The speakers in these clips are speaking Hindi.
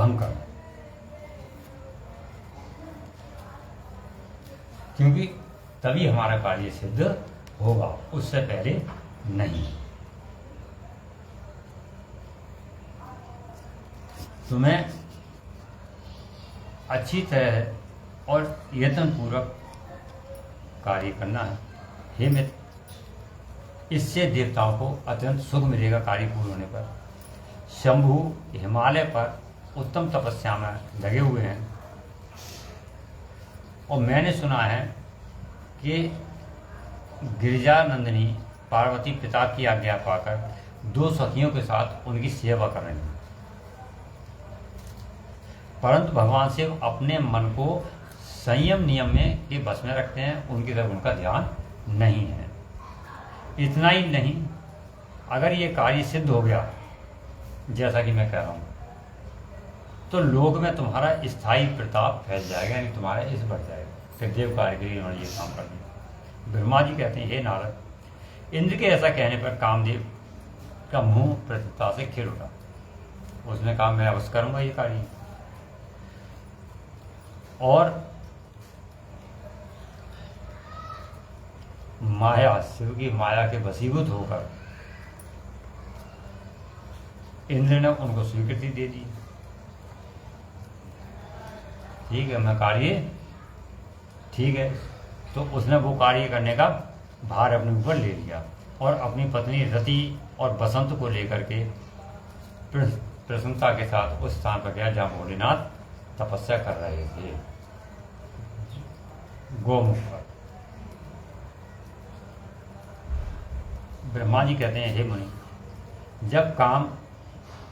भंग कर दो, क्योंकि तभी हमारा कार्य सिद्ध होगा, उससे पहले नहीं। तुम्हें अच्छी तरह और यत्नपूर्वक कार्य करना है। हे मित्र, इससे देवताओं को अत्यंत सुख मिलेगा। कार्य पूर्ण होने पर शंभु हिमालय पर उत्तम तपस्या में लगे हुए हैं, और मैंने सुना है कि गिरिजानंदिनी पार्वती पिता की आज्ञा पाकर 2 सखियों के साथ उनकी सेवा कर रही हैं, परंतु भगवान शिव अपने मन को संयम नियम में के बस में रखते हैं, उनकी तरफ उनका ध्यान नहीं है। इतना ही नहीं, अगर ये कार्य सिद्ध हो गया जैसा कि मैं कह रहा हूँ, तो लोक में तुम्हारा स्थायी प्रताप फैल जाएगा, यानी तुम्हारा इस बढ़ जाएगा। फिर देव कार्य के लिए उन्होंने ये काम कर दिया। ब्रह्मा जी कहते हैं, हे नारद, इंद्र के ऐसा कहने पर कामदेव का मुंह प्रसन्नता से खिल उठा। उसने कहा, मैं अवश्य करूंगा ये कार्य। और माया, शिव की माया के वशीभूत होकर इंद्र ने उनको स्वीकृति दे दी। ठीक है, मैं कार्य ठीक है। तो उसने वो कार्य करने का भार अपने ऊपर ले लिया और अपनी पत्नी रति और बसंत को लेकर के प्रसन्नता के साथ उस स्थान पर गया जहां भोलेनाथ तपस्या कर रहे थे, गोमुख पर। ब्रह्मा जी कहते हैं, हे मुनि, जब काम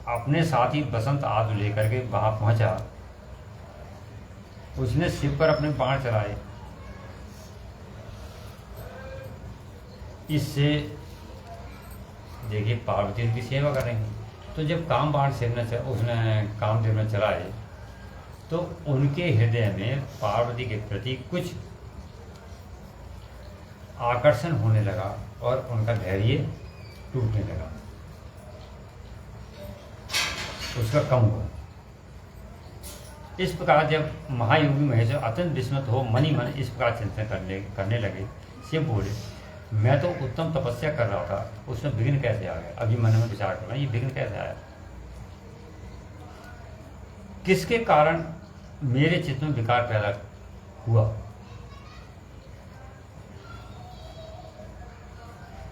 अपने साथ ही बसंत आदि लेकर के वहां पहुंचा, उसने शिव पर अपने बाण चलाए। इससे देखिए पार्वती उनकी सेवा कर रही हैं। तो जब काम बाण उसने कामदेव ने चलाए, तो उनके हृदय में पार्वती के प्रति कुछ आकर्षण होने लगा और उनका धैर्य टूटने लगा, उसका कम हुआ। इस प्रकार जब महायोगी महेश्वर अत्यंत विस्मित हो मनी मन इस प्रकार चिंतन करने लगे, शिव बोले, मैं तो उत्तम तपस्या कर रहा था, उसमें विघ्न कैसे आ गया? अभी मन में विचार कर रहा हूं, ये विघ्न कैसे आया? किसके कारण मेरे चित्त में विकार पैदा हुआ?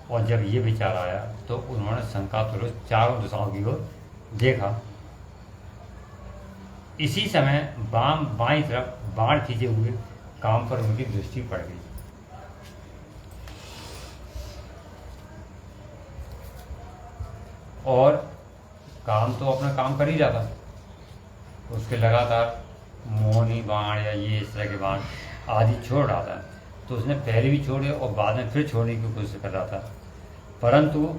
और जब ये विचार आया तो उन्होंने शंकातुरस्त चारों दिशाओं की ओर देखा। इसी समय बाईं तरफ बाण खींचे हुए काम पर उनकी दृष्टि पड़ गई। और काम तो अपना काम कर ही रहा था, उसके लगातार मोहनी बाण या ये इस तरह के बाण आदि छोड़ रहा था। तो उसने पहले भी छोड़े और बाद में फिर छोड़ने की कोशिश कर रहा था, परंतु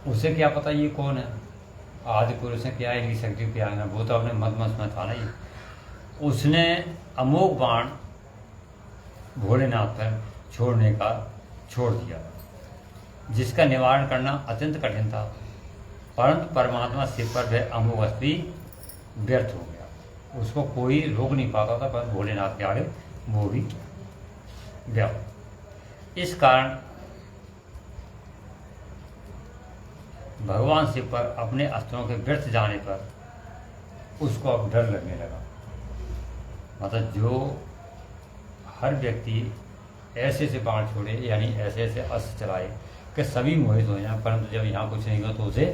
उसे क्या पता ये कौन है, आदि पुरुष है क्या है, इनकी शक्ति क्या है, वो तो अपने मत में था ना। ये उसने अमोघ बाण भोलेनाथ पर छोड़ने का छोड़ दिया, जिसका निवारण करना अत्यंत कठिन था, परंतु परमात्मा शिव पर वह अमोघ अस्त्र व्यर्थ हो गया। उसको कोई रोक नहीं पाता था, पर भोलेनाथ के आगे वो भी गया। इस कारण भगवान शिव पर अपने अस्त्रों के व्यर्थ जाने पर उसको अब डर लगने लगा। मतलब जो हर व्यक्ति ऐसे से बाण छोड़े, यानी ऐसे ऐसे अस्त्र चलाए कि सभी मोहित हो जाए, परंतु जब यहाँ कुछ नहीं हुआ तो उसे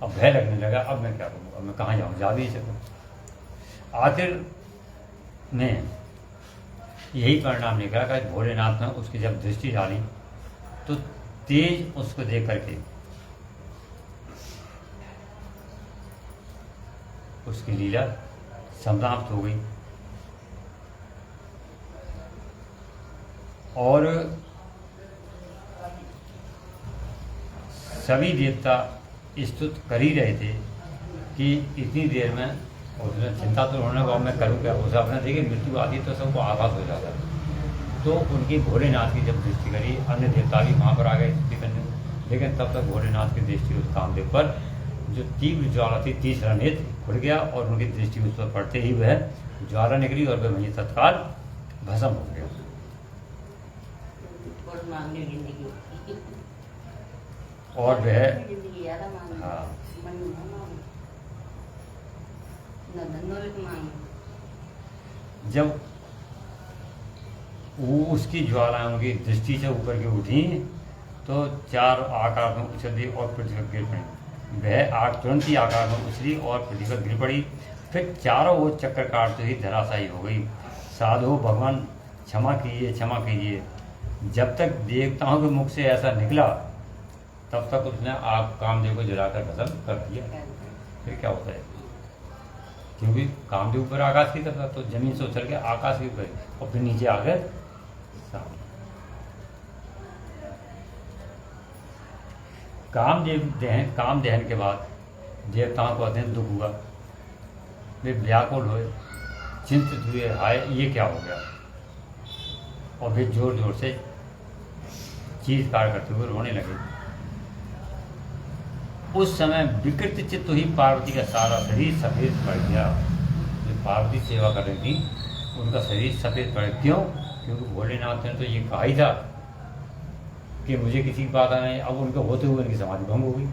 अब भय लगने लगा। अब मैं क्या करूँ, अब मैं कहाँ जाऊँ, जा भी नहीं सकूँ। आखिर में यही परिणाम निकला कि भोलेनाथ ने उसकी जब दृष्टि डाली तो तेज उसको देख करके उसकी लीला समाप्त हो गई। और सभी देवता स्तुत कर ही रहे थे कि इतनी देर में, उसने चिंता तो होने को मैं करूँ क्या, उसे अपने देखिए मृत्यु आदि तो सबको आभास हो जाता है। तो उनकी भोलेनाथ की जब दृष्टि करी, अन्य देवता भी वहाँ पर आ गए स्तुति करने, लेकिन तब तक भोलेनाथ की दृष्टि उस कामदेव पर जो तीव्र ज्वाला थी, तीसरा नेत्र खुल गया और उनकी दृष्टि उस पर पड़ते ही वह ज्वाला निकली और वह वहीं तत्काल भस्म हो गया। और वह हाँ जब वो उसकी ज्वालाएं उनकी दृष्टि से ऊपर की उठी तो चार आकार में उछली और पृथ्वी पर गिर पड़ी। वह आग तुरंत ही आकार में उछली और पृथ्वी पर गिर पड़ी। फिर चारों ओर चक्कर काटते ही धराशायी हो गई। साधु भगवान क्षमा कीजिए, क्षमा कीजिए। जब तक देवताओं के मुख से ऐसा निकला तब तक उसने आग कामदेव को जलाकर भस्म कर दिया। फिर क्या होता है, क्योंकि कामदेव ऊपर आकाश की तरफ था तो जमीन से उछल के आकाश के ऊपर और फिर नीचे आ गए। काम दहन के बाद देवताओं को अत्यंत दुख हुआ। वे व्याकुल हुए, चिंतित हुए, हाय ये क्या हो गया। और वे जोर जोर से चीत्कार करते हुए रोने लगे। उस समय विकृत चित्त हुई पार्वती का सारा शरीर सफेद पड़ गया। जो पार्वती सेवा कर रही थी उनका शरीर सफेद पड़ गया। क्यों? क्योंकि भोलेनाथ ने तो ये कहा ही था कि मुझे किसी की बात आना है। अब उनके होते हुए उनकी समाधि भंग हो गई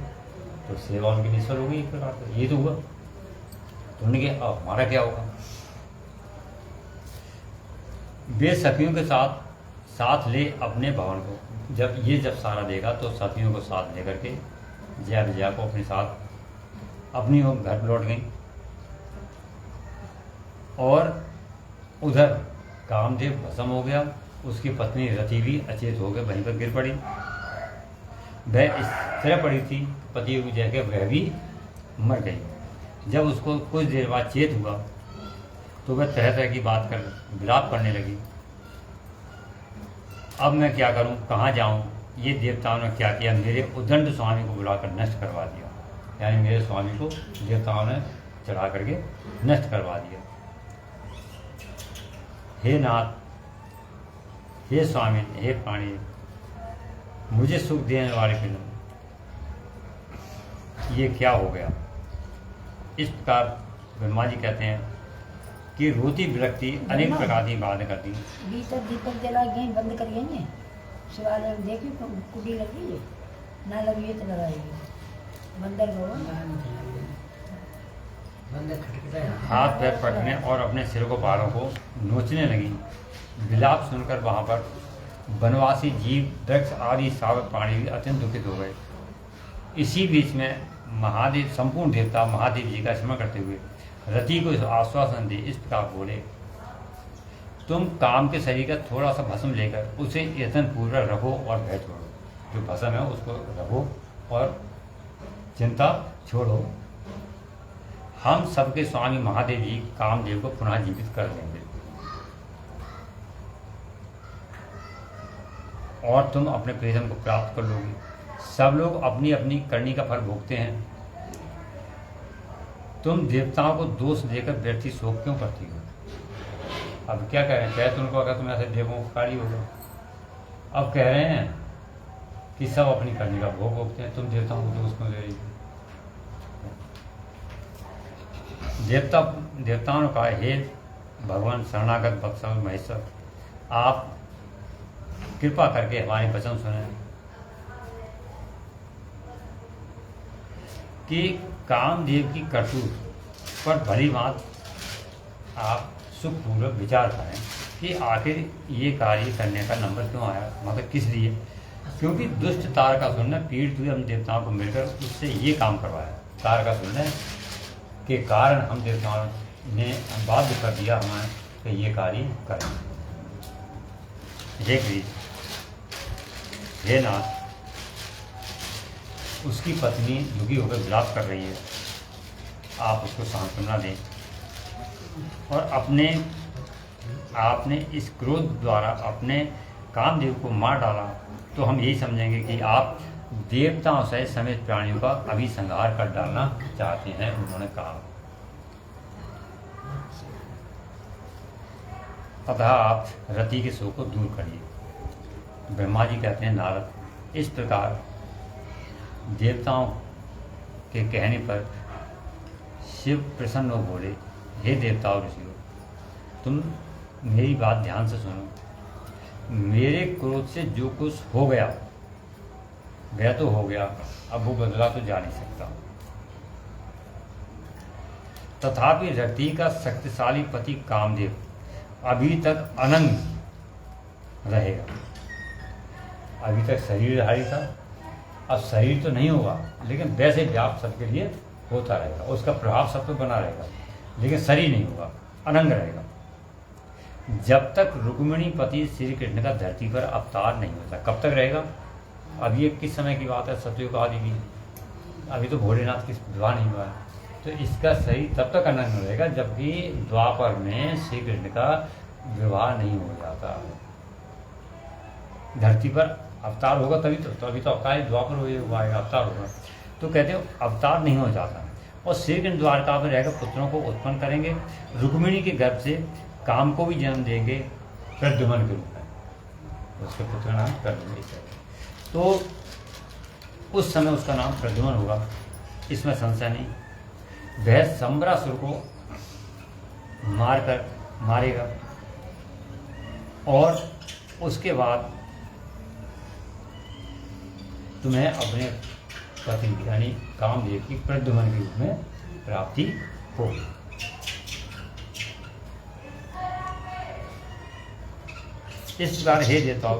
तो सेवा उनकी निष्फल हो गई एक प्रकार से। ये तो हुआ। तो उन्होंने कहा अब हमारा क्या होगा। वे सखियों के साथ ले अपने भवन को जब सारा देखा तो सखियों को साथ लेकर के जया विजया को अपने साथ अपनी ओर घर लौट गई। और उधर कामदेव भस्म हो गया। उसकी पत्नी रति भी अचेत हो गए, वहीं पर गिर पड़ी। वह इस तरह पड़ी थी पति की जगह वह भी मर गई। जब उसको कुछ देर बाद चेत हुआ तो वह तरह तरह की बात कर विलाप करने लगी। अब मैं क्या करूं, कहाँ जाऊं। ये देवताओं ने क्या किया, मेरे उद्दंड स्वामी को बुलाकर नष्ट करवा दिया। यानी मेरे स्वामी को देवताओं ने चढ़ा करके नष्ट करवा दिया। हे नाथ, हे स्वामी, हे प्राणी, मुझे सुख देने वाले पिता, ये क्या हो गया। इस प्रकार ब्रह्मा जी कहते हैं कि रोती विरक्ति अनेक प्रकार की बातें करती। भीतर दीपक जला गए, बंद कर गए। शिवालय में देखी कुटी लगी है ना, लगी तो लगाएगी बंदर हाथ पैर पटने और अपने सिर को बालों को नोचने लगी। विलाप सुनकर वहां पर वनवासी जीव, वृक्ष आदि सावक प्राणी भी अत्यंत दुखित हो गए। इसी बीच में महादेव, संपूर्ण देवता महादेव जी का स्मरण करते हुए रति को आश्वासन दे इस प्रकार बोले, तुम काम के शरीर का थोड़ा सा भस्म लेकर उसे यत्न पूर्वक रखो और भय छोड़ो। जो भस्म है उसको रखो और चिंता छोड़ो। हम सबके स्वामी महादेव जी कामदेव को पुनः जीवित कर देंगे और तुम अपने प्रियतम को प्राप्त कर लोगे। सब लोग अपनी अपनी करनी का फल भोगते हैं। तुम देवताओं को दोष देकर व्यर्थी शोक क्यों करती हो। अब क्या कह रहे हैं, कह तो उनको अगर तुम ऐसे देवों को कार्य होगा। अब कह रहे हैं कि सब अपनी करनी का भोग भोगते हैं, तुम देवताओं को दोष क्यों दे रही हो। देवताओं ने कहा, हे भगवान शरणागत बत्सल महेश्वर, आप कृपा करके हमारे वचन सुने कि कामदेव की करतूत पर भली बात आप सुखपूर्वक विचार करें कि आखिर ये कार्य करने का नंबर क्यों आया, मतलब किस लिए। क्योंकि दुष्ट तारकासुर ने पीड़ित हुए हम देवताओं को मिलकर उससे ये काम करवाया। तारकासुर ने के कारण हम देवताओं ने बाध्य कर दिया हमें कि ये कार्य करें। हे नाथ, उसकी पत्नी दुखी होकर विलाप कर रही है, आप उसको सांत्वना दें। और आपने इस क्रोध द्वारा अपने कामदेव को मार डाला तो हम यही समझेंगे कि आप देवताओं सहित समेत प्राणियों का अभी संहार कर डालना चाहते हैं, उन्होंने कहा। अतः आप रति के शोक को दूर करिए। ब्रह्मा जी कहते हैं, नारद, इस प्रकार देवताओं के कहने पर शिव प्रसन्न हो बोले, हे देवताओं ऋषियों, तुम मेरी बात ध्यान से सुनो। मेरे क्रोध से जो कुछ हो गया वह तो हो गया, अब वो बदला तो जा नहीं सकता। तथापि रति का शक्तिशाली पति कामदेव अभी तक अनंग रहेगा। अभी तक शरीरधारी था, अब शरीर तो नहीं होगा, लेकिन वैसे व्याप सबके लिए होता रहेगा, उसका प्रभाव सब पे बना रहेगा, लेकिन शरीर नहीं होगा, अनंग रहेगा। जब तक रुक्मिणी पति श्री कृष्ण का धरती पर अवतार नहीं होता। कब तक रहेगा? अब ये किस समय की बात है? सतयुग आदि की। अभी तो भोलेनाथ की विवाह नहीं हुआ है, तो इसका शरीर तब तक अनंग रहेगा जबकि द्वापर में श्री कृष्ण का विवाह नहीं हो जाता। धरती पर अवतार होगा तभी तो अभी तो अवतार द्वापर हुआ है, अवतार होगा। तो कहते हो अवतार नहीं हो जाता। और श्री कृष्ण द्वारका में रहकर पुत्रों को उत्पन्न करेंगे। रुक्मिणी के गर्भ से काम को भी जन्म देंगे प्रद्युम्न के रूप में। उसके पुत्र का नाम प्रद्युम्न है। तो उस समय उसका नाम प्रद्युम्न होगा, इसमें संशय नहीं। वह संबरासुर को मारेगा और उसके बाद तुम्हें अपने पति यानी कामदेव की प्रद्युम्न के रूप में प्राप्ति होगी। इस प्रकार हे देवताओं,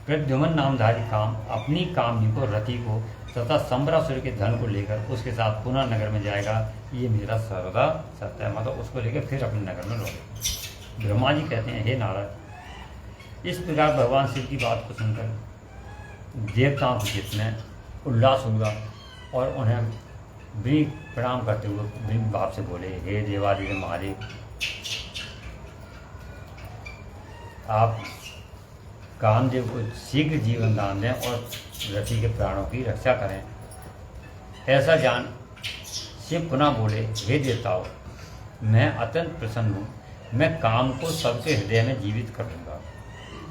प्रद्युम्न नामधारी काम अपनी कामनी को रति को तथा संबरासुर के धन को लेकर उसके साथ पुनः नगर में जाएगा। ये मेरा सर्वदा सत्य है। मतलब उसको लेकर फिर अपने नगर में लौटेगा। ब्रह्मा जी कहते हैं, हे नारद, इस प्रकार भगवान शिव की बात को सुनकर देवताओं के चित्त में उल्लास हुआ और उन्हें विनम्र प्रणाम करते हुए विनम्र भाव से बोले, हे देवादिदेव महादेव, आप कामदेव को शीघ्र जीवन दान दें और रति के प्राणों की रक्षा करें। ऐसा जान शिव पुनः बोले, हे देवताओं, मैं अत्यंत प्रसन्न हूँ। मैं काम को सबके हृदय में जीवित कर दूंगा।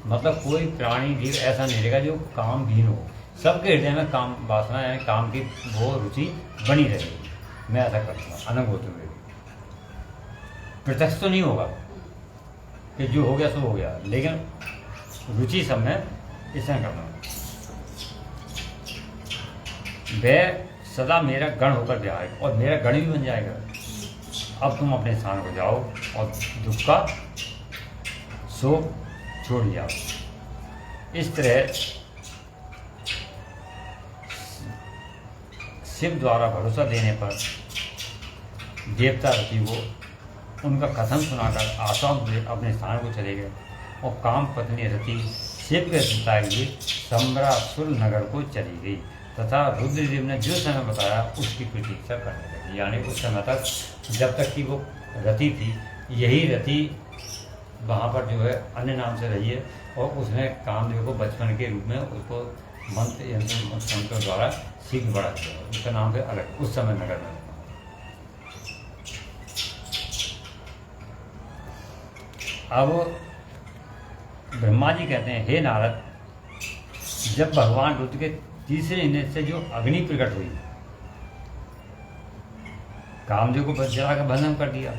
मतलब कोई प्राणी जीव ऐसा नहीं रहेगा जो कामहीन हो। सबके हृदय में काम वासना है, काम की वो रुचि बनी रहेगी। मैं ऐसा कर दूंगा, अनंग होते हुए। प्रत्यक्ष तो नहीं होगा कि जो हो गया सो हो गया, लेकिन रुचि सब में इसमें करना। वह सदा मेरा गण होकर जाएगा और मेरा गण भी बन जाएगा। अब तुम अपने स्थान को जाओ और दुख का शोक छोड़ जाओ। इस तरह शिव द्वारा भरोसा देने पर देवता रति को उनका कथन सुनाकर आश्वासन दे अपने स्थान को चले गए और काम पत्नी रति शिव के बताए हुए संबरासुर नगर को चली गई तथा रुद्रदेव ने जो समय बताया उसकी प्रतीक्षा करने लगी। यानी उस समय तक जब तक कि वो रति थी, यही रति वहाँ पर जो है अन्य नाम से रही है और उसने कामदेव को बचपन के रूप में उसको मंत्र यंत्र द्वारा सीख बढ़ा दिया। उसका नाम है अलग उस समय नगर में। अब ब्रह्मा जी कहते हैं, हे नारद, जब भगवान रुद्र के तीसरे इंद्र से जो अग्नि प्रकट हुई, कामदेव को जला कर भस्म कर दिया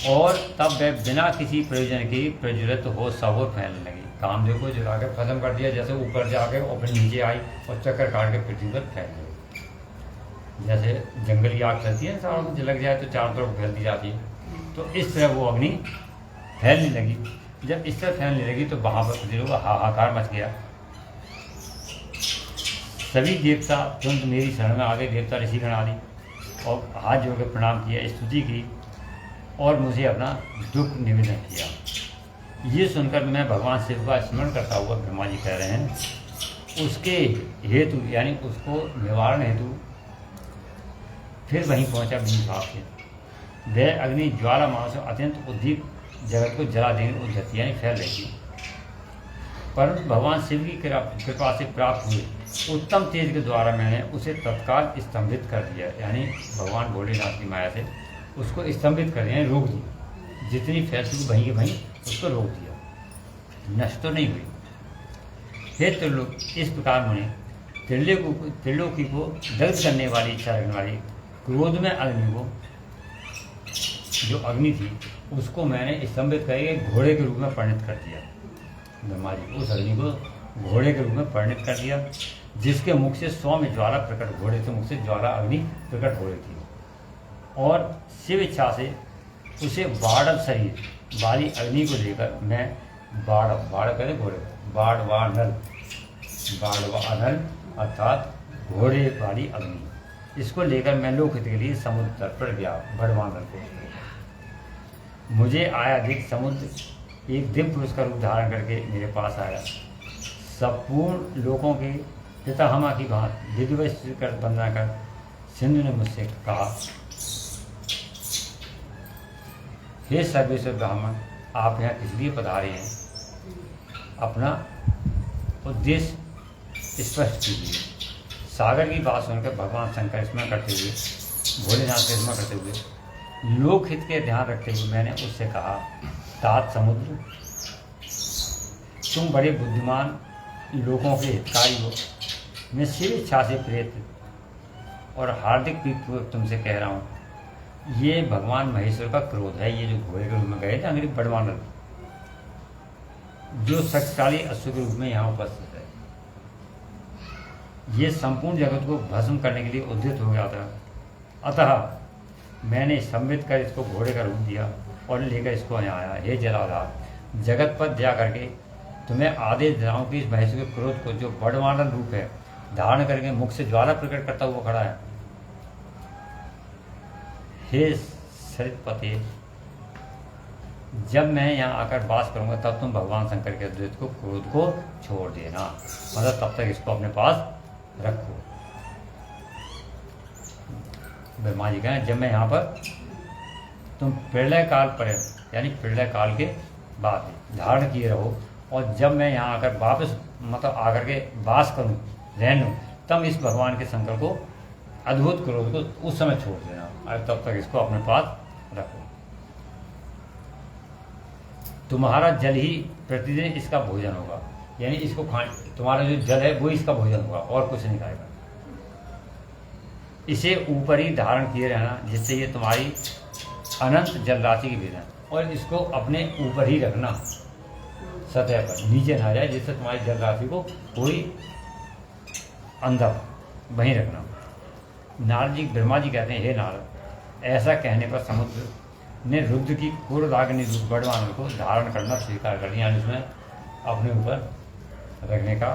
और तब वह बिना किसी प्रयोजन की प्रज्वलित हो सब फैलने लगी। कामदेव को जला कर भस्म कर दिया, जैसे ऊपर जाके और फिर नीचे आई और चक्कर काट के पृथ्वी पर फैल गई। जैसे जंगली आग फैलती है, चारों तरफ जलक जाए तो चारों तरफ फैलती जाती है, तो इस तरह वो अग्नि फैलने लगी। जब इस तरह फैलने लगी तो वहाँ पर प्रतिलों का हाहाकार मच गया। सभी देवता तुरंत मेरी शरण में आ गए, देवता ऋषिगण आदि, और हाथ जोड़ के प्रणाम किया, स्तुति की और मुझे अपना दुख निवेदन किया। ये सुनकर मैं भगवान शिव का स्मरण करता हुआ, ब्रह्मा जी कह रहे हैं, उसके हेतु यानी उसको निवारण हेतु फिर वहीं पहुंचा बिन भाव से। वह अग्नि ज्वाला मानस अत्यंत उद्दीप जगत को जला देने उद्धति यानी फैल रही थी। परंतु भगवान शिव की कृपा से प्राप्त हुए उत्तम तेज के द्वारा मैंने उसे तत्काल स्तंभित कर दिया। यानी भगवान भोलेनाथ की माया से उसको स्तंभित कर दिया, रोक दिया। जितनी फैल चुकी वहीं के वहीं उसको रोक दिया, नष्ट तो नहीं हुई। हे त्रिलोक, इस प्रकार मुझे त्रिलोकी को दग्ध करने वाली इच्छा रखने वाली क्रोध में अग्नि को, जो अग्नि थी उसको मैंने स्तंभित करके घोड़े के रूप में परिणत कर दिया। ब्रह्मा जी उस अग्नि को घोड़े के रूप में परिणत कर दिया, जिसके मुख से सौम्य ज्वाला प्रकट, घोड़े के मुख से ज्वाला अग्नि प्रकट हो रही थी, और शिव इच्छा से उसे बाढ़ शरीर वाली अग्नि को लेकर मैं बाढ़ करे घोड़े, बाढ़वानल अर्थात घोड़े वाली अग्नि, इसको लेकर मैं लोकहित के लिए समुद्र तट पर गया। बाढ़वानल को मुझे आया देख समुद्र एक दिव्य पुरुष का रूप धारण करके मेरे पास आया। संपूर्ण लोगों के पितामह की भांति विधिवत कर वंदना कर सिंधु ने मुझसे कहा, हे सर्वेश्वर ब्राह्मण, आप यहाँ किस लिए पधारे हैं? अपना उद्देश्य स्पष्ट कीजिए। सागर की बात सुनकर भगवान शंकर स्मरण करते हुए, भोलेनाथ का स्मरण करते हुए, लोकहित के ध्यान रखते हुए मैंने उससे कहा, तात समुद्र, तुम बड़े बुद्धिमान लोगों के हितकारी हो। मैं शिव इच्छा से प्रेरित और हार्दिक प्रीतिपूर्वक तुमसे कह रहा हूँ, ये भगवान महेश्वर का क्रोध है। ये जो घोड़े के रूप में गए थे अंग्रेज बड़वानल, जो शक्तिशाली अश्व के रूप में यहाँ उपस्थित है, ये संपूर्ण जगत को भस्म करने के लिए उद्यत हो गया था। अतः मैंने स्तंभित कर इसको घोड़े का रूप दिया और लेकर इसको यहाँ आया। हे जलाधार, जगत पर दया करके तुम्हें आदेश दे रहा हूँ कि इस महेश्वर के क्रोध को, जो बड़वानल रूप है धारण करके मुख से ज्वाला प्रकट करता हुआ खड़ा है, हे सरितपते, जब मैं यहाँ आकर वास करूंगा तब तुम भगवान शंकर के द्वैत को, क्रोध को छोड़ देना, मतलब तब तक इसको अपने पास रखो। ब्रह्मा जी कहें, जब मैं यहाँ पर, तुम प्रलय काल पर, यानी प्रलय काल के बाद धारण किए रहो, और जब मैं यहाँ आकर वापस मतलब आकर के वास करूँ, रहने लूँ, तब इस भगवान के शंकर को, अद्भुत क्रोध को उस समय छोड़ देना, और तब तक इसको अपने पास रखो। तुम्हारा जल ही प्रतिदिन इसका भोजन होगा, यानी इसको खाने, तुम्हारा जो जल है वो इसका भोजन होगा, और कुछ नहीं खाएगा। इसे ऊपर ही धारण किए रहना, जिससे ये तुम्हारी अनंत जल राशि की भेजना, और इसको अपने ऊपर ही रखना, सतह पर, नीचे ना जाए, जिससे तुम्हारी जल राशि को कोई अंदर वहीं रखना। नारद जी, ब्रह्मा जी कहते हैं, हे नारद, ऐसा कहने पर समुद्र ने रुद्र की क्रोधाग्नि रूप बड़वानल को धारण करना स्वीकार कर लिया, यानी उसमें अपने ऊपर रखने का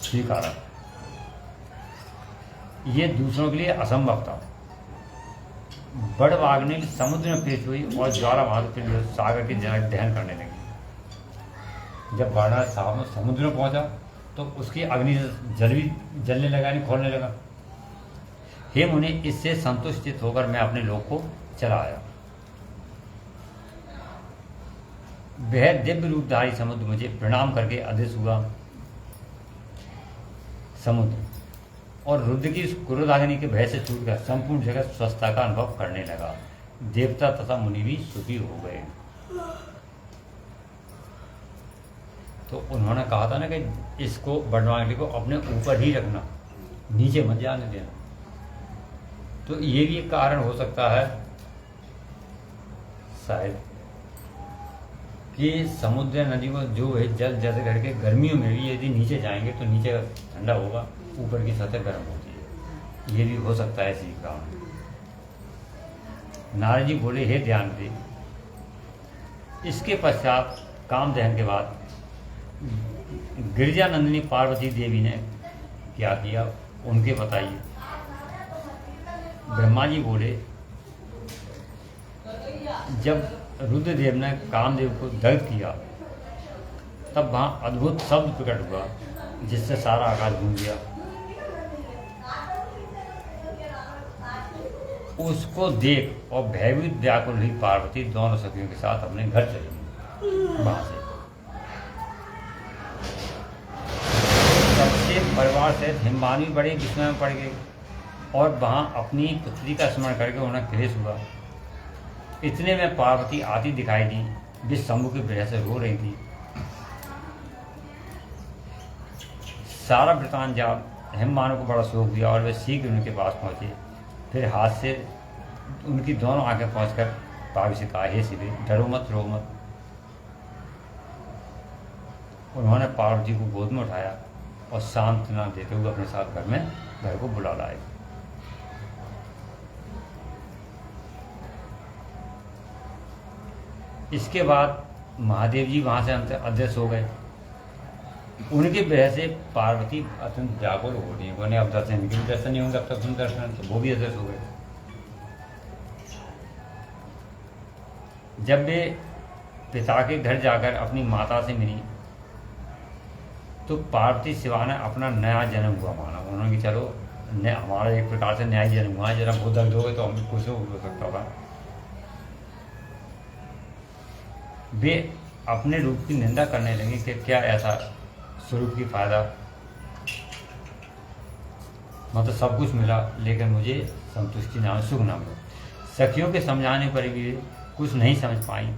स्वीकारा। ये दूसरों के लिए असंभव था। बड़वाग्नि समुद्र में पेश हुई और ज्वाला महादेव सागर की जल दहन करने लगी। जब वाराणसी साहब समुद्र में पहुंचा तो उसकी अग्नि जलने लगा, यानी खोलने लगा। हे मुनि, इससे संतुष्टित होकर मैं अपने लोक को चला आया। वह दिव्य रूपधारी समुद्र मुझे प्रणाम करके अदृश्य हुआ। समुद्र और रुद्र की क्रोधाग्नि के भय से छूटकर संपूर्ण जगत स्वस्थता का अनुभव करने लगा। देवता तथा मुनि भी सुखी हो गए। तो उन्होंने कहा था ना कि इसको बड़वानल को अपने ऊपर ही रखना, नीचे मत जाने देना। तो ये भी एक कारण हो सकता है शायद कि समुद्र नदी को जो है जल जैसे करके गर्मियों में भी यदि नीचे जाएंगे तो नीचे ठंडा होगा, ऊपर की सतह गर्म होती है। ये भी हो सकता है इसी कारण। नारद जी बोले, हे ध्यान दे। इसके पश्चात काम दहन के बाद गिरिजानंदिनी पार्वती देवी ने क्या किया, उनके बताइए। ब्रह्मा जी बोले, जब रुद्रदेव ने कामदेव को दग्ध किया तब वहाँ अद्भुत शब्द प्रकट हुआ, जिससे सारा आकाश गूंज गया। उसको देख और भयभीत व्याकुल हुई पार्वती दोनों सखियों के साथ अपने घर चली। वहां से सबसे परिवार से हिमवानी बड़े विस्मय में पड़ गए और वहां अपनी पुत्री का स्मरण करके उन्हें क्लेश हुआ। इतने में पार्वती आती दिखाई दी, वे शंभु की वजह से रो रही थी। सारा वृतांत जाप हेममानव को बड़ा शौक दिया और वे शीघ्र उनके पास पहुंचे। फिर हाथ से उनकी दोनों आंखें पहुंचकर पार्वती से कहा, हे शिवे, डरो मत, रो मत। उन्होंने पार्वती को गोद में उठाया और सांत्वना देते हुए अपने साथ घर को बुला लाए। इसके बाद महादेव जी वहां से अदृश्य हो गए। उनके वजह से पार्वती अत्यंत व्याकुल हो रही है, उन्हें अब दर्शन इनके भी दर्शन नहीं होंगे, अब तक तुम दर्शन, तो वो भी अदृश्य हो गए। जब वे पिता के घर जाकर अपनी माता से मिली तो पार्वती शिवा ने अपना नया जन्म हुआ माना। उन्होंने कि चलो हमारा एक प्रकार से नया जन्म हुआ है, जरा बहुत दर्द हो गए तो हम भी कुछ हो सकता होगा। वे अपने रूप की निंदा करने लगे कि क्या ऐसा स्वरूप की फायदा, मतलब सब कुछ मिला लेकिन मुझे संतुष्टि ना, सुख ना मिला। सखियों के समझाने पर भी कुछ नहीं समझ पाई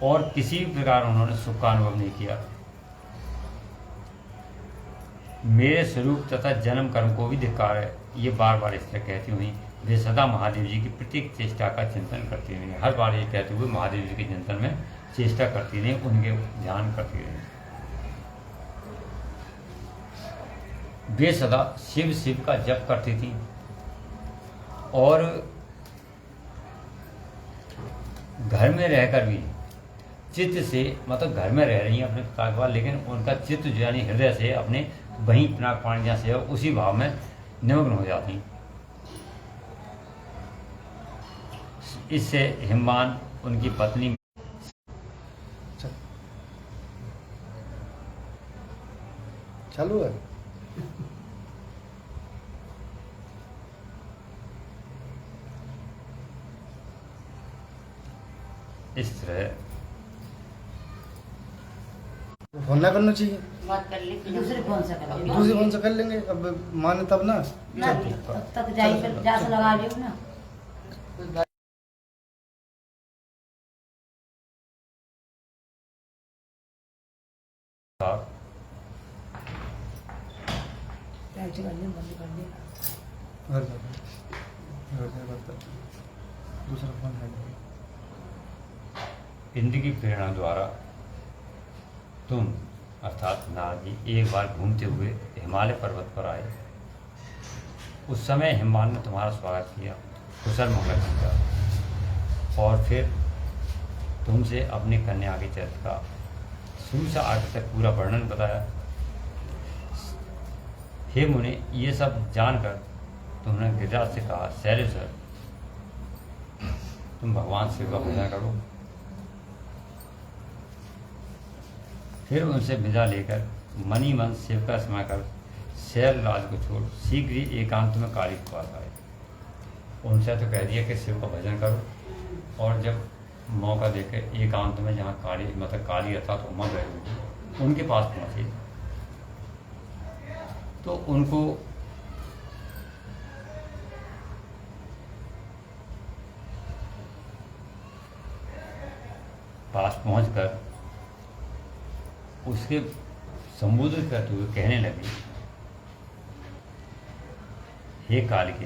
और किसी भी प्रकार उन्होंने सुख का अनुभव नहीं किया। मेरे स्वरूप तथा जन्म कर्म को भी धिक्कार है, ये बार बार इस तरह कहती हुई वे सदा महादेव जी की प्रत्येक चेष्टा का चिंतन करती रही। हर बार ये कहते हुए महादेव जी के चिंतन में चेष्टा करती रही, उनके ध्यान करती रही। वे सदा शिव शिव का जप करती थी और घर में रहकर भी चित्त से, मतलब घर में रह रही हैं अपने पिता के पास, लेकिन उनका चित्त जो यानी हृदय से अपने वहीं पिनाक पाणी जहाँ से है उसी भाव में निमग्न हो जाती। इससे हिमवान उनकी पत्नी चालू है। इस तरह फोन ना करना चाहिए, बात कर ले, दूसरे फोन से कर लो। दूसरे फोन से कर लेंगे, अब माने तब ना। ना तब तक जाई फिर जा से लगा लियो ना। ऐसे कर ले, बंद कर दे। दूसरा फोन है। इंद्र की प्रेरणा द्वारा तुम अर्थात नारद जी एक बार घूमते हुए हिमालय पर्वत पर आए। उस समय हिमवान ने तुम्हारा स्वागत किया, कुशल मंगल पूछा और फिर तुमसे अपनी कन्या के चरित्र का शुरू से आगे तक पूरा वर्णन बताया। हे मुने, ये सब जानकर तुमने गिरिराज से कहा, शैलेश्वर तुम भगवान शिव का भजन करो। फिर उनसे विदा लेकर मनी मन शिव का स्मरण कर शैलराज को छोड़ शीघ्र ही एकांत में काली के पास आए। उनसे तो कह दिया कि शिव का भजन करो और जब मौका देकर एकांत में जहाँ काली, मतलब काली अर्थात उमा गए हुए उनके पास पहुँचे तो उनको पास पहुंचकर उसके संबोधित करते हुए कहने लगे, हे कालिके,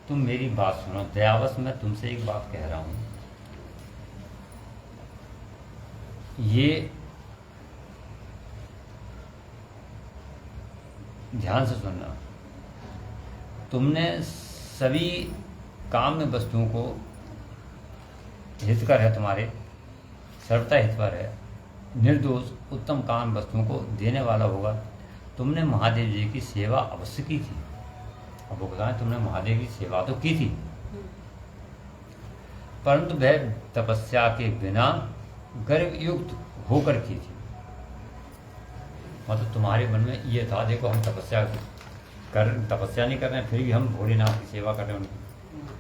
तुम मेरी बात सुनो। दयावश मैं तुमसे एक बात कह रहा हूं, ये ध्यान से सुनना। तुमने सभी काम्य वस्तुओं को, हितकर है तुम्हारे, सर्वथा हितकर है, निर्दोष उत्तम काम वस्तुओं को देने वाला होगा। तुमने महादेव जी की सेवा अवश्य की थी। अब वो बताएं, तुमने महादेव की सेवा तो की थी, परंतु वह तपस्या के बिना गर्व युक्त होकर की थी। मतलब तुम्हारे मन में ये था, देखो हम तपस्या नहीं कर रहे हैं, फिर भी हम भोलेनाथ की सेवा कर रहे हैं उनकी,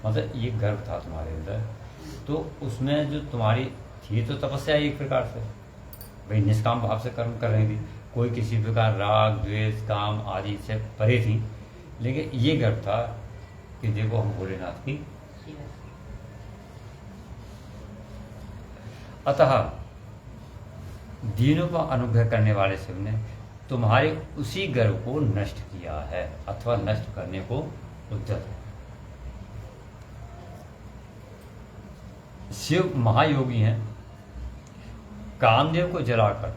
मतलब ये गर्व था तुम्हारे अंदर। तो उसमें जो तुम्हारी थी तो तपस्या एक प्रकार से भाई निष्काम भाव से कर्म कर रही थी, कोई किसी प्रकार राग द्वेष काम आदि से परे थी, लेकिन ये गर्व था कि देखो हम भोलेनाथ की। अतः दीनों पर अनुग्रह करने वाले शिव ने तुम्हारे उसी गर्व को नष्ट किया है अथवा नष्ट करने को उद्यत है। शिव महायोगी हैं। कामदेव को जलाकर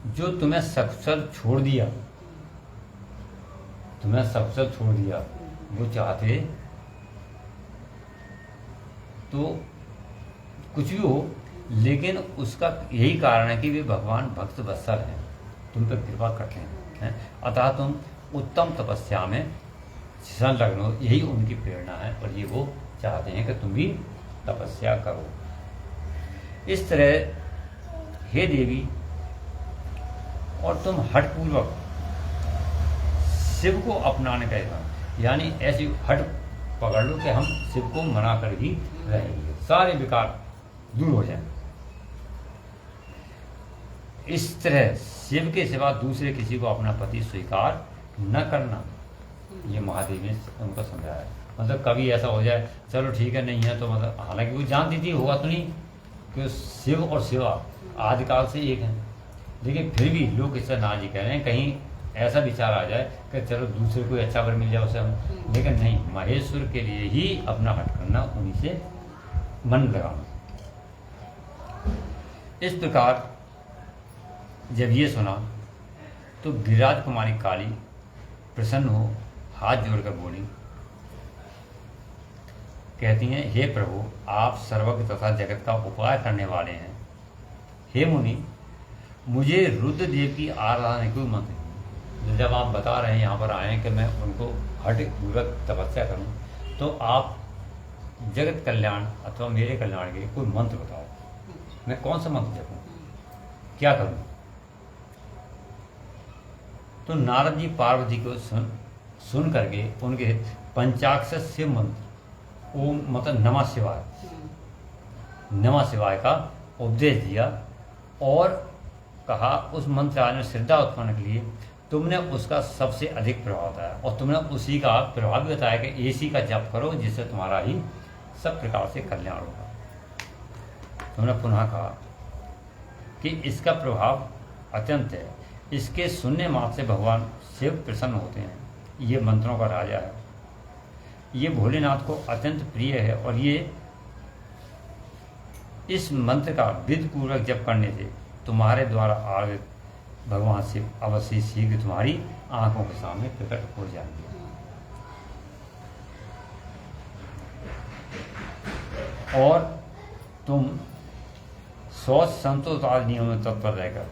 जो तुम्हें सकुशल छोड़ दिया, वो चाहते तो कुछ भी हो, लेकिन उसका यही कारण है कि वे भगवान भक्त वत्सल हैं, तुम पर कृपा करते हैं। अतः तुम उत्तम तपस्या में संलग्न हो, यही उनकी प्रेरणा है और ये वो चाहते हैं कि तुम भी तपस्या करो। इस तरह हे देवी, और तुम हठपूर्वक शिव को अपनाने का इरादा, यानी ऐसी हट पकड़ लो कि हम शिव को मना कर ही रहेंगे, सारे विकार दूर हो जाए। इस तरह शिव के सिवा दूसरे किसी को अपना पति स्वीकार न करना, ये महादेव ने उनको समझाया है। मतलब कभी ऐसा हो जाए, चलो ठीक है नहीं है तो मतलब, हालांकि वो जानती थी होगा तो नहीं कि शिव और शिवा आदिकाल से एक हैं, लेकिन फिर भी लोग इससे ना जी कह रहे हैं, कहीं ऐसा विचार आ जाए कि चलो दूसरे को अच्छा वर मिल जाए उसे हम, लेकिन नहीं, महेश्वर के लिए ही अपना हट करना, उन्हीं से मन लगाना। इस प्रकार जब ये सुना तो गिरिराज कुमारी काली प्रसन्न हो हाथ जोड़कर बोली, कहती हैं, हे प्रभु, आप सर्वज्ञ तथा जगत का उपाय करने वाले हैं। हे मुनि, मुझे रुद्रदेव की आराधना की मंत्र, जब आप बता रहे हैं यहाँ पर आए हैं कि मैं उनको हठ पूर्वक तपस्या करूँ, तो आप जगत कल्याण अथवा मेरे कल्याण के लिए कोई मंत्र बताओ। मैं कौन सा मंत्र जपूँ, क्या करूँ? तो नारद जी पार्वती को सुन करके उनके पंचाक्षर शिव मंत्र ओम मतलब नमः शिवाय का उपदेश दिया और कहा, उस मंत्र में श्रद्धा उत्पन्न के लिए तुमने उसका सबसे अधिक प्रभाव बताया और तुमने उसी का प्रभाव भी बताया कि इसी का जप करो जिससे तुम्हारा ही सब प्रकार से कल्याण होगा। तुमने पुनः कहा कि इसका प्रभाव अत्यंत है, इसके सुनने मात्र से भगवान शिव प्रसन्न होते हैं, ये मंत्रों का राजा है, ये भोलेनाथ को अत्यंत प्रिय है और ये इस मंत्र का विधि पूर्वक जप करने से तुम्हारे द्वारा आवित भगवान शिव अवश्य शीघ्र तुम्हारी आंखों के सामने प्रकट हो जाएंगे। और तुम शौच संतोष आदि नियमों में तत्पर रहकर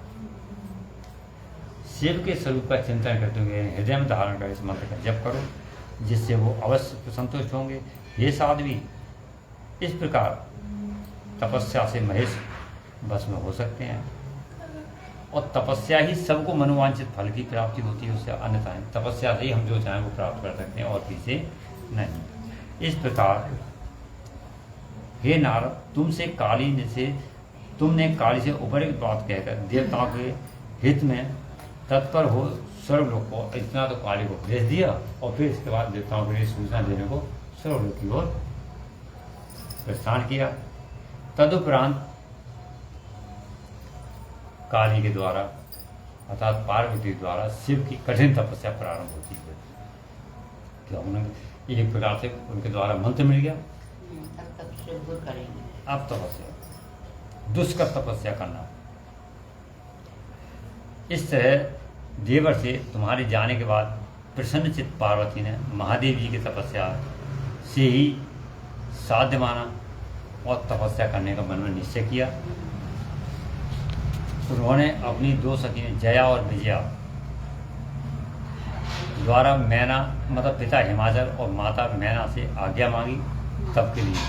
शिव के स्वरूप का चिंतन करते हुए हृदय में धारण कर इस मंत्र का जप करो, जिससे वो अवश्य संतुष्ट होंगे। ये साध्वी, इस प्रकार तपस्या से महेश भस्म हो सकते हैं और तपस्या ही सबको मनोवांछित फल की प्राप्ति होती है, उससे अन्यथा तपस्या से ही हम जो चाहें वो प्राप्त कर सकते हैं और किसी नहीं। इस प्रकार हे नारद, तुमने काली से उपरिक्त बात कहकर देवताओं के हित में तत्पर हो स्वर्गलोक को, इतना तो काली को भेज दिया और फिर इसके बाद देवताओं के लिए सूचना देने को स्वर्गलोक की ओर प्रस्थान किया। तदुपरांत काली के द्वारा अर्थात पार्वती द्वारा शिव की कठिन तपस्या प्रारंभ होती है। क्या उन्हें एक प्रकार से उनके द्वारा मंत्र मिल गया, अब तपस्या दुष्कर तपस्या करना। इस तरह देवर से तुम्हारे जाने के बाद प्रसन्नचित्त पार्वती ने महादेव जी की तपस्या से ही साध्य माना और तपस्या करने का मन में निश्चय किया। उन्होंने अपनी दो सखी जया और विजया द्वारा मैना मतलब पिता हिमाचल और माता मैना से आज्ञा मांगी तब के लिए,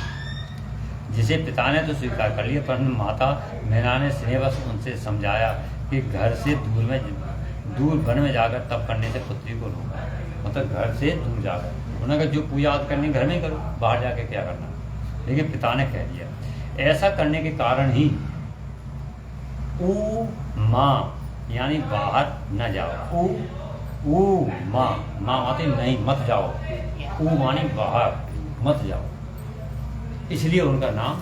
जिसे पिता ने तो स्वीकार कर लिया, परंतु माता मैना ने स्नेहवश उनसे समझाया कि घर से दूर वन में जाकर तप करने से पुत्री को रोका, मतलब घर से दूर जाकर। उन्होंने कहा जो पूजा करनी घर में करो, बाहर जाके क्या करना। लेकिन पिता ने कह दिया। ऐसा करने के कारण ही ऊ माँ यानी बाहर न जाओ, ऊ माँ माते नहीं मत जाओ, ऊ मानी बाहर मत जाओ, इसलिए उनका नाम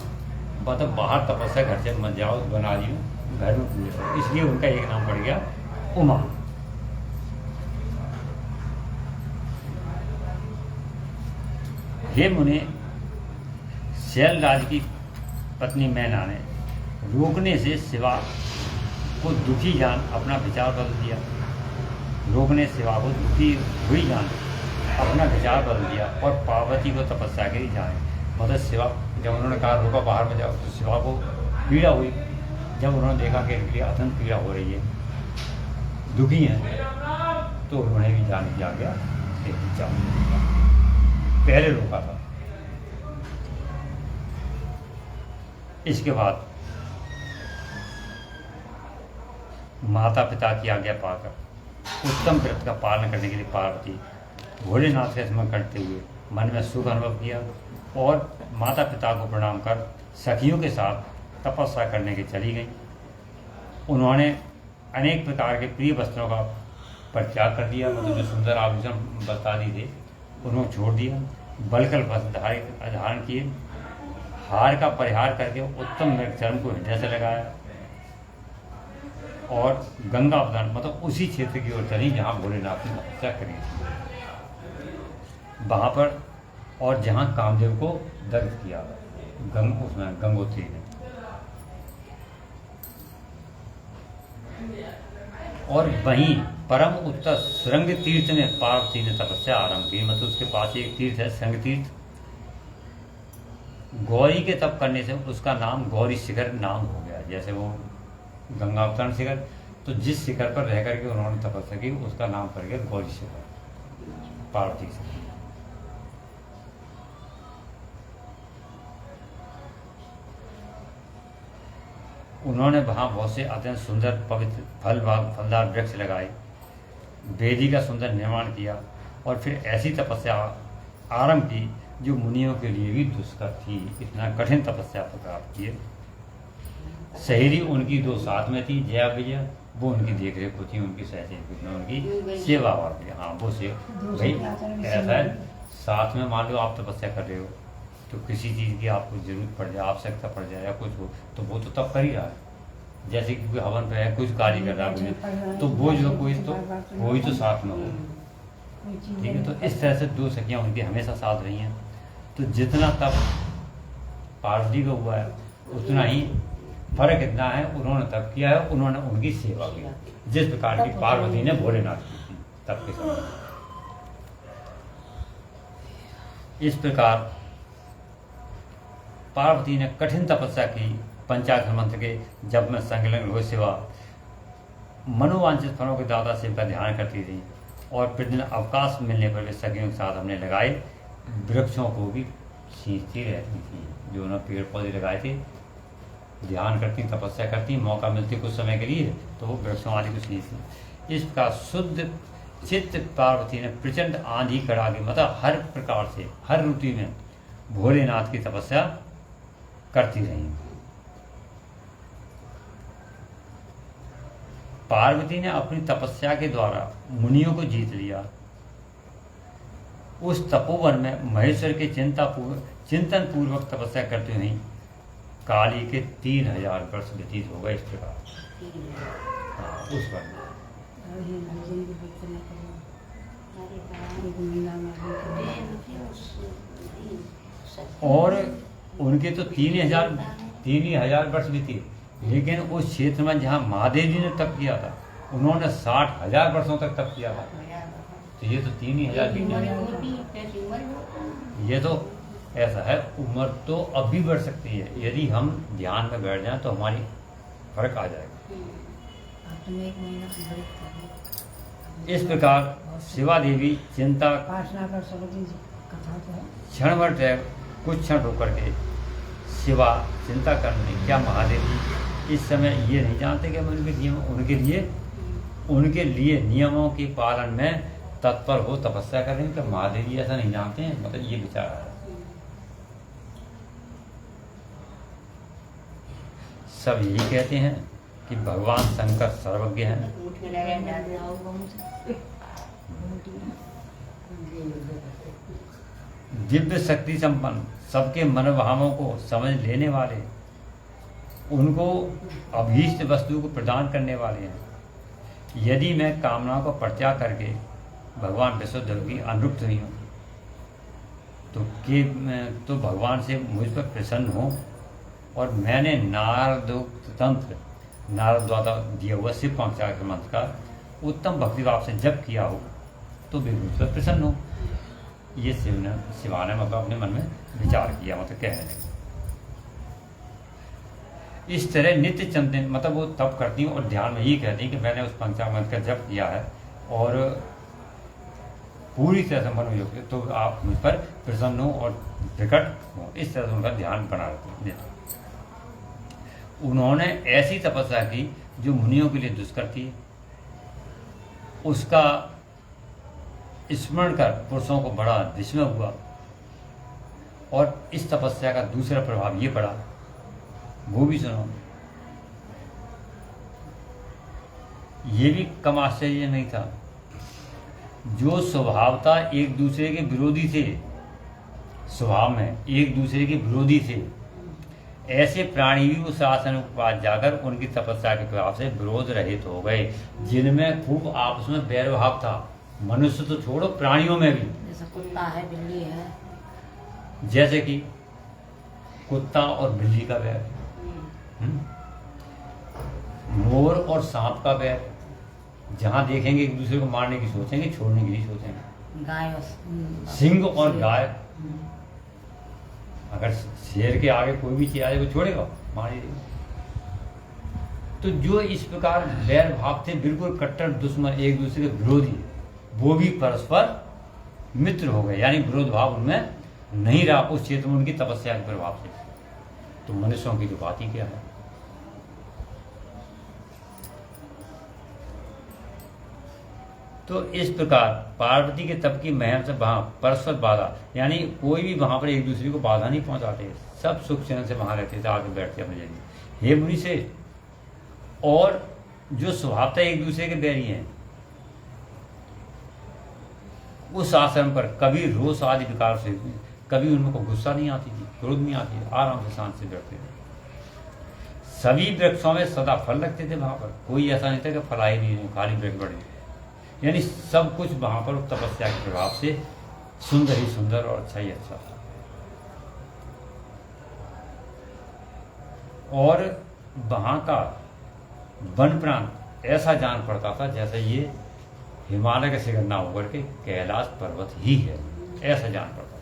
मतलब बाहर तपस्या घर से मत जाओ बना दी भैरव पूजे पर, इसलिए उनका एक नाम पड़ गया उमा। हे मुने, शैलराज की पत्नी मैना ने रोकने से शिवा को दुखी जान अपना विचार बदल दिया। रोकने से शिवा को दुखी हुई जान अपना विचार बदल दिया और पार्वती को तपस्या के लिए जाए। मतलब शिवा, जब उन्होंने कहा रोका बाहर में जाओ, तो शिवा को पीड़ा हुई। जब उन्होंने देखा कि इनके लिए अत्यंत पीड़ा हो रही है, दुखी हैं, तो उन्होंने भी जाने की आज्ञा दे दी। जाओ, पहले रोका था। इसके बाद माता पिता की आज्ञा पाकर उत्तम व्रत का पालन करने के लिए पार्वती भोलेनाथ का स्मरण करते हुए मन में सुख अनुभव किया और माता पिता को प्रणाम कर सखियों के साथ तपस्या करने के चली गई। उन्होंने अनेक प्रकार के प्रिय वस्त्रों का परित्याग कर दिया। मतलब जो सुंदर आभूषण बरसाती थे उन्होंने छोड़ दिया। बलकल वस्त्र धारण किए। हार का परिहार करके उत्तम मृगचर्म को हृदय से लगाया और गंगा अवतरण मतलब उसी क्षेत्र की ओर चली जहाँ भोलेनाथ ने तपस्या करी थी, वहाँ पर, और जहाँ कामदेव को दग्ध किया उसमें गंगोत्री ने। और वहीं परम उत्तर श्रृंग तीर्थ में पार्वती ने तपस्या आरंभ की। मतलब उसके पास एक तीर्थ है श्रृंग तीर्थ। गौरी के तप करने से उसका नाम गौरी शिखर नाम हो गया। जैसे वो गंगा अवतरण शिखर, तो जिस शिखर पर रह करके उन्होंने तपस्या की उसका नाम पड़ गया गौरी शिखर, पार्वती शिखर। उन्होंने वहाँ बहुत से अत्यंत सुंदर पवित्र फलदार वृक्ष लगाए, वेदी का सुंदर निर्माण किया और फिर ऐसी तपस्या आरंभ की जो मुनियों के लिए भी दुष्कर थी। इतना कठिन तपस्या प्राप्त किए। सहेली उनकी दो साथ में थी, जया विजया, वो उनकी देख रेख होती, उनकी सहचरी, उनकी सेवा होती। हाँ, वो से भाई ऐसा है, साथ में मान लो आप तपस्या कर रहे हो तो किसी चीज़ की आपको जरूरत पड़ जाए, आवश्यकता पड़ जाए या कुछ हो, तो वो तो तब कर ही रहा है। जैसे कि कोई हवन पे है, कुछ कार्य कर रहा है, तो वो जो कोई तो वही तो साथ में हो। ठीक है, तो इस तरह से दो सखियाँ उनकी हमेशा साथ रही हैं। तो जितना तब पार्वती को हुआ है उतना ही फर्क इतना है, उन्होंने तब किया है, उन्होंने उनकी सेवा की, जिस प्रकार की पार्वती ने भोलेनाथ की थी तब के समय। इस प्रकार पार्वती ने कठिन तपस्या की, पंचाक्षर मंत्र के जब में संलग्न हुए सिवा मनोवांछित फलों के दाता शिव का ध्यान करती थी और प्रतिदिन अवकाश मिलने पर वे सखियों के साथ हमने लगाए वृक्षों को भी सींचती रहती थी। जो उन्होंने पेड़ पौधे लगाए थे, ध्यान करती, तपस्या करती, मौका मिलती कुछ समय के लिए तो वो वृक्षों आदि को सींचती। इस प्रकार शुद्ध चित्त पार्वती ने प्रचंड आंधी कड़ाके मतलब हर प्रकार से हर ऋतु में भोलेनाथ की तपस्या करती रही। पार्वती ने अपनी तपस्या के द्वारा मुनियों को जीत लिया। उस तपोवन में महेश्वर के चिंतन पूर्वक तपस्या करते हुए काली के 3000 वर्ष व्यतीत हो गए। इस प्रकार उस वन और उनके तो 3000 वर्ष व्यतीत, लेकिन उस क्षेत्र में जहाँ महादेव जी ने तप किया था उन्होंने 60,000 वर्षों तक तप किया था। तो ये तो 3000 ये तो ऐसा है, उम्र तो अब भी बढ़ सकती है यदि हम ध्यान में बैठ जाएं तो हमारी फर्क आ जाएगा। इस प्रकार शिवा देवी चिंता क्षण भर कुछ क्षण होकर के शिवा चिंता करने क्या महादेव जी इस समय ये नहीं जानते कि उनके लिए नियमों के पालन में तत्पर हो तपस्या कर रहे हैं। तो महादेव जी ऐसा नहीं जानते हैं, मतलब ये विचार आ रहा है। सब यही कहते हैं कि भगवान शंकर सर्वज्ञ हैं। दिव्य शक्ति संपन्न, सबके मनोभावों को समझ लेने वाले उनको अभीष्ट वस्तु को प्रदान करने वाले हैं। यदि मैं कामनाओं को परित्याग करके भगवान विश्वदेव की अनुरूप हुई हूँ तो भगवान से मुझ पर प्रसन्न हो, और मैंने नारदोक्त तंत्र नारद द्वारा दिया हुआ शिव पंचाक्षर मंत्र का उत्तम भक्ति भाव से जप किया हो तो भी मुझ पर प्रसन्न हो। ये शिवा ने मतलब अपने मन में विचार किया, मतलब कहने लगे। इस तरह नित्य चिंतन मतलब वो तप करती हूँ और ध्यान में ये कहती हैं कि मैंने उस पंचांग मंत्र का जप किया है और पूरी तरह से मनोयोग है, तो आप मुझ पर प्रसन्न हो और प्रकट हो। इस तरह से उनका ध्यान बना रहता है। उन्होंने ऐसी तपस्या की जो मुनियों के लिए दुष्कर थी, उसका स्मरण कर पुरुषों को बड़ा विस्मय हुआ। और इस तपस्या का दूसरा प्रभाव ये पड़ा, वो भी सुनो। ये भी कम आश्चर्य नहीं था। जो स्वभावता एक दूसरे के विरोधी थे, स्वभाव में एक दूसरे के विरोधी थे, ऐसे प्राणी भी उस आसन के पास जाकर उनकी तपस्या के प्रभाव से विरोध रहित हो गए, जिनमें खूब आपस में बैर भाव था। मनुष्य तो छोड़ो, प्राणियों में भी, जैसे कुत्ता है, बिल्ली है, जैसे कि कुत्ता और बिल्ली का बैर, मोर और सांप का बैर, जहां देखेंगे एक दूसरे को मारने की सोचेंगे, छोड़ने की नहीं सोचेंगे। गाय और सिंह और गाय, अगर शेर के आगे कोई भी चीज आए वो छोड़ेगा, मार ही देगा। तो जो इस प्रकार बैर भाव थे, बिल्कुल कट्टर दुश्मन, एक दूसरे के विरोधी, वो भी परस्पर मित्र हो गए, यानी विरोध भाव उनमें नहीं रहा उस क्षेत्र में उनकी तपस्या के प्रभाव से। तो मनुष्यों की तो बात ही क्या है। तो इस प्रकार पार्वती के तप की महिमा से वहां परस्पर बाधा, यानी कोई भी वहां पर एक दूसरे को बाधा नहीं पहुंचाते, सब सुख चैन से वहां रहते थे, आके बैठते अपने जगह। हे मुनि से, और जो स्वभावतः एक दूसरे के बैरी हैं, उस आश्रम पर कभी रोष आदि विकार से, कभी उनमें को गुस्सा नहीं आती थी, क्रोध नहीं आती थी, आराम से शांत से बैठते थे। सभी वृक्षों में सदा फल लगते थे वहां पर, कोई ऐसा नहीं था कि फल ही नहीं, खाली वृक्ष बड़े, यानी सब कुछ वहां पर तपस्या के प्रभाव से सुंदर ही सुंदर और अच्छा ही अच्छा था। और वहां का वन प्रांत ऐसा जान पड़ता था जैसे ये हिमालय का शिखर ना होकर के कैलाश पर्वत ही है, ऐसा जान पड़ता था।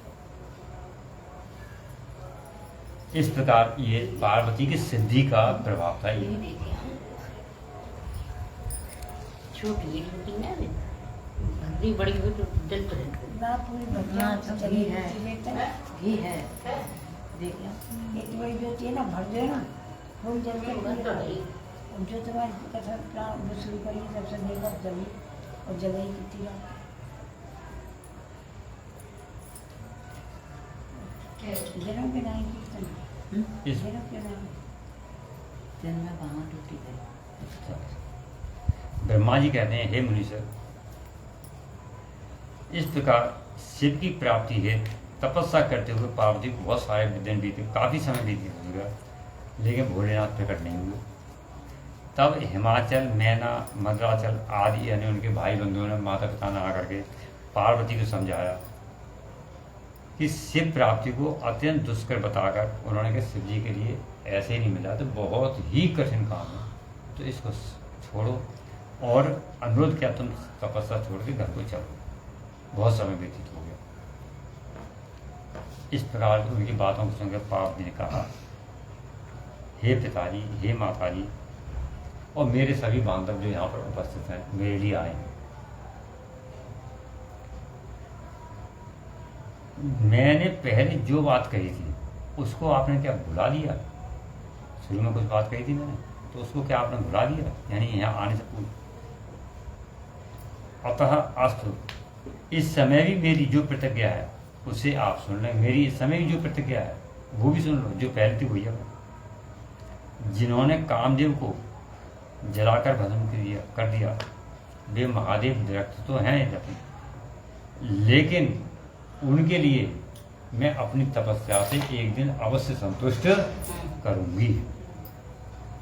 इस प्रकार ये पार्वती की सिद्धि का प्रभाव था। ये छोटी ना बड़ी बड़ी हुई तो जल पर चली है, घी है, देख लो। एक बड़ी ज्योति है ना, भर दो ना, खूब जल कर जो तुम्हारी कथा प्राण शुरू करी सबसे देखा जली और जगह ही कितनी रात जन्म के नाम कीर्तन, जन्म के नाम जन्म वहाँ टूटी गई। ब्रह्मा जी कहते हैं, हे मुनीश्वर, इस प्रकार शिव की प्राप्ति है तपस्या करते हुए पार्वती को बहुत सारे दिन बीते, काफी समय बीत गया, लेकिन भोलेनाथ प्रकट नहीं हुए। तब हिमाचल, मैना, मद्राचल आदि यानी उनके भाई बंधुओं ने, माता पिता ने आकर के पार्वती को समझाया कि शिव प्राप्ति को अत्यंत दुष्कर बताकर उन्होंने कहा शिव जी के लिए ऐसे ही नहीं मिला, तो बहुत ही कठिन काम है, तो इसको छोड़ो, और अनुरोध किया तुम तपस्या छोड़ के घर को चलो। बहुत समय व्यतीत हो गया। इस प्रकार की उनकी बातों को सुनकर पार्वती ने कहा, हे पिताजी, हे माताजी, और मेरे सभी बांधव जो यहाँ पर उपस्थित हैं, मेरे लिए आए हैं। मैंने पहले जो बात कही थी उसको आपने क्या भुला दिया? शुरू में कुछ बात कही थी मैंने, तो उसको क्या आपने भुला दिया? यानी यहाँ आने से पूर्व। अतः अस्तु, इस समय भी मेरी जो प्रतिज्ञा है उसे आप सुन लें। मेरी इस समय भी जो प्रतिज्ञा है वो भी सुन लो, जो पहले थी वही है। जिन्होंने कामदेव को जलाकर भस्म कर दिया वे महादेव दृष्ट तो हैं यद्यपि, लेकिन उनके लिए मैं अपनी तपस्या से एक दिन अवश्य संतुष्ट करूंगी।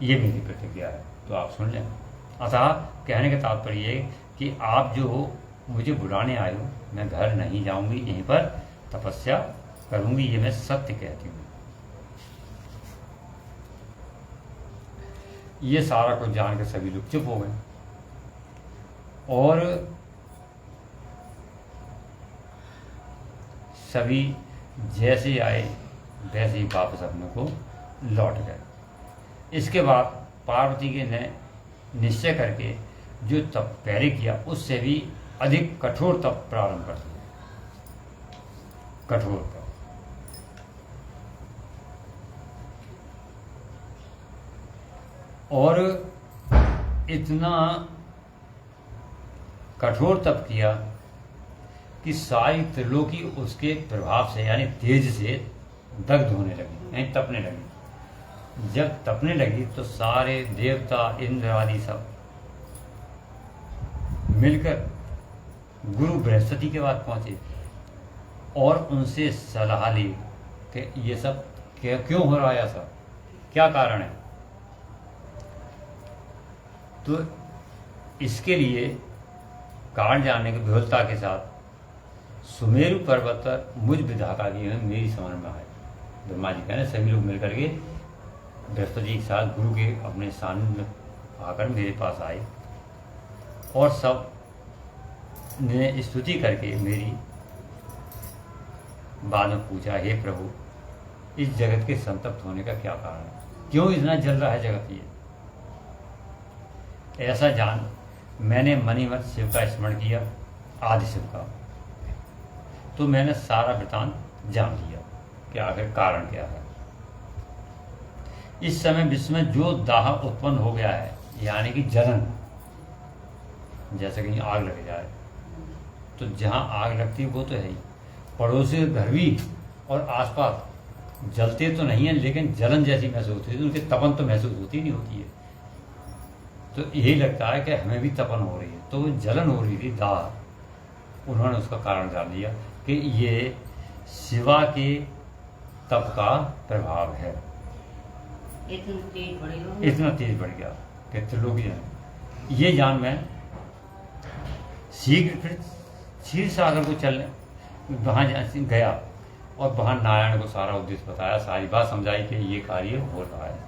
ये मेरी प्रतिक्रिया है, तो आप सुन लें। अतः कहने का तात्पर्य ये कि आप जो मुझे बुलाने आए हो, मैं घर नहीं जाऊंगी, यहीं पर तपस्या करूंगी, ये मैं सत्य कहती हूँ। ये सारा कुछ जान के सभी लोग चुप हो गए और सभी जैसे आए वैसे ही वापस अपने को लौट गए। इसके बाद पार्वती के ने निश्चय करके जो तप पहले किया उससे भी अधिक कठोर तप प्रारंभ कर दिया। कठोर तप, और इतना कठोर तप किया कि सारी त्रिलोकी उसके प्रभाव से यानी तेज से दग्ध होने लगी, यानी तपने लगी। जब तपने लगी तो सारे देवता इंद्र आदि सब मिलकर गुरु बृहस्पति के पास पहुंचे और उनसे सलाह ली कि ये सब क्यों हो रहा है, ऐसा क्या कारण है। तो इसके लिए कारण जानने की विफलता के साथ सुमेरु पर्वत पर मुझ विधाता की मेरी समझ में आए। ब्रह्मा जी कहने सभी लोग मिलकर के बृहस्पति के साथ गुरु के अपने सानिध्य में आकर मेरे पास आए और सब ने स्तुति करके मेरी बाद में पूछा, हे प्रभु, इस जगत के संतप्त होने का क्या कारण है, क्यों इतना जल रहा है जगत ये। ऐसा जान मैंने मणिमत शिव का स्मरण किया, आदि शिव का। तो मैंने सारा वृतांत जान लिया कि आखिर कारण क्या है। इस समय विश्व में जो दाह उत्पन्न हो गया है, यानी कि जलन, जैसे कहीं आग लग जाए तो जहां आग लगती है वो तो है ही, पड़ोसी घर भी और आसपास जलते तो नहीं है लेकिन जलन जैसी महसूस होती है, उनके तपन तो महसूस होती नहीं होती है। तो यही लगता है कि हमें भी तपन हो रही है, तो जलन हो रही थी, दाह। उन्होंने उसका कारण जान लिया कि ये शिवा के तप का प्रभाव है। इतना तेज बढ़ गया कि त्रिलोकी है। ये जान मैं शीघ्र फिर क्षीर सागर को चलने वहाँ गया और वहाँ नारायण को सारा उद्देश्य बताया, सारी बात समझाई कि ये कार्य हो रहा है।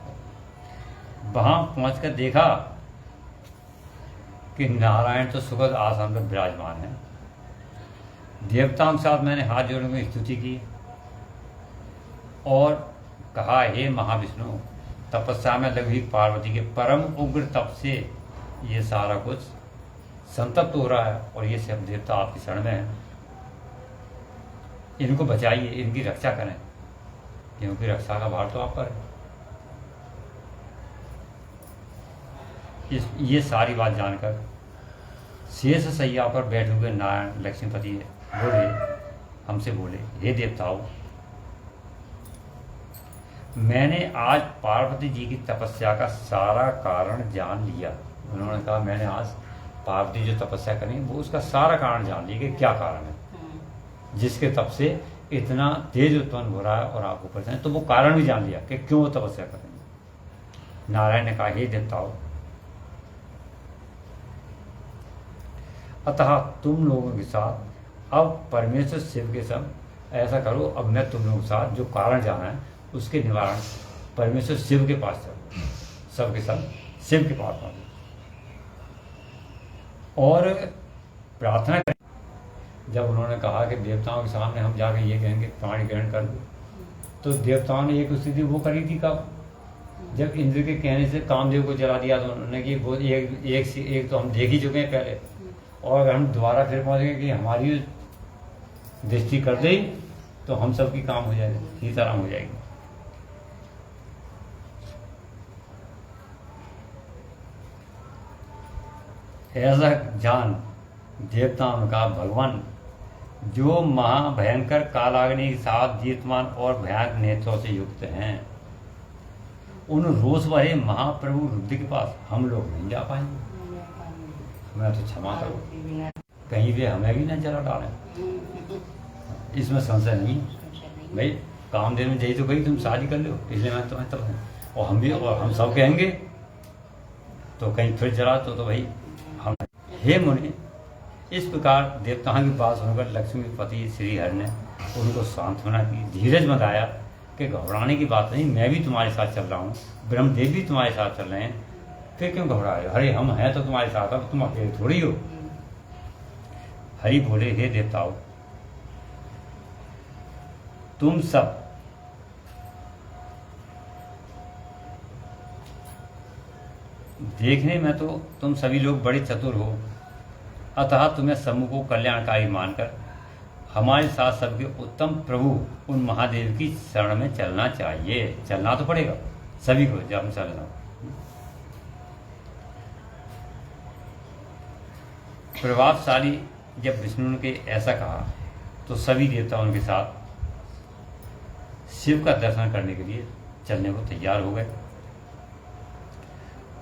वहाँ पहुँचकर देखा कि नारायण तो सुखद आसन पर विराजमान है। देवताओं के साथ मैंने हाथ जोड़ने में स्तुति की और कहा, हे महाविष्णु, तपस्या में लगी पार्वती के परम उग्र तप से ये सारा कुछ संतप्त हो रहा है और ये सब देवता आपकी शरण में है। इनको बचाइए, इनकी रक्षा करें, क्योंकि रक्षा का भार तो आप पर है। ये सारी बात जानकर शेष सैया पर बैठे हुए नारायण लक्ष्मीपति बोले, हमसे बोले, हे देवताओं, मैंने आज पार्वती जी की तपस्या का सारा कारण जान लिया। उन्होंने कहा, मैंने आज पार्वती जो तपस्या करें वो उसका सारा कारण जान लिया कि क्या कारण है जिसके तप से इतना तेज उत्पन्न हो रहा है और आप ऊपर जाए, तो वो कारण भी जान लिया कि क्यों वो तपस्या करेंगे। नारायण ने कहा, हे देवताओं, अतः तुम लोगों के साथ अब परमेश्वर शिव के संग ऐसा करो, अब मैं तुम लोगों के साथ जो कारण जाना है उसके निवारण परमेश्वर शिव के पास चलो, सबके संग शिव के पास पहुंचो और प्रार्थना करें। जब उन्होंने कहा कि देवताओं के सामने हम जाकर ये कहेंगे पाणी ग्रहण कर दो, तो देवताओं ने एक स्थिति वो करी थी कब, जब इंद्र के कहने से कामदेव को जला दिया। तो उन्होंने कि वो एक तो हम देख ही चुके हैं पहले, और अगर हम दोबारा फिर पहुंचेंगे कि हमारी दृष्टि कर दे तो हम सबकी काम हो जाएगा, सीताराम हो जाएगी। ऐसा जान देवताओं ने कहा, भगवान, जो महाभयंकर कालाग्नि के साथ दीप्तमान और भयानक नेत्रों से युक्त हैं, उन रोष भरे महाप्रभु रुद्र के पास हम लोग नहीं जा पाएंगे। हमें तो क्षमा करो, कहीं भी हमें भी न जला डालें, इसमें संशय नहीं। भाई कामदेव ने यही तो कही तुम शादी कर लो, इसलिए मैं तुम्हें तब और हम सब कहेंगे तो कहीं फिर जला तो भाई हम। हे मुनि, इस प्रकार देवताओं की बात सुनकर लक्ष्मीपति श्री हरि ने उनको सांत्वना की, धीरज बताया कि घबराने की बात नहीं, मैं भी तुम्हारे साथ चल रहा हूँ, ब्रह्मदेव भी तुम्हारे साथ चल रहे हैं, फिर क्यों घबरा रहे हो? अरे हम हैं तो तुम्हारे साथ, अब तुम अकेले थोड़ी हो। हरि बोले, हे देवताओं, तुम सब देखने में तो तुम सभी लोग बड़े चतुर हो, अतः तुम्हें समूह को कल्याणकारी मानकर हमारे साथ सबके उत्तम प्रभु उन महादेव की शरण में चलना चाहिए। चलना तो पड़ेगा सभी को, जब हम चलना। प्रभावशाली जब विष्णु ने ऐसा कहा तो सभी देवता उनके साथ शिव का दर्शन करने के लिए चलने को तैयार हो गए।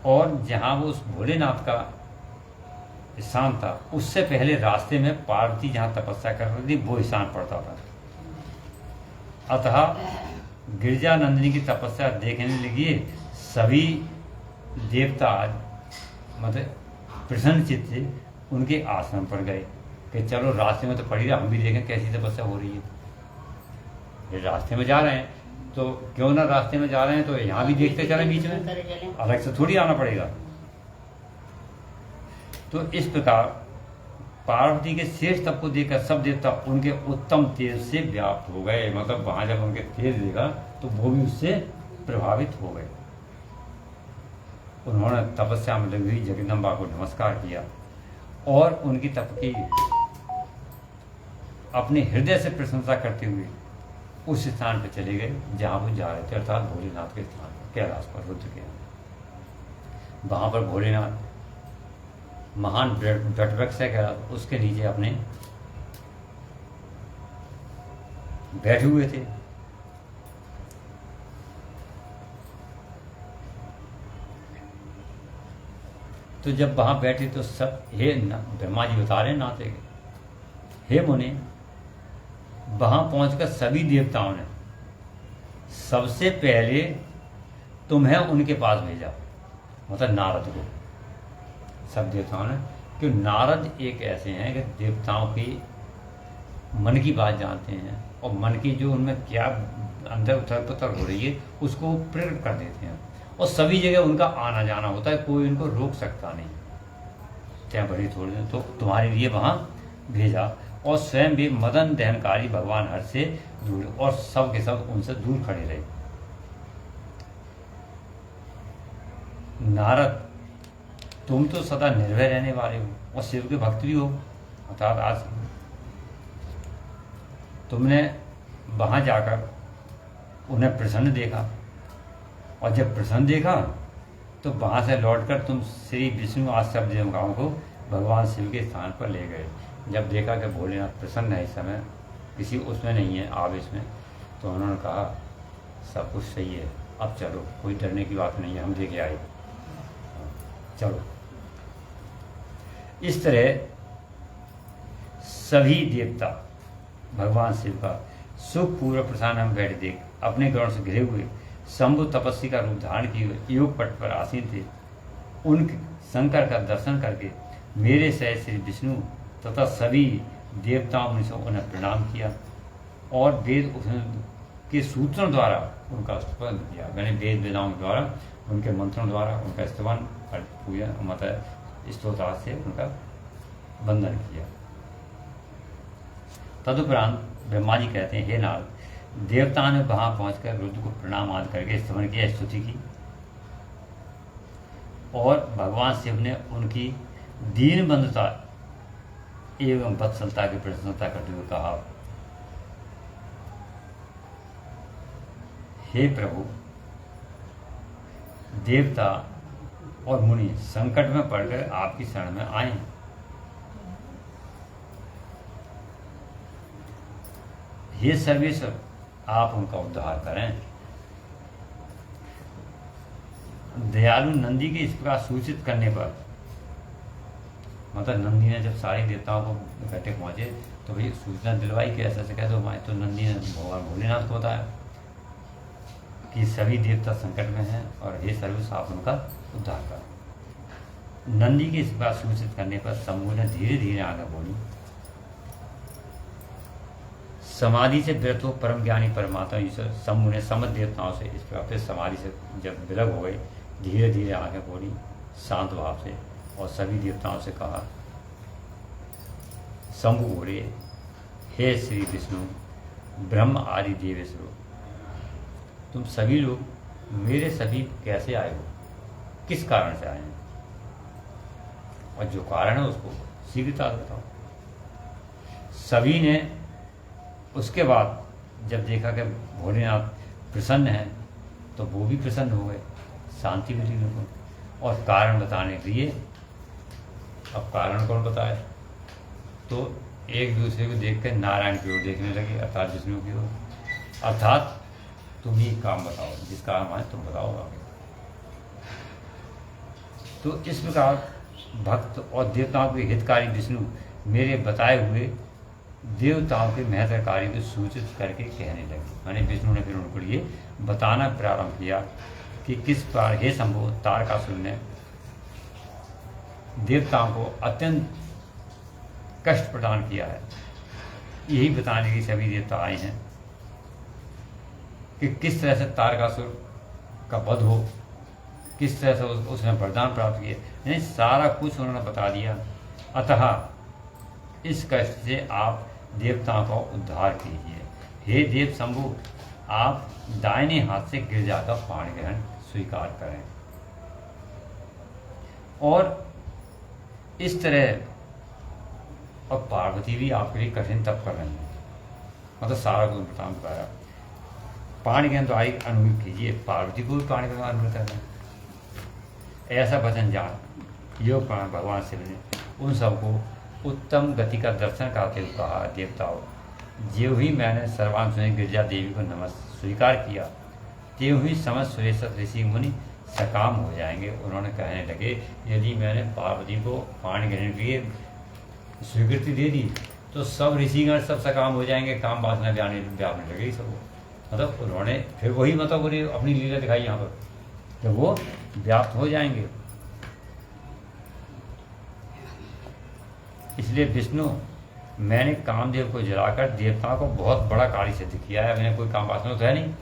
और जहां वो उस भोलेनाथ का स्थान था, उससे पहले रास्ते में पार्वती जहां तपस्या कर रही थी वो स्थान पड़ता था। अतः गिरजा नंदिनी की तपस्या देखने लगी सभी देवता मतलब प्रसन्न चित्त से उनके आश्रम पर गए कि चलो रास्ते में तो पड़ी रहा, हम भी देखें कैसी तपस्या हो रही है। ये रास्ते में जा रहे हैं तो क्यों ना, रास्ते में जा रहे हैं तो यहाँ भी देखते चले, बीच में अलग से थोड़ी आना पड़ेगा। तो इस प्रकार पार्वती के शेष तप को देखकर सब देवता उनके उत्तम तेज से व्याप्त हो गए। मतलब वहां जब उनके तेज देखा तो वो भी उससे प्रभावित हो गए। उन्होंने तपस्या में लगी हुई जगदम्बा को नमस्कार किया और उनकी तप की अपने हृदय से प्रशंसा करते हुए उस स्थान पर चले गए जहां वो जा रहे थे, अर्थात भोलेनाथ के स्थान पर, कैलाश पर, रुद्र के। वहां पर भोलेनाथ महान वटवृक्ष है कैलाश, उसके नीचे अपने बैठे हुए थे। तो जब वहां बैठे तो सब, हे ब्रह्मा जी बता रहे नाते के, हे मुनि, वहां पहुंचकर सभी देवताओं ने सबसे पहले तुम्हें उनके पास भेजा, मतलब नारद को। सब देवताओं ने, कि नारद एक ऐसे हैं कि देवताओं की मन की बात जानते हैं और मन की जो उनमें क्या अंदर उथल पुथल हो रही है उसको प्रकट कर देते हैं। और सभी जगह उनका आना जाना होता है, कोई उनको रोक सकता नहीं। चाहे बड़ी थोड़ी देर, तो तुम्हारे लिए वहां भेजा। और स्वयं भी मदन दहनकारी भगवान हर से दूर, और सब के सब उनसे दूर खड़े रहे। नारद, तुम तो सदा निर्भय रहने वाले हो और शिव के भक्त भी हो, अर्थात आज तुमने वहां जाकर उन्हें प्रसन्न देखा, और जब प्रसन्न देखा तो वहां से लौटकर तुम श्री विष्णु आदि सब देवताओं को भगवान शिव के स्थान पर ले गए। जब देखा कि भोलेनाथ प्रसन्न है, इस समय किसी उसमें नहीं है आवेश में, तो उन्होंने कहा सब कुछ सही है, अब चलो, कोई डरने की बात नहीं है, हम लेके आए, चलो। इस तरह सभी देवता भगवान शिव का सुखपूर्व प्रसन्न हम बैठे देख अपने गौरव से घिरे हुए शंभु तपस्वी का रूप धारण किए हुए योग पट पर आसीन थे। उन शंकर का दर्शन करके मेरे सहित श्री विष्णु तथा सभी देवताओं ने उन्हें प्रणाम किया और वेद के सूत्रों द्वारा उनका स्तवन किया। मैंने वेद वेदाओं द्वारा, उनके मंत्रों द्वारा उनका स्तवन पूजा मतलब स्तोत्र से उनका वंदन किया। तदुपरांत ब्रह्मा जी कहते हैं, हे नारद, देवताओं ने वहां पहुंचकर रुद्र को प्रणाम आदि करके स्तवन की स्तुति की और भगवान शिव ने उनकी दीन बंधुता एवं वत्सलता की प्रशंसा करते हुए कहा, हे प्रभु, देवता और मुनि संकट में पड़कर आपकी शरण में आए हैं। हे सर्वेश्वर, आप उनका उद्धार करें। दयालु नंदी के इस प्रकार सूचित करने पर, मतलब नंदी ने जब सारे देवताओं को इकट्ठे पहुंचे तो भाई सूचना दिलवाई कि ऐसा ऐसे कह दो। तो नंदी ने भगवान भोलेनाथ को बताया कि सभी देवता संकट में हैं और हे सर्वस आप उनका उद्धार करो। नंदी की इस बात सूचित करने पर शंभु ने धीरे धीरे आगे बोली, समाधि से विरत हो परम ज्ञानी परमात्मा ईश्वर शंभु ने समस्त देवताओं से इस प्रकार से समाधि से जब विलग हो गई, धीरे धीरे आगे बोली शांत भाव से और सभी देवताओं से कहा। शंभु बोले, हे श्री विष्णु ब्रह्म आदि देवेश्वरो, तुम सभी लोग मेरे सभी कैसे आए हो, किस कारण से आए हैं, और जो कारण है उसको शीघ्रता से बताओ। सभी ने उसके बाद जब देखा कि भोलेनाथ प्रसन्न हैं तो वो भी प्रसन्न हो गए, शांति मिली उनको। और कारण बताने के लिए अब कारण कौन बताए, तो एक दूसरे को देखकर नारायण की ओर देखने लगे, अर्थात विष्णु की ओर। अर्थात तुम ही काम बताओ, जिस काम आए तुम बताओ आगे। तो इस प्रकार भक्त और देवताओं के हितकारी विष्णु मेरे बताए हुए देवताओं के महत्व कार्य को सूचित करके कहने लगे। माने विष्णु ने फिर उनको ये बताना प्रारंभ किया कि किस प्रकार हे शंभु तारकासुर ने देवताओं को अत्यंत कष्ट प्रदान किया है। यही बताने के सभी देवता आए हैं कि किस तरह से तारकासुर का वध हो, किस तरह से उसने वरदान प्राप्त किए, यानी सारा कुछ उन्होंने बता दिया। अतः इस कष्ट से आप देवताओं का उद्धार कीजिए। हे देव शंभु, आप दाहिने हाथ से गिरजा का पाणी ग्रहण स्वीकार करें। और इस तरह और पार्वती भी आपके लिए कठिन तप कर रही हैं, मतलब सारा कुछ बताया। पाणी ग्रहण द्वारा अनुमति कीजिए, पार्वती को भी पाणी ग्रहण अनुमति करना। ऐसा वचन जान योग प्राण भगवान शिव ने उन सबको उत्तम गति का दर्शन करते हुए कहा, देवताओं, ज्यों ही मैंने सर्वांग सुनी गिरजा देवी को नमस्कार स्वीकार किया, त्यों ही समस्त सुरेश्वर ऋषि मुनि सकाम हो जाएंगे। उन्होंने कहने लगे, यदि मैंने पार्वती को पाणी ग्रहण के लिए स्वीकृति दे दी तो सब ऋषिगण सब सकाम हो जाएंगे, काम वासना व्यापने लगेगी सबको। मतलब उन्होंने फिर वही मतलब पूरी अपनी लीला दिखाई यहाँ पर, तो वो व्याप्त हो जाएंगे। इसलिए विष्णु, मैंने कामदेव को जलाकर देवताओं को बहुत बड़ा कार्य सिद्ध किया है। मैंने कोई काम वासना तो है नहीं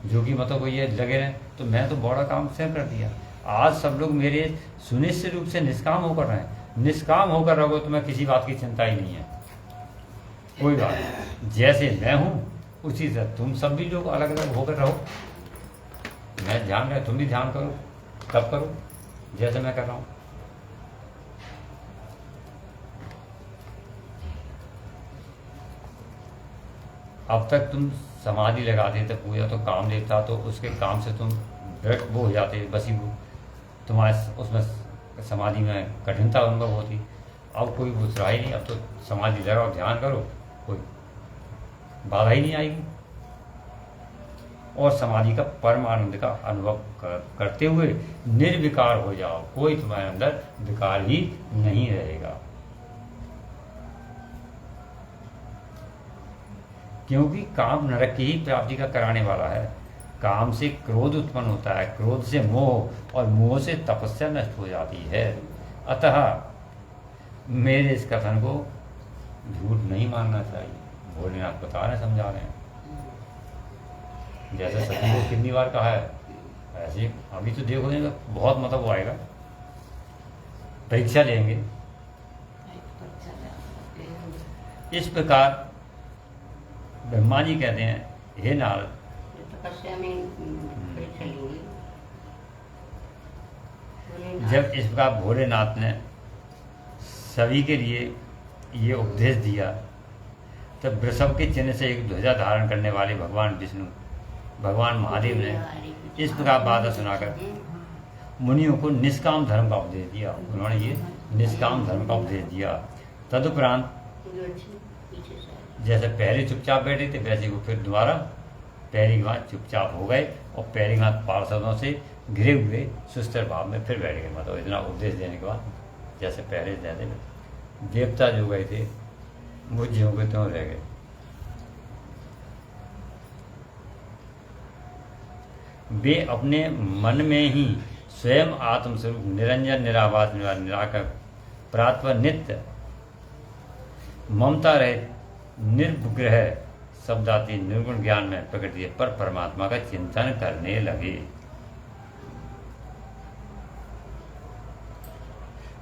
जो कि मतलब कोई ये लगे रहे, तो मैं तो बड़ा काम स्वयं कर दिया। आज सब लोग मेरे सुनिश्चित रूप से निष्काम होकर रहे हैं। निष्काम होकर रहोगे तो मैं किसी बात की चिंता ही नहीं है, कोई बात नहीं। जैसे मैं हूँ उसी से तुम सब भी लोग अलग अलग होकर रहो। मैं ध्यान रहे, तुम भी ध्यान करो, तब करो जैसे मैं कर रहा हूँ। अब तक तुम समाधि लगाते थे, पूजा तो काम देता, तो उसके काम से तुम वो हो जाते वसीभूत, तुम्हारे उसमें समाधि में कठिनता अनुभव होती। अब कोई दूसरा ही नहीं, अब तो समाधि लगाओ, ध्यान करो, कोई बाधा ही नहीं आएगी। और समाधि का परम आनंद का अनुभव करते हुए निर्विकार हो जाओ, कोई तुम्हारे अंदर विकार ही नहीं रहेगा। क्योंकि काम नरक की ही प्राप्ति का कराने वाला है। काम से क्रोध उत्पन्न होता है, क्रोध से मोह, और मोह से तपस्या नष्ट हो जाती है। अतः मेरे इस कथन को झूठ नहीं मानना चाहिए। भोलेनाथ बता रहे हैं, समझा रहे हैं। जैसे सती को कितनी बार कहा है, ऐसे अभी तो देखो बहुत मतलब वो आएगा, परीक्षा लेंगे। इस प्रकार ब्रह्मा जी कहते हैं, हे नारद, तपस्या में परीक्षा लेंगे। जब इस प्रकार भोलेनाथ ने सभी के लिए ये उपदेश दिया, तब वृषभ के चिन्ह से एक ध्वजा धारण करने वाले भगवान विष्णु, भगवान महादेव ने इस प्रकार बाधा सुनाकर मुनियों को निष्काम धर्म का उपदेश दिया। उन्होंने ये निष्काम धर्म का उपदेश दिया। तदुपरांत जैसे पहले चुपचाप बैठे थे, वैसे वो फिर दोबारा पैरी के बाद चुपचाप हो गए और पैरी के बाद पार्षदों से घिरे हुए सुस्तर भाव में फिर बैठ गए। मतलब इतना उपदेश देने के बाद जैसे पहले जैसे देवता जो गए थे वो ज्यों के त्यों रह गए। वे अपने मन में ही स्वयं आत्मस्वरूप निरंजन निराभास निराकर प्रात्पर नित्य ममता रहित निर्विग्रह शब्दाती निर्गुण ज्ञान में प्रकृति पर परमात्मा का चिंतन करने लगे।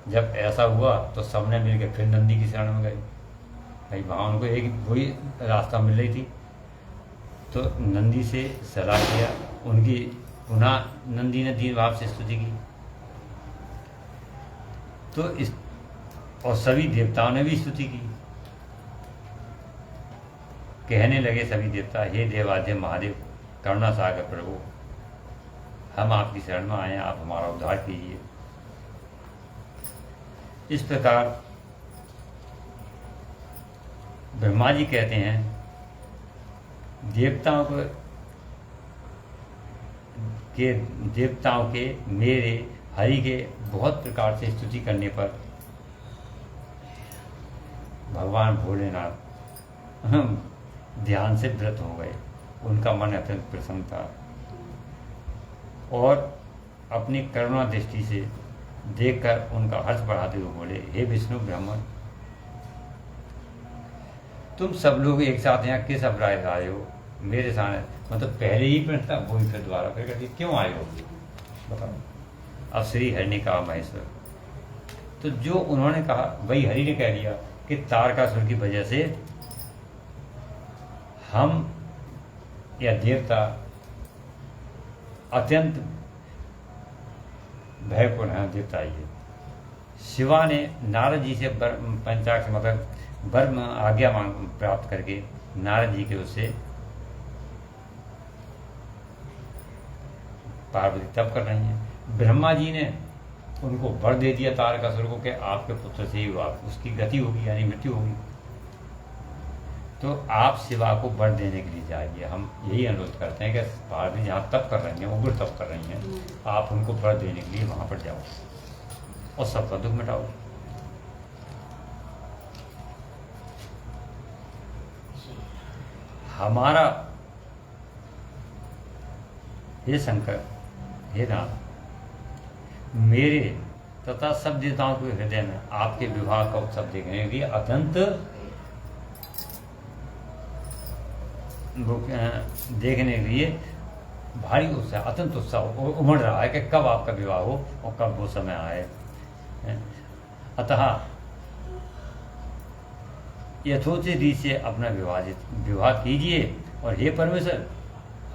जब ऐसा हुआ तो सबने मिलकर फिर नंदी की शरण में गए। भाई वहाँ उनको एक वही रास्ता मिल रही थी, तो नंदी से सलाह किया, उनकी पुनः नंदी ने दीन भाव से स्तुति की। तो इस और सभी देवताओं ने भी स्तुति की। कहने लगे सभी देवता, हे देवाध्य महादेव करुणा सागर प्रभु, हम आपकी शरण में आए हैं, आप हमारा उद्धार कीजिए। इस प्रकार ब्रह्मा जी कहते हैं देवताओं के मेरे हरि के बहुत प्रकार से स्तुति करने पर भगवान भोलेनाथ ध्यान से व्रत हो गए। उनका मन अत्यंत प्रसन्न था और अपनी करुणा दृष्टि से देखकर उनका हर्ष बढ़ाते हुए बोले, हे विष्णु ब्राह्मण, तुम सब लोग एक साथ यहाँ किस अपराध आए हो मेरे सामने? मतलब पहले ही प्रश्न था, वही फिर दोबारा फिर कहती क्यों आए हो बताओ। अब श्री हरि ने कहा, महेश्वर, तो जो उन्होंने कहा वही हरि ने कह दिया कि तारकासुर की वजह से हम या देवता अत्यंत भयपूर्ण है। देवता ही शिवा ने नारद जी से पंचाक्ष मतलब वर आज्ञा मांग प्राप्त करके नारद जी के उससे पार्वती तप कर रही हैं। ब्रह्मा जी ने उनको वर दे दिया तारकासुर को कि आपके पुत्र से ही उसकी गति होगी, यानी मृत्यु होगी। तो आप शिवा को वर देने के लिए जाइए। हम यही अनुरोध करते हैं कि पार्वती जहाँ तप कर रही हैं, उग्र तप कर रही हैं, आप उनको वर देने के लिए वहाँ पर जाओ और सबका दुख मिटाओ। हमारा हे शंकर, हे नाथ, मेरे तथा सब देवताओं के हृदय में आपके विवाह का उत्सव देखने के लिए अत्यंत देखने के लिए भारी उत्साह, अत्यंत उत्साह उमड़ रहा है कि कब आपका विवाह हो और कब वो समय आए। अतः यथोचित रीति से अपना विवाह कीजिए। और हे परमेश्वर,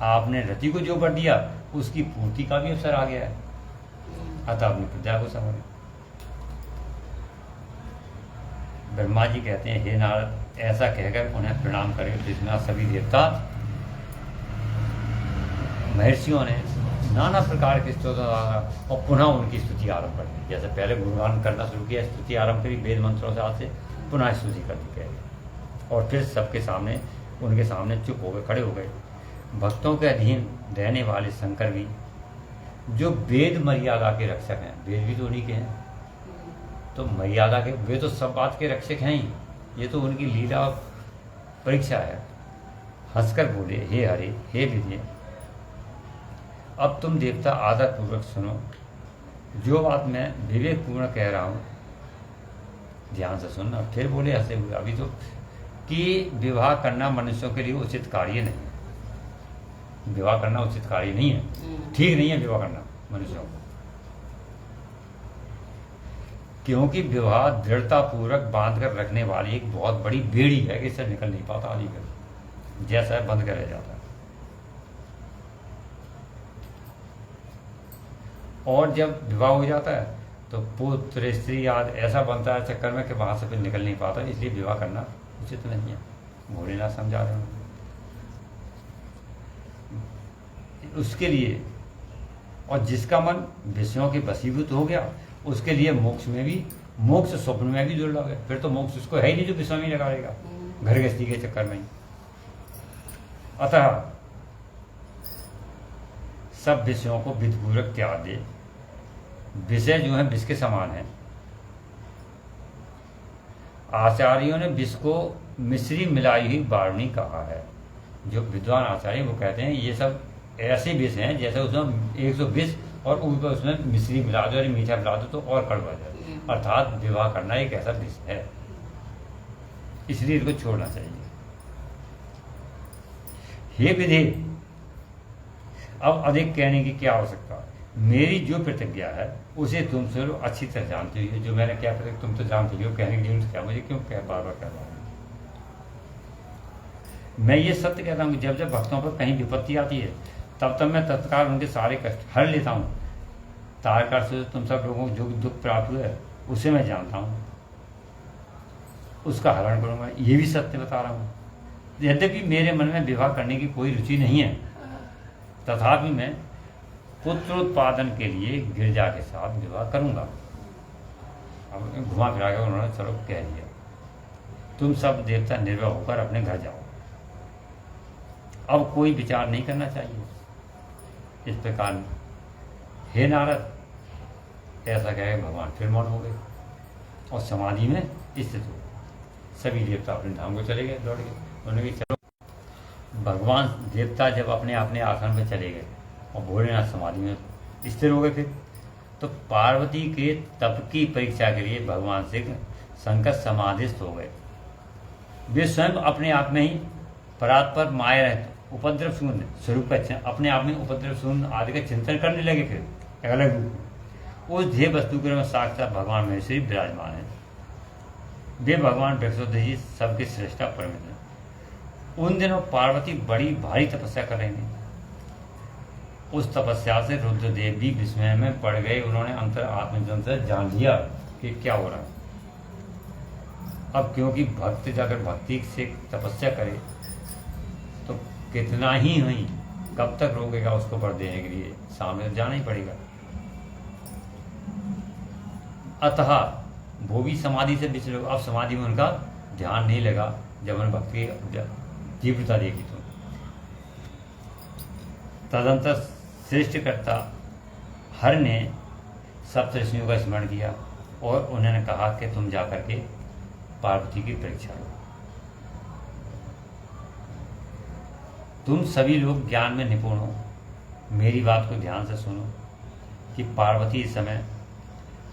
आपने रति को जो वर दिया उसकी पूर्ति का भी अवसर आ गया है, अतः अपनी प्रजा को समझ। ब्रह्मा जी कहते हैं, हे नारद, ऐसा कहकर उन्हें प्रणाम करें। जितना सभी देवता महर्षियों ने नाना प्रकार के स्तोत्र और पुनः उनकी स्तुति आरंभ कर दी। जैसे पहले गुणगान करना शुरू किया, स्तुति आरंभ करी वेद मंत्रों से, आज से पुनः स्तुति कर दी पहले। और फिर सबके सामने उनके सामने चुप हो गए, खड़े हो गए। भक्तों के अधीन रहने वाले शंकर भी, जो वेद मर्यादा के रक्षक हैं, वेद भी तो उन्हीं के हैं, तो मर्यादा के वे तो सब बात के रक्षक हैं ही, ये तो उनकी लीला परीक्षा है। हंसकर बोले, हे हरि, हे विजय, अब तुम देवता आदर पूर्वक सुनो। जो बात मैं विवेक पूर्ण कह रहा हूँ ध्यान से सुनना। फिर बोले हंसे हुए, अभी तो, कि विवाह करना मनुष्यों के लिए उचित कार्य नहीं। विवाह करना उचित कार्य नहीं है, ठीक नहीं है विवाह करना मनुष्यों को, क्योंकि विवाह दृढ़ता पूर्वक बांध कर रखने वाली एक बहुत बड़ी बेड़ी है कि इससे निकल नहीं पाता आदि कर, जैसा है बंद कर रह जाता है। और जब विवाह हो जाता है तो पुत्र स्त्री आदि ऐसा बनता है चक्कर में कि वहां से फिर निकल नहीं पाता, इसलिए विवाह करना उचित नहीं है। भोलेनाथ समझा रहे हैं उसके लिए। और जिसका मन विषयों के वशीभूत हो गया उसके लिए मोक्ष में भी, मोक्ष स्वप्न में भी दुर्लभ है। फिर तो मोक्ष उसको है ही नहीं जो विषय में लगा रहेगा घर गृहस्थी के चक्कर में ही। अतः सब विषयों को विधिपूर्वक त्याग दे। विषय जो है विष के समान है। आचार्यों ने विष को मिश्री मिलाई हुई वारुणी कहा है। जो विद्वान आचार्य वो कहते हैं ये सब ऐसे विष हैं जैसे उसमें 120 और ऊपर उसमें मिश्री मिला दो या मीठा मिला दो तो और कड़वा जाए। अर्थात विवाह करना एक ऐसा विष है, इसलिए इसको छोड़ना चाहिए। हे विधि, अब अधिक कहने की क्या आवश्यकता? मेरी जो प्रतिज्ञा है उसे तुम सब लोग अच्छी तरह जानते हो। जो मैंने क्या प्रतिज्ञा तुम तो जानते हो, कहने की जरूरत क्या, मुझे क्यों बार बार कह रहा हूँ। मैं ये सत्य कहता हूँ कि जब जब भक्तों पर कहीं विपत्ति आती है तब तब मैं तत्काल उनके सारे कष्ट हर लेता हूँ। तारकार से तुम सब लोगों को जो दुख प्राप्त हुआ है उसे मैं जानता हूँ, उसका हरण करूँगा, ये भी सत्य बता रहा हूँ। यद्यपि मेरे मन में विवाह करने की कोई रुचि नहीं है, तथापि मैं पुत्रोत्पादन के लिए गिरजा के साथ विवाह करूँगा। अब घुमा फिरा कर उन्होंने चलो कह दिया, तुम सब देवता निर्भय होकर अपने घर जाओ, अब कोई विचार नहीं करना चाहिए। इस प्रकार हे नारद, ऐसा कहे भगवान फिर मौन हो गए और समाधि में स्थित हो। सभी देवता अपने धाम को चले गए, दौड़ गए। उन्होंने कहा चलो। भगवान देवता जब अपने अपने आसन पर चले गए और भोलेनाथ समाधि में स्थिर हो गए, फिर तो पार्वती के तप की परीक्षा के लिए भगवान से शंकर समाधिस्थ हो गए। वे स्वयं अपने आप में ही परात्पर माया रहते उपद्रव शून्य स्वरूप का अपने आप में उपद्रव शून्य आदि का चिंतन करने लगे। फिर अलग रूप उस ध्येय वस्तु के में साक्षात भगवान महेश्वरी विराजमान है। वे भगवान वृक्षोदय सबके श्रेष्ठा परमित हैं। उन दिनों पार्वती बड़ी भारी तपस्या कर रही थी। उस तपस्या से रुद्रदेव भी विस्मय में पड़ गए। उन्होंने अंतर आत्मजन से जान लिया कि क्या हो रहा है। अब क्योंकि भक्त जाकर भक्ति से तपस्या करे तो कितना ही हुई, कब तक रोकेगा उसको वर देने के लिए, सामने जाना ही पड़ेगा। अतः वो भी समाधि से विचले। अब समाधि में उनका ध्यान नहीं लगा। जब उन्होंने भक्ति की तीव्रता देखी तो तदंतर श्रेष्ठकर्ता हर ने सप्तऋषियों का स्मरण किया और उन्होंने कहा कि तुम जाकर के पार्वती की परीक्षा लो। तुम सभी लोग ज्ञान में निपुण हो, मेरी बात को ध्यान से सुनो कि पार्वती इस समय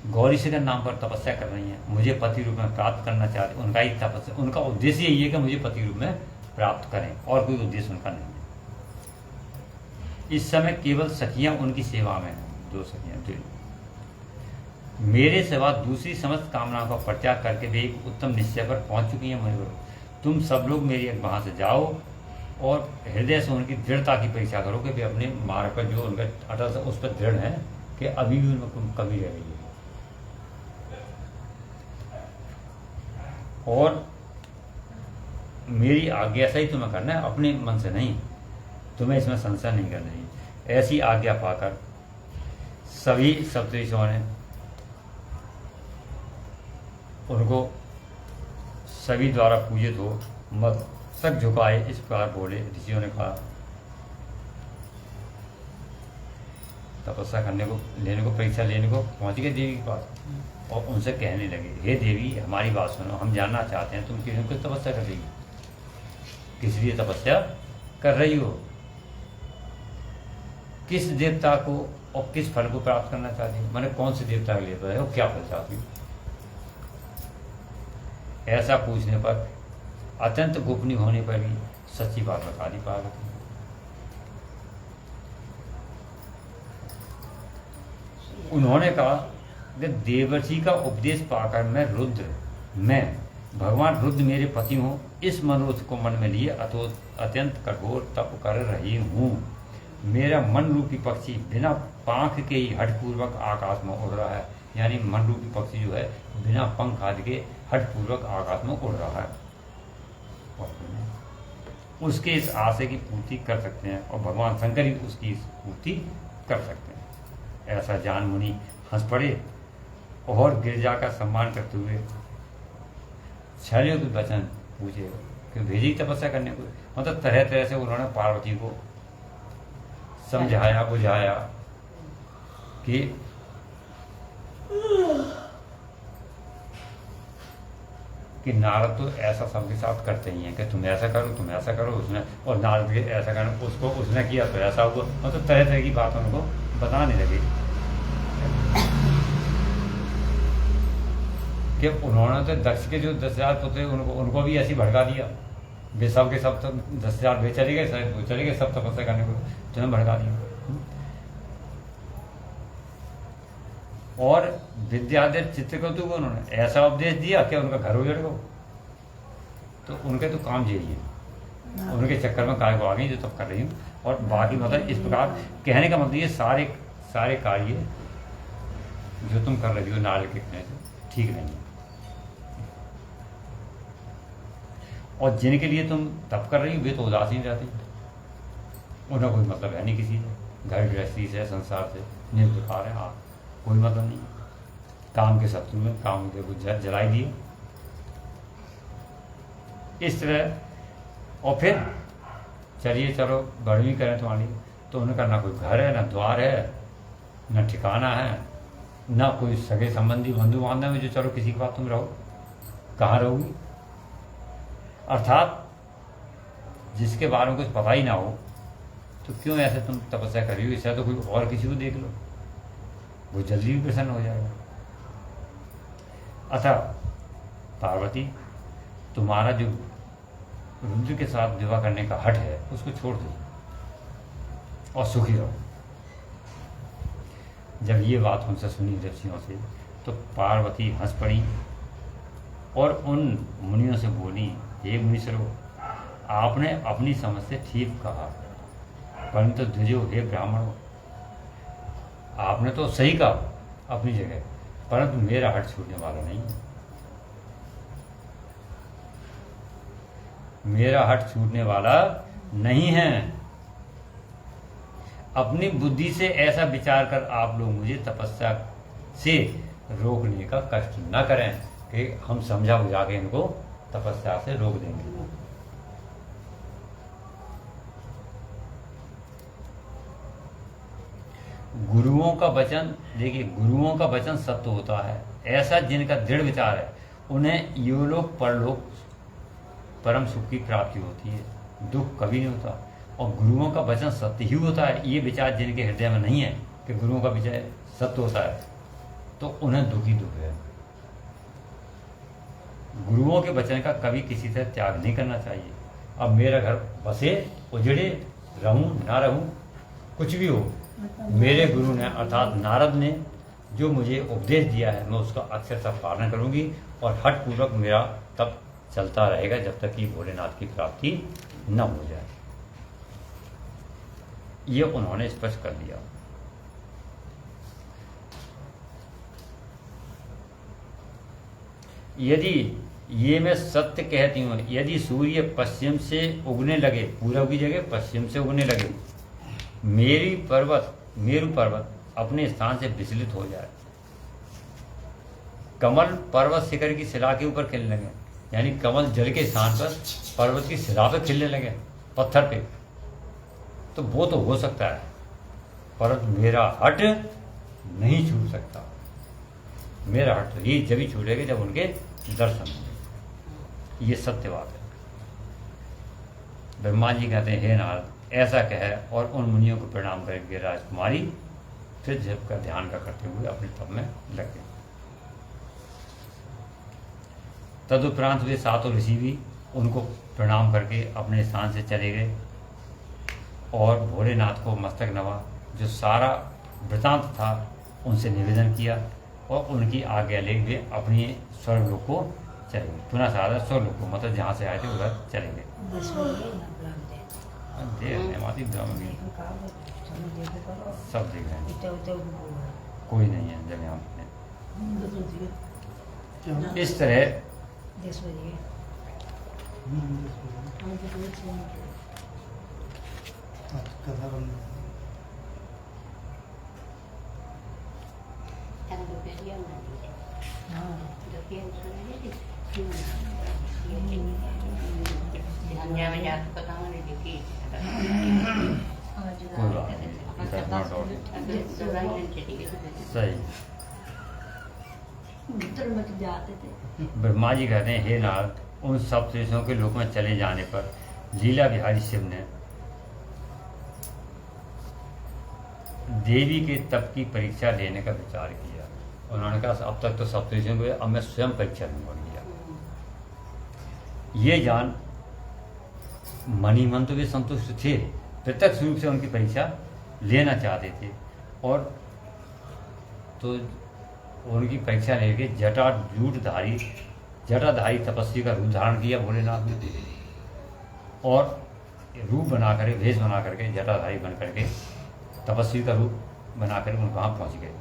गौरी शंकर नाम पर तपस्या कर रही हैं। मुझे पति रूप में प्राप्त करना चाहते। उनका ही तपस्या, उनका उद्देश्य यही है कि मुझे पति रूप में प्राप्त करें, और कोई उद्देश्य उनका नहीं है। इस समय केवल सखियां उनकी सेवा में हैं, 2 सखियां। मेरे सिवा दूसरी समस्त कामनाओं का परित्याग करके वे एक उत्तम निश्चय पर पहुंच चुकी हैं। मुझे तुम सब लोग मेरी वहां से जाओ और हृदय से उनकी दृढ़ता की परीक्षा करो कि वे अपने मार्ग पर जो उनका अटल उस पर दृढ़ है कि अभी भी उनमें कमी रह गई है। और मेरी आज्ञा से ही तुम्हें करना है, अपने मन से नहीं। तुम्हें इसमें संशय नहीं करना है। ऐसी आज्ञा पाकर सभी सप्तऋषियों ने उनको सभी द्वारा पूजित हो मस्तक झुकाए इस प्रकार बोले। ऋषियों ने कहा, तपस्या करने को लेने को परीक्षा लेने को पहुंच गए देवी के पास और उनसे कहने लगे, हे देवी हमारी बात सुनो, हम जानना चाहते हैं तुम किस तपस्या कर रही हो, किस लिए तपस्या कर रही हो, किस देवता को और किस फल को प्राप्त करना चाहती हो, मैंने कौन से देवता के लिए है और क्या फल चाहती हो। ऐसा पूछने पर अत्यंत गोपनीय होने पर भी सच्ची बात बता दी पार्वती। उन्होंने कहा कि देवर्षि का उपदेश पाकर मैं भगवान रुद्र मेरे पति हूँ, इस मनोरथ को मन में लिए अत्यंत कठोर तप कर रही हूँ। मेरा मन रूपी पक्षी बिना पांख के ही हठपूर्वक आकाश में उड़ रहा है। यानी मन रूपी पक्षी जो है बिना पंख आदि के हठपूर्वक आकाश में उड़ रहा है। उसके इस आशय की पूर्ति कर सकते हैं और भगवान शंकर ही उसकी पूर्ति कर सकते हैं। ऐसा जान मुनि हंस पड़े और गिरजा का सम्मान करते हुए शैलियों के वचन पूछे कि भेजी तपस्या करने को। मतलब तरह तरह से उन्होंने पार्वती को समझाया बुझाया कि कि नारद तो ऐसा सबके साथ करते ही हैं कि तुम ऐसा करो उसने, और नारद के ऐसा करना उसको उसने किया तो ऐसा हुआ, मतलब तरह तरह की बात उनको बताने लगी कि उन्होंने तो दक्ष के जो 10,000 पुत्र उनको भी ऐसे भड़का दिया। वे सब के सब तो 10,000 वे चले गए सब तपस्या करने को, तुम्हें भड़का दिया। और विद्याधर चित्रकेतु को उन्होंने ऐसा उपदेश दिया कि उनका घर उजड़ गया। तो उनके तो काम यही है, उनके चक्कर में काय को आ गई जो तब कर रही हूँ। और बाकी मतलब इस प्रकार कहने का मतलब ये सारे कार्य जो तुम कर रही हो नारद के कहने से ठीक नहीं है। और जिनके लिए तुम तप कर रही हो वे तो उदासीन रहते हैं, उन्हें कोई मतलब है नहीं किसी से, घर गृहस्थी से संसार से निर्विकार है। आप कोई मतलब नहीं, काम के शत्रु में काम के कुछ जलाई दिए इस तरह। और फिर चलिए चलो बढ़वी करें तुम्हारी, तो उनका ना कोई घर है, ना द्वार है, ना ठिकाना है, ना कोई सगे संबंधी बंधु बांधव में जो चलो किसी के पास तुम रहो, कहाँ रहोगी। अर्थात जिसके बारे में कुछ पता ही ना हो तो क्यों ऐसे तुम तपस्या कर रही हो, इससे तो कोई और किसी को देख लो, वो जल्दी भी प्रसन्न हो जाएगा। अतः पार्वती तुम्हारा जो रुद्र के साथ विवाह करने का हठ है उसको छोड़ दो और सुखी रहो। जब ये बात उनसे सुनी ऋषियों से तो पार्वती हंस पड़ी और उन मुनियों से बोली, हे मुनीश्वरों, आपने अपनी समझ से ठीक कहा, परंतु द्विजो हे ब्राह्मणों, आपने तो सही कहा अपनी जगह, परंतु मेरा हट छूटने वाला नहीं है। मेरा हट छूटने वाला नहीं है। अपनी बुद्धि से ऐसा विचार कर आप लोग मुझे तपस्या से रोकने का कष्ट न करें कि हम समझा बुझा के इनको तपस्या से रोक देंगे। गुरुओं का वचन, देखिए गुरुओं का वचन सत्य होता है। ऐसा जिनका दृढ़ विचार है उन्हें योलोक परलोक परम सुख की प्राप्ति होती है, दुख कभी नहीं होता। और गुरुओं का वचन सत्य ही होता है, ये विचार जिनके हृदय में नहीं है कि गुरुओं का विचार सत्य होता है तो उन्हें दुख ही दुख है। गुरुओं के वचन का कभी किसी से त्याग नहीं करना चाहिए। अब मेरा घर बसे उजड़े, रहूं ना रहूं, कुछ भी हो, मेरे गुरु ने अर्थात नारद ने जो मुझे उपदेश दिया है मैं उसका अक्षरशः पालन करूंगी और हठ पूर्वक मेरा तब चलता रहेगा जब तक कि भोलेनाथ की प्राप्ति न हो जाए। ये उन्होंने स्पष्ट कर दिया। यदि ये मैं सत्य कहती हूं, यदि सूर्य पश्चिम से उगने लगे, पूरब की जगह पश्चिम से उगने लगे, मेरु पर्वत अपने स्थान से विचलित हो जाए, कमल पर्वत शिखर की शिला के ऊपर खिलने लगे, यानी कमल जल के स्थान पर पर्वत की शिला पे खिलने लगे, पत्थर पे, तो वो तो हो सकता है, परंतु मेरा हट नहीं छूट सकता। मेरा हट तो ये जब ही छूटेगा जब उनके दर्शन होंगे। ये सत्य बात है। ब्रह्मा जी कहते हैं, हे नारद ऐसा कहे और उन मुनियों को प्रणाम करके राजकुमारी फिर जब का ध्यान का करते हुए अपने तप में लग गए। तदुपरांत वे सातों ऋषि भी उनको प्रणाम करके अपने स्थान से चले गए और भोलेनाथ को मस्तक नवा जो सारा वृतांत था उनसे निवेदन किया और उनकी आज्ञा ले वे अपनी स्वर्गलोक को चले गए। पुनः सारा स्वर्गलोक को मतलब जहाँ से आए थे उधर चले गए। माती सब देख रहे हैं, कोई नहीं है जब यहाँ पे। इस तरह सही। भीतर मत जाते थे। ब्रह्मा जी कहते हैं, हे नारद, उन सप्तऋषियों के लोक में चले जाने पर लीला बिहारी शिव ने देवी के तप की परीक्षा लेने का विचार किया। उन्होंने कहा अब तक तो सप्तऋषियों को, अब मैं स्वयं परीक्षा लूंगा। ये जान मणिमन तो वे संतुष्ट थे, प्रत्यक्ष रूप से उनकी परीक्षा लेना चाहते थे, और तो उनकी परीक्षा लेके जटाधारी तपस्वी का रूप धारण किया भोलेनाथ ने, और रूप बना करके, वेश बना करके, जटाधारी बन करके, तपस्वी का रूप बना कर उन वहाँ पहुँच गए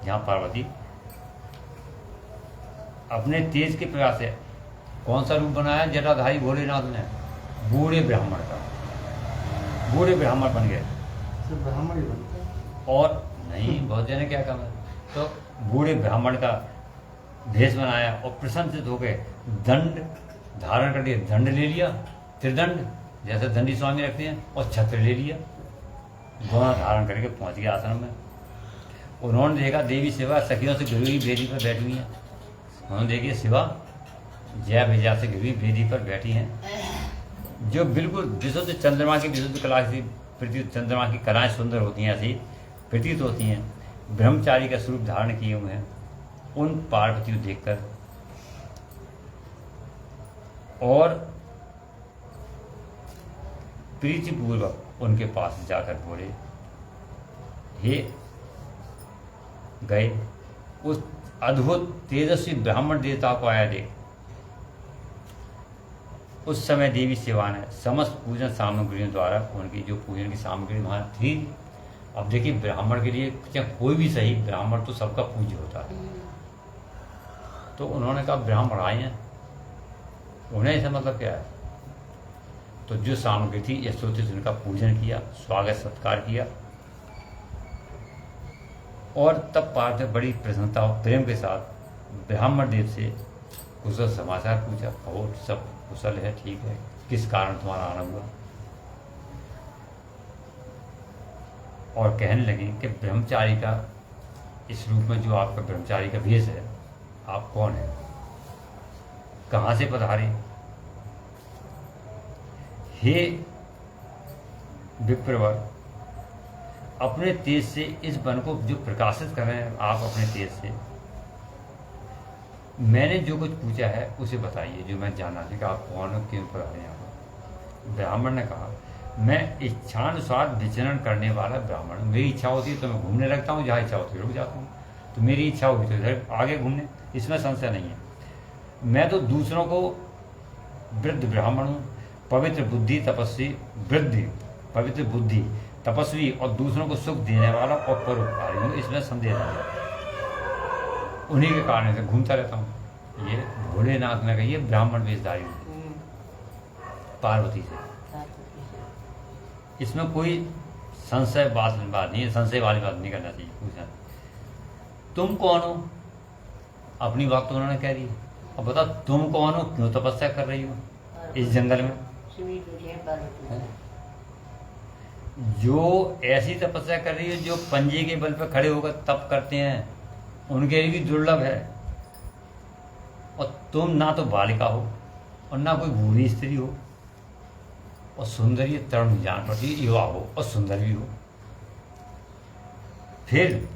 जहाँ पार्वती अपने तेज के प्रयास से। कौन सा रूप बनाया जटाधारी भोलेनाथ ने? बूढ़े ब्राह्मण का, बूढ़े ब्राह्मण बन गए। सिर्फ ब्राह्मण ही बनते हैं। और नहीं, बहुत जने क्या कहा, तो बूढ़े ब्राह्मण का भेष बनाया और प्रसन्नचित हो गए, दंड धारण कर लिया, दंड ले लिया, त्रिदंड जैसे दंडी स्वामी रखते हैं, और छत्र ले लिया, दोनों धारण करके पहुंच गए आश्रम में। उन्होंने देखा देवी शिवा सखियों से घिरी हुई बेदी पर बैठी हुई हैं। उन्होंने देखिए शिवा जया विजया से घिरी हुई बेदी पर बैठी हैं, जो बिल्कुल विशुद्ध चंद्रमा की विशुद्ध कला से प्रतीत, चंद्रमा की कलाएं सुंदर होती हैं, ऐसी प्रतीत होती हैं। ब्रह्मचारी का स्वरूप धारण किए हुए हैं। उन पार्वती को देखकर और प्रीतिपूर्वक उनके पास जाकर बोले, हे गए उस अद्भुत तेजस्वी ब्राह्मण देवता को आया देख। उस समय देवी शिवा ने समस्त पूजन सामग्रियों द्वारा उनकी जो पूजन की सामग्री वहाँ थी। अब देखिए ब्राह्मण के लिए चाहे कोई भी सही, ब्राह्मण तो सबका पूज्य होता है। तो उन्होंने कहा ब्राह्मण आए हैं, उन्हें ऐसा मतलब क्या है? तो जो सामग्री थी यशोचित उनका पूजन किया, स्वागत सत्कार किया, और तब पार्थ ने बड़ी प्रसन्नता और प्रेम के साथ ब्राह्मण देव से कुशल समाचार पूछा। और सब कुशल है, ठीक है, किस कारण तुम्हारा आना हुआ? और कहने लगे कि ब्रह्मचारी का इस रूप में जो आपका ब्रह्मचारी का भेष है, आप कौन है, कहाँ से पधारे? हे विप्रवर, अपने तेज से इस वन को जो प्रकाशित कर रहे हैं आप अपने तेज से, मैंने जो कुछ पूछा है उसे बताइए, जो मैं जानना चाहिए कि आप कौन हो, क्यों पधारे यहाँ पर। ब्राह्मण ने कहा, मैं इच्छानुसार विचरण करने वाला ब्राह्मण हूँ। मेरी इच्छा होती है तो मैं घूमने लगता हूँ, जहाँ इच्छा होती है रुक जाता हूँ। तो मेरी इच्छा होगी तो इधर आगे घूमने, इसमें संशय नहीं है। मैं तो दूसरों को वृद्ध ब्राह्मण हूँ, पवित्र बुद्धि तपस्वी, पवित्र बुद्धि तपस्वी और दूसरों को सुख देने वाला और परोपकारी हूँ, इसमें संदेह नहीं है। उन्हीं के कारण से घूमता रहता हूँ। ये भोलेनाथ ने कही है ब्राह्मण वेशधारी हूँ पार्वती से। इसमें कोई संशय बात नहीं है, संशय वाली बात नहीं करना चाहिए। पूछना तुम कौन हो, अपनी बात तो उन्होंने कह दी। अब बताओ तुम कौन हो, क्यों तपस्या कर रही हो इस जंगल में? जो ऐसी तपस्या कर रही है जो पंजे के बल पर खड़े होकर तप करते हैं, उनके लिए भी दुर्लभ है। और तुम ना तो बालिका हो और ना कोई बूढ़ी स्त्री हो, और सुंदरी तरुण जान पड़ती, युवा हो और सुंदर भी हो। फिर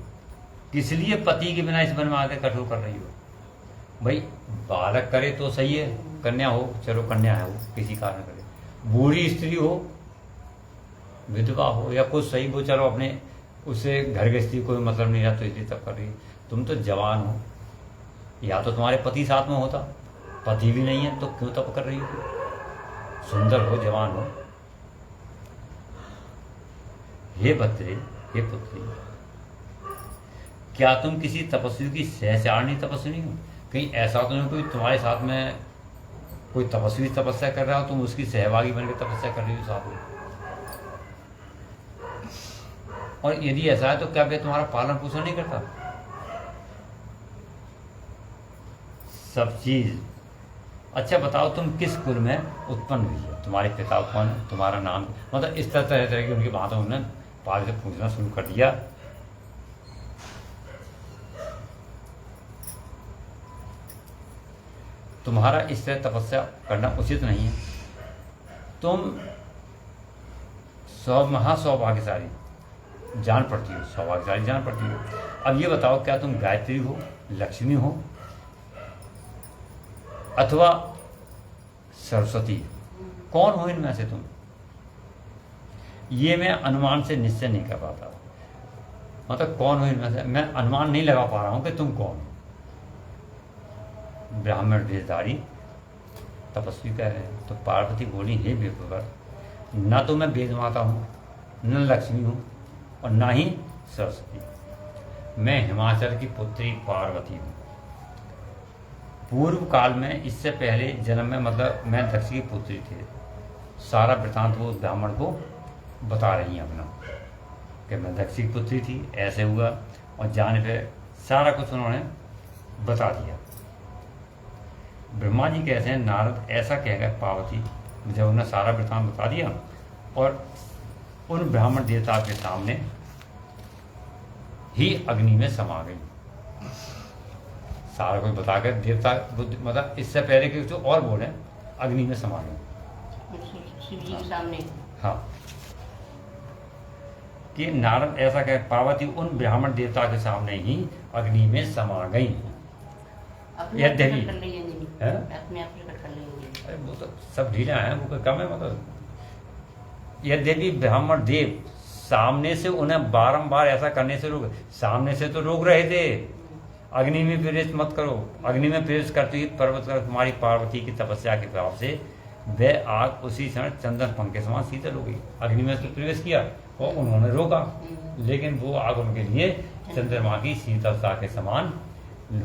किस लिए पति के बिना इस वन में आकर कठोर कर रही हो? भाई बालक करे तो सही है, कन्या हो, चलो कन्या है, वो किसी कारण करे। बूढ़ी स्त्री हो, विधवा हो या कुछ सही, वो चलो अपने उससे घर गृहस्थी कोई मतलब नहीं रहा तो इसलिए तब कर रही है। तुम तो जवान हो, या तो तुम्हारे पति साथ में होता, पति भी नहीं है तो क्यों तप कर रही हो? सुंदर हो, जवान हो। हे बत्रे, हे पुत्री, क्या तुम किसी तपस्वी की सहचारणी तपस्विनी हो? कहीं ऐसा तो नहीं कोई तुम्हारे साथ में कोई तपस्वी तपस्या कर रहा हो, तुम उसकी सहभागी बनकर तपस्या कर रही हो साथ में? और यदि ऐसा है तो क्या वे तुम्हारा पालन पोषण नहीं करता? सब चीज। अच्छा बताओ तुम किस कुल में उत्पन्न हुई है, तुम्हारे पिता कौन है, तुम्हारा नाम, मतलब इस तरह की उनकी बातों उन्होंने पाल से पूछना शुरू कर दिया। तुम्हारा इस तरह तपस्या करना उचित नहीं है। तुम महासौभाग्यशाली जान पड़ती हो, सौभाग्यशाली जान पड़ती हो। अब ये बताओ, क्या तुम गायत्री हो, लक्ष्मी हो, अथवा सरस्वती? कौन हो इनमें से तुम? ये मैं अनुमान से निश्चय नहीं कर पाता। मतलब कौन हो इनमें से, मैं अनुमान नहीं लगा पा रहा हूं कि तुम कौन हो। ब्राह्मण वेशधारी तपस्वी कह रहे हैं। तो पार्वती बोली, हे विप्रवर, न तो मैं वेद माता हूँ, न लक्ष्मी हूँ, और न ही सरस्वती। मैं हिमाचल की पुत्री पार्वती हूँ। पूर्व काल में, इससे पहले जन्म में, मतलब मैं दक्ष की पुत्री थी। सारा वृतांत वो ब्राह्मण को बता रही हैं अपना, कि मैं दक्ष की पुत्री थी, ऐसे हुआ, और जाने पे सारा कुछ उन्होंने बता दिया। ब्रह्मा जी कहते हैं, नारद ऐसा कह गए पार्वती, जब उन्हें सारा वृतांत बता दिया, और उन ब्राह्मण देवता के सामने ही अग्नि में समा गई। सारा कुछ बताकर देवता, मतलब इससे पहले कि कुछ और बोले, अग्नि में समा गई शिव जी के सामने। हाँ, कि नारद ऐसा कह, पार्वती उन ब्राह्मण देवता के सामने ही अग्नि में समा गई। यद्यपि अपने आप प्रकट कर लेंगे। अरे वो तो सब ढीला है, वो कोई कम है। मतलब यद्यपि ब्राह्मण देव सामने से उन्हें बारंबार ऐसा करने से रोक, सामने से तो रोक रहे थे, अग्नि में प्रवेश मत करो। अग्नि में प्रवेश करते ही पर्वत कर तुम्हारी पार्वती की तपस्या के प्रभाव से वह आग उसी क्षण चंदन पंख के समान शीतल हो गई। अग्नि में तो प्रवेश किया और उन्होंने रोका, लेकिन वो आग उनके लिए चंद्रमा की शीतलता के समान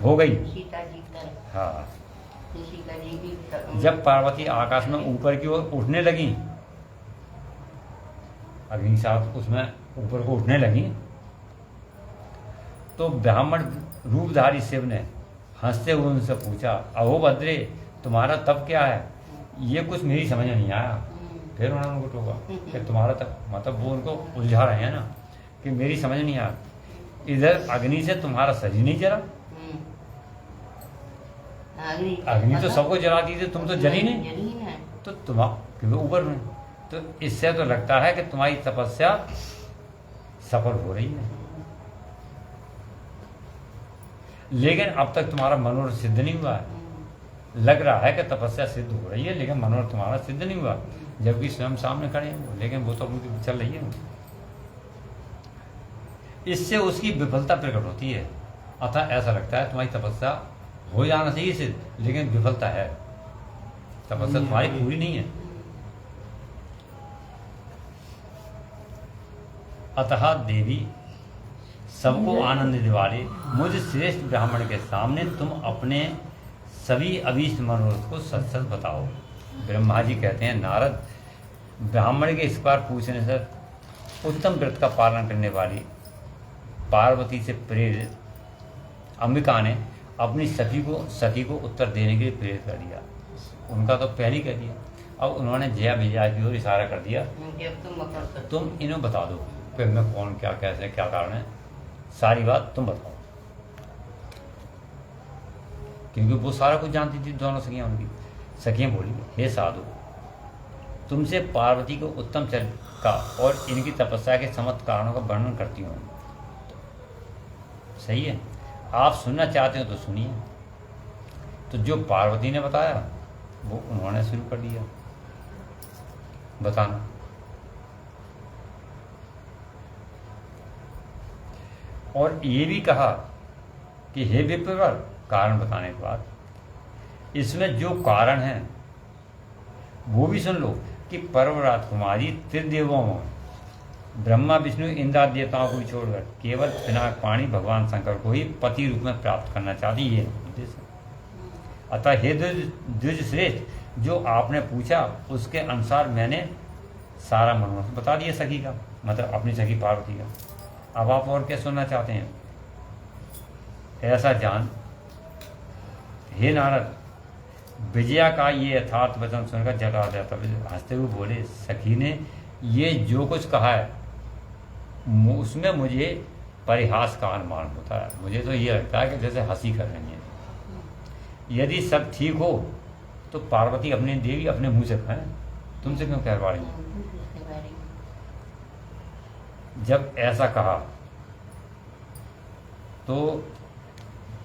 हो गई। सीता जी का, हाँ, सीता जी भी जब पार्वती आकाश में ऊपर की ओर उठने लगी, अग्नि साथ उसमें ऊपर को उठने लगी, तो ब्राह्मण रूपधारी शिव ने हंसते हुए उनसे पूछा, अहो भद्रे, तुम्हारा तप क्या है? ये कुछ मेरी समझ में नहीं आया। फिर उन्होंने उनको टोका कि तुम्हारा तप, मतलब वो उनको उलझा रहे हैं ना, कि मेरी समझ नहीं आया। इधर अग्नि से तुम्हारा शरीर नहीं जला, अग्नि तो सबको जलाती थी, तुम तो जली नहीं, तो तुम क्योंकि ऊपर में, तो इससे तो लगता है कि तुम्हारी तपस्या सफल हो रही है, लेकिन अब तक तुम्हारा मनोरथ सिद्ध नहीं हुआ है। लग रहा है कि तपस्या सिद्ध हो रही है, लेकिन मनोरथ तुम्हारा सिद्ध नहीं हुआ, जबकि स्वयं सामने खड़े हैं, लेकिन वो तो उनकी चल रही है। इससे उसकी विफलता प्रकट होती है। अतः ऐसा लगता है तुम्हारी तपस्या हो जाना चाहिए सिद्ध, लेकिन विफलता है, तपस्या तुम्हारी पूरी नहीं है। अतः देवी, सबको आनंद देने वाले मुझ श्रेष्ठ ब्राह्मण के सामने तुम अपने सभी अभीष्ट मनोरथ को सच सच बताओ। ब्रह्मा जी कहते हैं, नारद, ब्राह्मण के इस बार पूछने से उत्तम व्रत का पालन करने वाली पार्वती से प्रेरित अंबिका ने अपनी सखी को उत्तर देने के लिए प्रेरित कर दिया। उनका तो पहले ही कह दिया, अब उन्होंने जया विजया की ओर इशारा कर दिया, तुम इन्हें बता दो कि मैं कौन, क्या, कैसे, क्या कारण है, सारी बात तुम बताओ। क्योंकि वो सारा कुछ जानती थी, दोनों सखियां उनकी। सखियां बोली, हे साधु, तुमसे पार्वती को उत्तम चरित्र का और इनकी तपस्या के समस्त कारणों का वर्णन करती हूँ। सही है, आप सुनना चाहते हो तो सुनिए। तो जो पार्वती ने बताया वो उन्होंने शुरू कर दिया बताना। और ये भी कहा कि हे विप्रवर, कारण बताने के बाद इसमें जो कारण है वो भी सुन लो कि पर्वरात कुमारी त्रिदेवों में ब्रह्मा विष्णु इंद्र आदि देवताओं को भी छोड़कर केवल पिनाक पाणी भगवान शंकर को ही पति रूप में प्राप्त करना चाहती, ये उद्देश्य। अतः हे द्विज श्रेष्ठ, जो आपने पूछा उसके अनुसार मैंने सारा मनोरथ बता दिया सखी का, मतलब अपनी सखी पार्वती का। अब आप और क्या सुनना चाहते हैं? ऐसा जान हे नारद, विजया का ये यथार्थ वचन सुनकर जला जाता, हंसते हुए बोले, सखी ने ये जो कुछ कहा है उसमें मुझे परिहास का अनुमान होता है। मुझे तो ये लगता है कि जैसे हंसी कर रही है। यदि सब ठीक हो तो पार्वती अपने देवी अपने मुंह से खाएं, तुमसे क्यों कहवा रही हो? जब ऐसा कहा तो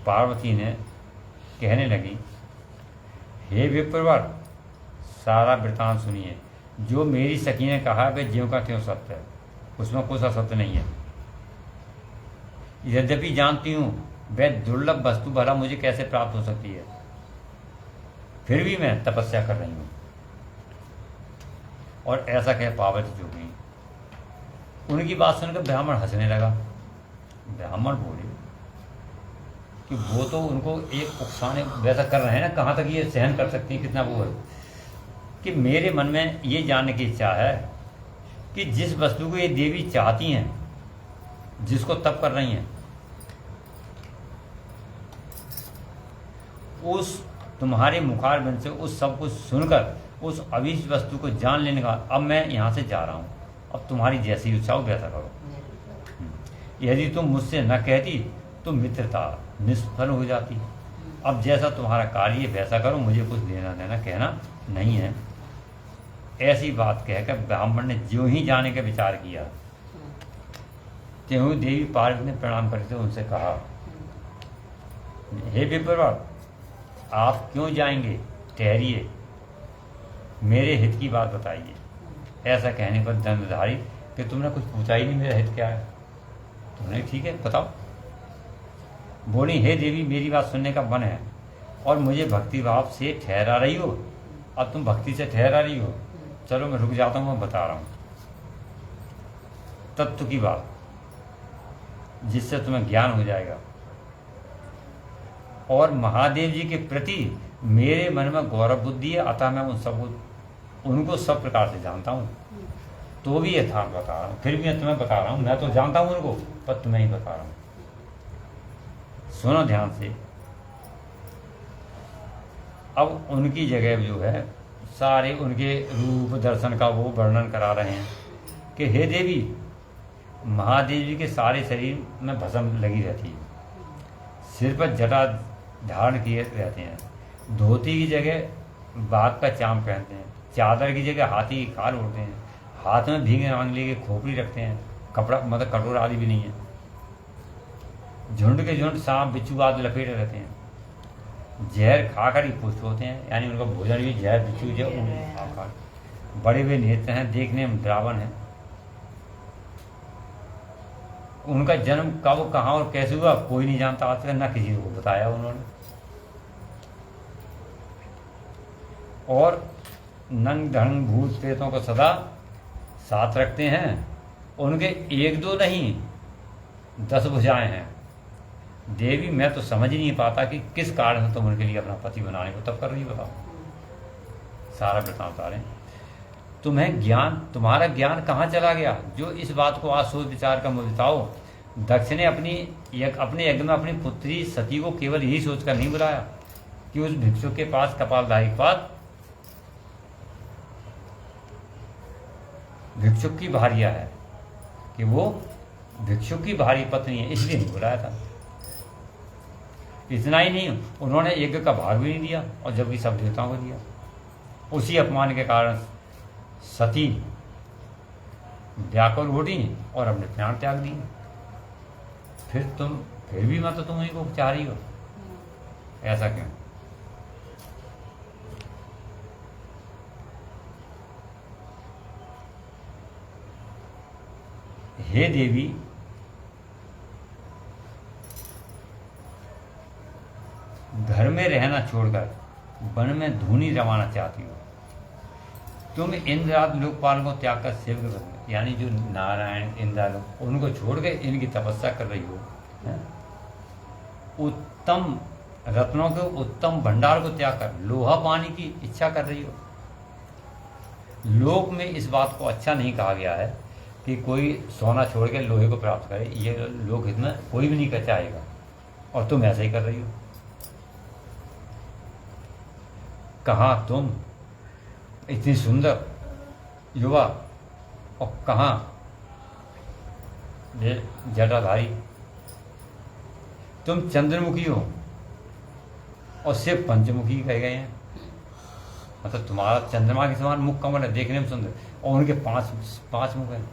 पार्वती ने कहने लगी, हे विप्रवर, सारा वृतांत सुनिए। जो मेरी सखी ने कहा वे ज्यों का त्यों सत्य है, उसमें कुछ असत्य नहीं है। यद्यपि जानती हूँ वह दुर्लभ वस्तु भला मुझे कैसे प्राप्त हो सकती है, फिर भी मैं तपस्या कर रही हूँ। और ऐसा कह पार्वती चुप गई। उनकी बात सुनकर ब्राह्मण हंसने लगा। ब्राह्मण बोले कि वो तो उनको एक उकसाने वैसा कर रहे हैं ना, कहाँ तक ये सहन कर सकती हैं, कितना वो है कि मेरे मन में ये जानने की इच्छा है कि जिस वस्तु को ये देवी चाहती हैं, जिसको तप कर रही हैं, उस तुम्हारे मुखारबिंद से उस सब कुछ सुनकर उस अभीष्ट वस्तु को जान लेने का अब मैं यहाँ से जा रहा हूँ। अब तुम्हारी जैसी इच्छा हो वैसा करो। यदि तुम मुझसे न कहती तो मित्रता निष्फल हो जाती। अब जैसा तुम्हारा कार्य वैसा करो, मुझे कुछ लेना देना कहना नहीं है। ऐसी बात कहकर ब्राह्मण ने ज्यों ही जाने का विचार किया, त्यों ही देवी पार्वती ने प्रणाम करते उनसे कहा, हे विप्रवर, आप क्यों जाएंगे? ठहरिए, मेरे हित की बात बताइए। ऐसा कहने पर दंडधारी कि तुमने कुछ पूछा ही नहीं, मेरा हित क्या है? तुमने ठीक है बताओ। बोली, हे देवी, मेरी बात सुनने का मन है और मुझे भक्ति भाव से ठहरा रही हो। अब तुम भक्ति से ठहरा रही हो, चलो मैं रुक जाता हूँ, मैं बता रहा हूँ तत्व की बात, जिससे तुम्हें ज्ञान हो जाएगा। और महादेव जी के प्रति मेरे मन में गौरव बुद्धि है, अतः मैं उनको सब प्रकार से जानता हूँ। तो भी यथार्थ बता रहा हूँ, फिर भी मैं तुम्हें बता रहा हूँ। मैं तो जानता हूँ उनको, पर तुम्हें ही बता रहा हूँ। सुनो ध्यान से। अब उनकी जगह जो है सारे उनके रूप दर्शन का वो वर्णन करा रहे हैं कि हे देवी, महादेव जी के सारे शरीर में भस्म लगी रहती है, सिर पर जटा धारण किए रहते हैं, धोती की जगह बाघ का चाम पहनते हैं, चादर की जगह हाथी की खाल ओढ़ते हैं, हाथ में भीगे आंगली की खोपड़ी रखते हैं, कपड़ा मतलब कटोरा आदि भी नहीं है, झुंड के झुंड सांप बिच्छू आदि लपेटे रहते हैं, जहर खाकर ही पुष्ट होते हैं, यानी उनका भोजन भी जहर बिच्छू खाकर, बड़े हुए नेत्र हैं, देखने में द्रावन है। उनका जन्म कब कहाँ और कैसे हुआ कोई नहीं जानता आज तक, ना किसी को बताया उन्होंने। और नंग ढंग भूत प्रेतों को सदा साथ रखते हैं। उनके एक दो नहीं 10 भुजाएं हैं। देवी, मैं तो समझ ही नहीं पाता कि किस कारण से तुम उनके लिए अपना पति बनाने को तब कर रही, बताओ। सारा वृतांत बता रहे हैं। तुम्हें ज्ञान, तुम्हारा ज्ञान कहाँ चला गया जो इस बात को आज सोच विचार कर मुझे बताओ। दक्ष ने अपने यज्ञ में अपनी पुत्री सती को केवल यही सोचकर नहीं बुलाया कि उस भिक्षुक के पास कपालधारी के पास भिक्षुक की भार्या है, कि वो भिक्षुक की भारी पत्नी है, इसलिए नहीं बुलाया था। इतना ही नहीं, उन्होंने यज्ञ का भाग भी नहीं दिया और जबकि सब देवताओं को दिया। उसी अपमान के कारण सती व्याकुल उठी और अपने प्राण त्याग दिए। फिर भी मैं तो तुम ही को चाह रही हो, ऐसा क्यों? हे देवी, घर में रहना छोड़कर वन में धूनी रवाना चाहती हो। तुम इंद्र आदि लोकपाल को त्याग कर सेवक बन, यानी जो नारायण इंद्र उनको छोड़ के इनकी तपस्या कर रही हो। उत्तम रत्नों के उत्तम भंडार को त्याग कर लोहा पानी की इच्छा कर रही हो। लोक में इस बात को अच्छा नहीं कहा गया है कि कोई सोना छोड़ के लोहे को प्राप्त करे, ये लोक हित में कोई भी नहीं कर चाहेगा, और तुम ऐसा ही कर रही हो। कहाँ तुम इतनी सुंदर युवा और कहाँ ये जटाधारी, तुम चंद्रमुखी हो और सिर्फ पंचमुखी कहे गए हैं। मतलब तुम्हारा चंद्रमा के समान मुख कमल है, देखने में सुंदर, और उनके पांच मुख हैं।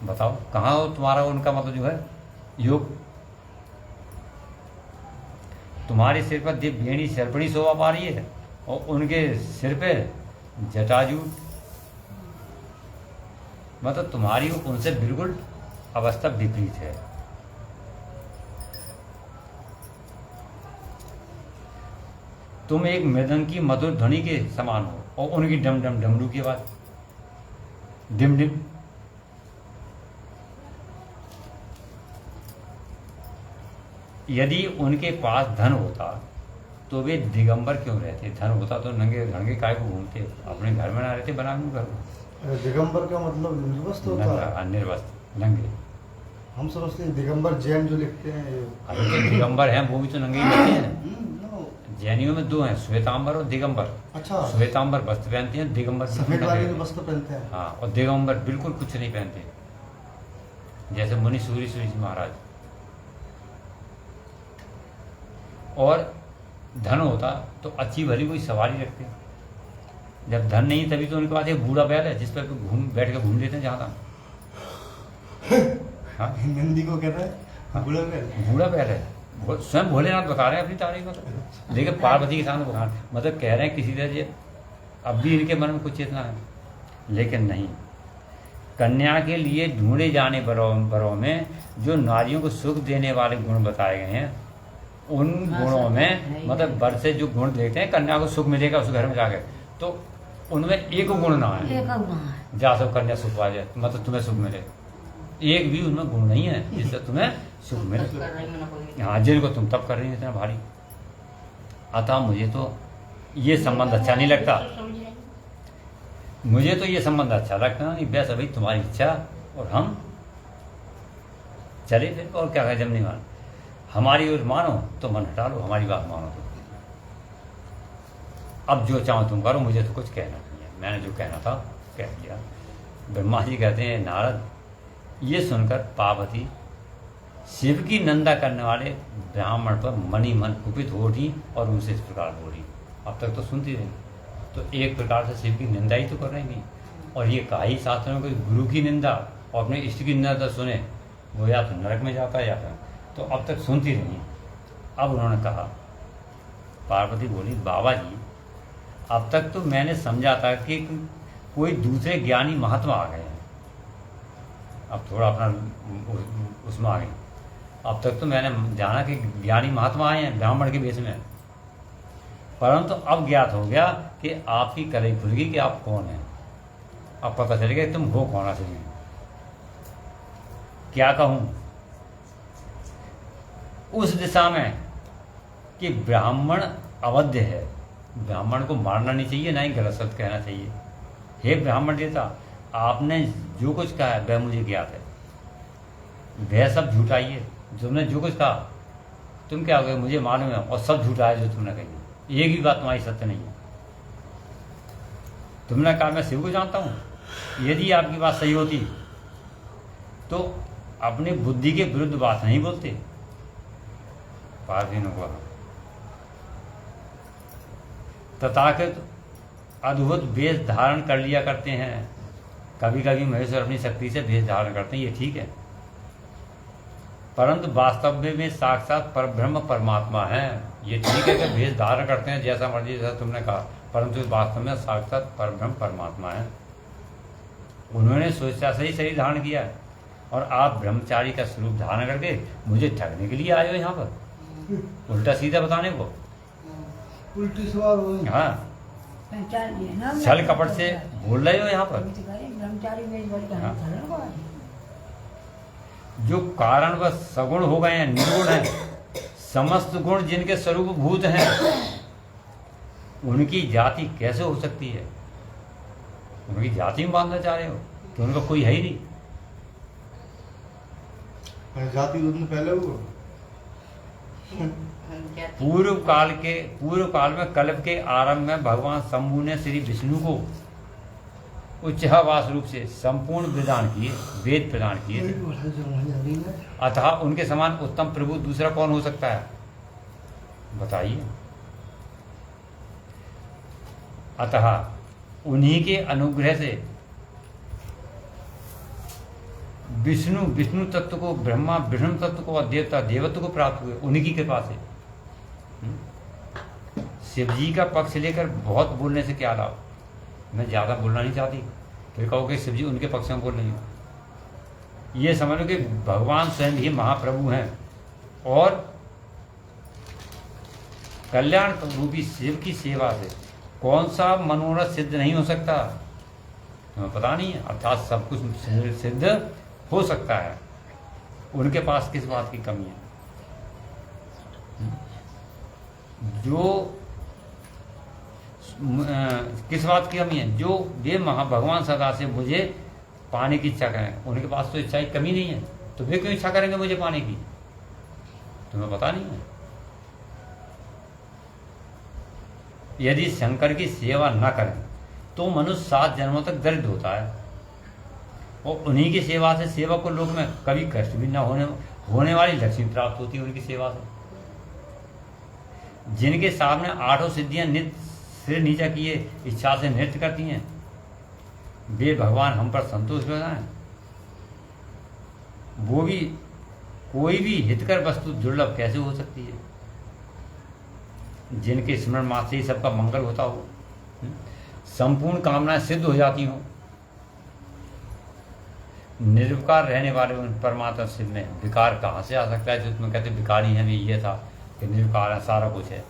बताओ कहाँ हो तुम्हारा उनका मतलब जो है योग। तुम्हारे सिर पर दिव्येणी सर्पणी शोभा पा रही है और उनके सिर पे जटाजूट। मतलब तुम्हारी उनसे बिल्कुल अवस्था विपरीत है। तुम एक मृदंग की मधुर ध्वनि के समान हो और उनकी डम डम डमरू की आवाज, डिम डिम। यदि उनके पास धन होता तो वे दिगंबर क्यों रहते? धन होता तो नंगे धड़ंगे काय को घूमते, अपने घर में ना रहते, बना लूं घर में। दिगंबर का मतलब निर्वस्त्र होता है? निर्वस्त्र, नंगे। हम समझते हैं दिगंबर जैन जो लिखते हैं ये। अरे तो दिगंबर हैं वो भी तो नंगे ही रहते हैं। नो। जैनियों में दो हैं, श्वेतांबर और दिगंबर। अच्छा, श्वेतांबर वस्त्र पहनते हैं, दिगंबर सफेद वाले जो वस्त्र पहनते हैं। हाँ, और दिगंबर बिल्कुल कुछ नहीं पहनते, जैसे मुनि सूरी जी महाराज। और धन होता तो अच्छी भली कोई सवारी रखते। जब धन नहीं तभी तो उनके पास एक बूढ़ा बैल है जिस पर बैठ के घूम लेते हैं जहाँ तक। हाँ, नंदी को कह रहा है हाँ, बूढ़ा बैल। बूढ़ा बैल है। स्वयं भोलेनाथ बता रहे हैं अपनी तारीफ में। देखिए पार्वती के सामने बता रहे हैं, मतलब कह रहे हैं किसी तरह से अब भी इनके मन में कुछ चेतना है, लेकिन नहीं। कन्या के लिए ढूंढे जाने बरों में जो नारियों को सुख देने वाले गुण बताए गए हैं, उन गुणों में मतलब वर से जो गुण देखते हैं कन्या को सुख मिलेगा उस घर में जाकर, तो उनमें एक गुण ना है जा सब कन्या सुख पा जाए, मतलब तुम्हें सुख मिले। एक भी उनमें गुण नहीं है जिससे तुम्हें सुख मिले। हाँ, जिनको तुम तब कर रही हो इतना भारी। अतः मुझे तो ये संबंध अच्छा नहीं लगता। मुझे तो ये संबंध अच्छा लगता नहीं। वैसे भाई तुम्हारी इच्छा, और हम चले फिर, और क्या कहें। जब नहीं मान हमारी ओर मानो तो मन हटा लो, हमारी बात मानो तो अब जो चाहो तुम करो, मुझे तो कुछ कहना नहीं है। मैंने जो कहना था कह दिया। ब्रह्मा जी कहते हैं नारद, ये सुनकर पार्वती शिव की निंदा करने वाले ब्राह्मण पर मनी मन कुपित हो उठी और उनसे इस प्रकार बोली। अब तक तो सुनती रही, तो एक प्रकार से शिव की निंदा ही तो कर रही थी। और ये कहा ही शास्त्रों में, कोई गुरु की निंदा और अपने इष्ट की निंदा तो सुने वो या तो नरक में जाता है या फिर, तो अब तक सुनती रही। अब उन्होंने कहा, पार्वती बोली, बाबा जी अब तक तो मैंने समझा था कि कोई दूसरे ज्ञानी महात्मा आ गए हैं। अब थोड़ा अपना उसमें आ गई। अब तक तो मैंने जाना कि ज्ञानी महात्मा आए हैं ब्राह्मण के वेश में, परंतु अब ज्ञात हो गया कि आपकी कलई खुल गई कि आप कौन हैं। अब पता चल गया कि तुम हो कौन असली में। क्या कहूं उस दिशा में कि ब्राह्मण अवध्य है, ब्राह्मण को मारना नहीं चाहिए, ना ही गलत शब्द कहना चाहिए। हे ब्राह्मण देवता, आपने जो कुछ कहा है वह मुझे ज्ञात है, वह सब झूठा ही है। तुमने जो कुछ कहा तुम क्या हो गए मुझे मालूम है, और सब झूठा है जो तुमने कही। एक भी बात तुम्हारी सत्य नहीं है। तुमने कहा मैं शिव को जानता हूं। यदि आपकी बात सही होती तो अपनी बुद्धि के विरुद्ध बात नहीं बोलते। पार्वती ने कहा, तथाकथित अद्भुत वेश धारण कर लिया करते हैं। कभी कभी महेश्वर अपनी शक्ति से वेश धारण करते हैं, ये ठीक है, परंतु वास्तव में साक्षात परब्रह्म परमात्मा है। ये ठीक है कि वेश धारण करते हैं जैसा मर्जी, जैसा तुमने कहा, परंतु वास्तव में साक्षात परब्रह्म परमात्मा है। उन्होंने सोचा से ही शरीर धारण किया है, और आप ब्रह्मचारी का स्वरूप धारण करके मुझे ठगने के लिए आए हो यहाँ पर, उल्टा सीधा बताने को। उल्टी सवाल हो। हाँ, ब्रह्मचारी है ना, छल कपट से बोल रहे हो यहाँ पर। ब्रह्मचारी में बड़ी हाँ। धर्म को है। जो कारण व सगुण हो गए हैं, निर्गुण हैं, समस्त गुण जिनके स्वरूप भूत हैं, उनकी जाति कैसे हो सकती है? उनकी जाति में बांधना चाह रहे हो कि उनका कोई है ही नहीं। जाति उनने पहले हुआ। पूर्व काल में कल्प के आरंभ में भगवान शंभु ने श्री विष्णु को उच्चवास रूप से संपूर्ण वेद प्रदान किए थे। अतः उनके समान उत्तम प्रभु दूसरा कौन हो सकता है? बताइए। अतः उन्हीं के अनुग्रह से विष्णु तत्व को, ब्रह्मा विष्णु तत्व को और देवता देवत्व को प्राप्त हुए, उन्हीं की कृपा से। शिव जी का पक्ष लेकर बहुत बोलने से क्या लाभ? मैं ज़्यादा बोलना नहीं चाहती, फिर कहो कि शिव जी उनके पक्ष में बोल रही हूँ। ये समझ लो कि भगवान स्वयं ही महाप्रभु हैं और कल्याण रूपी शिव की सेवा से कौन सा मनोरथ सिद्ध नहीं हो सकता, तुम्हें पता नहीं है। अर्थात सब कुछ सिद्ध हो सकता है, उनके पास किस बात की कमी है? जो किस बात की कमी है? जो वे भगवान सदा से मुझे पाने की इच्छा करें, उनके पास तो इच्छा की कमी नहीं है, तो वे क्यों इच्छा करेंगे मुझे पाने की? तुम्हें पता नहीं है। यदि शंकर की सेवा न करें तो मनुष्य 7 जन्मों तक दरिद्र होता है, और उन्हीं की सेवा से सेवा को लोक में कभी कष्ट भी न होने वाली लक्ष्मी प्राप्त होती है उनकी सेवा से। जिनके सामने 8 सिद्धियां नित्य सिर नीचा किए इच्छा से नृत्य करती हैं, वे भगवान हम पर संतोष हो जाए। वो भी कोई भी हितकर वस्तु दुर्लभ कैसे हो सकती है? जिनके स्मरण मात्र से ही सबका मंगल होता हो, संपूर्ण कामनाएं सिद्ध हो जाती हो, निर्विकार रहने वाले उन परमात्मा शिव में विकार कहाँ से आ सकता है? जो तुम्हें कहते विकारी है, ये था कि निर्विकार है, सारा कुछ है।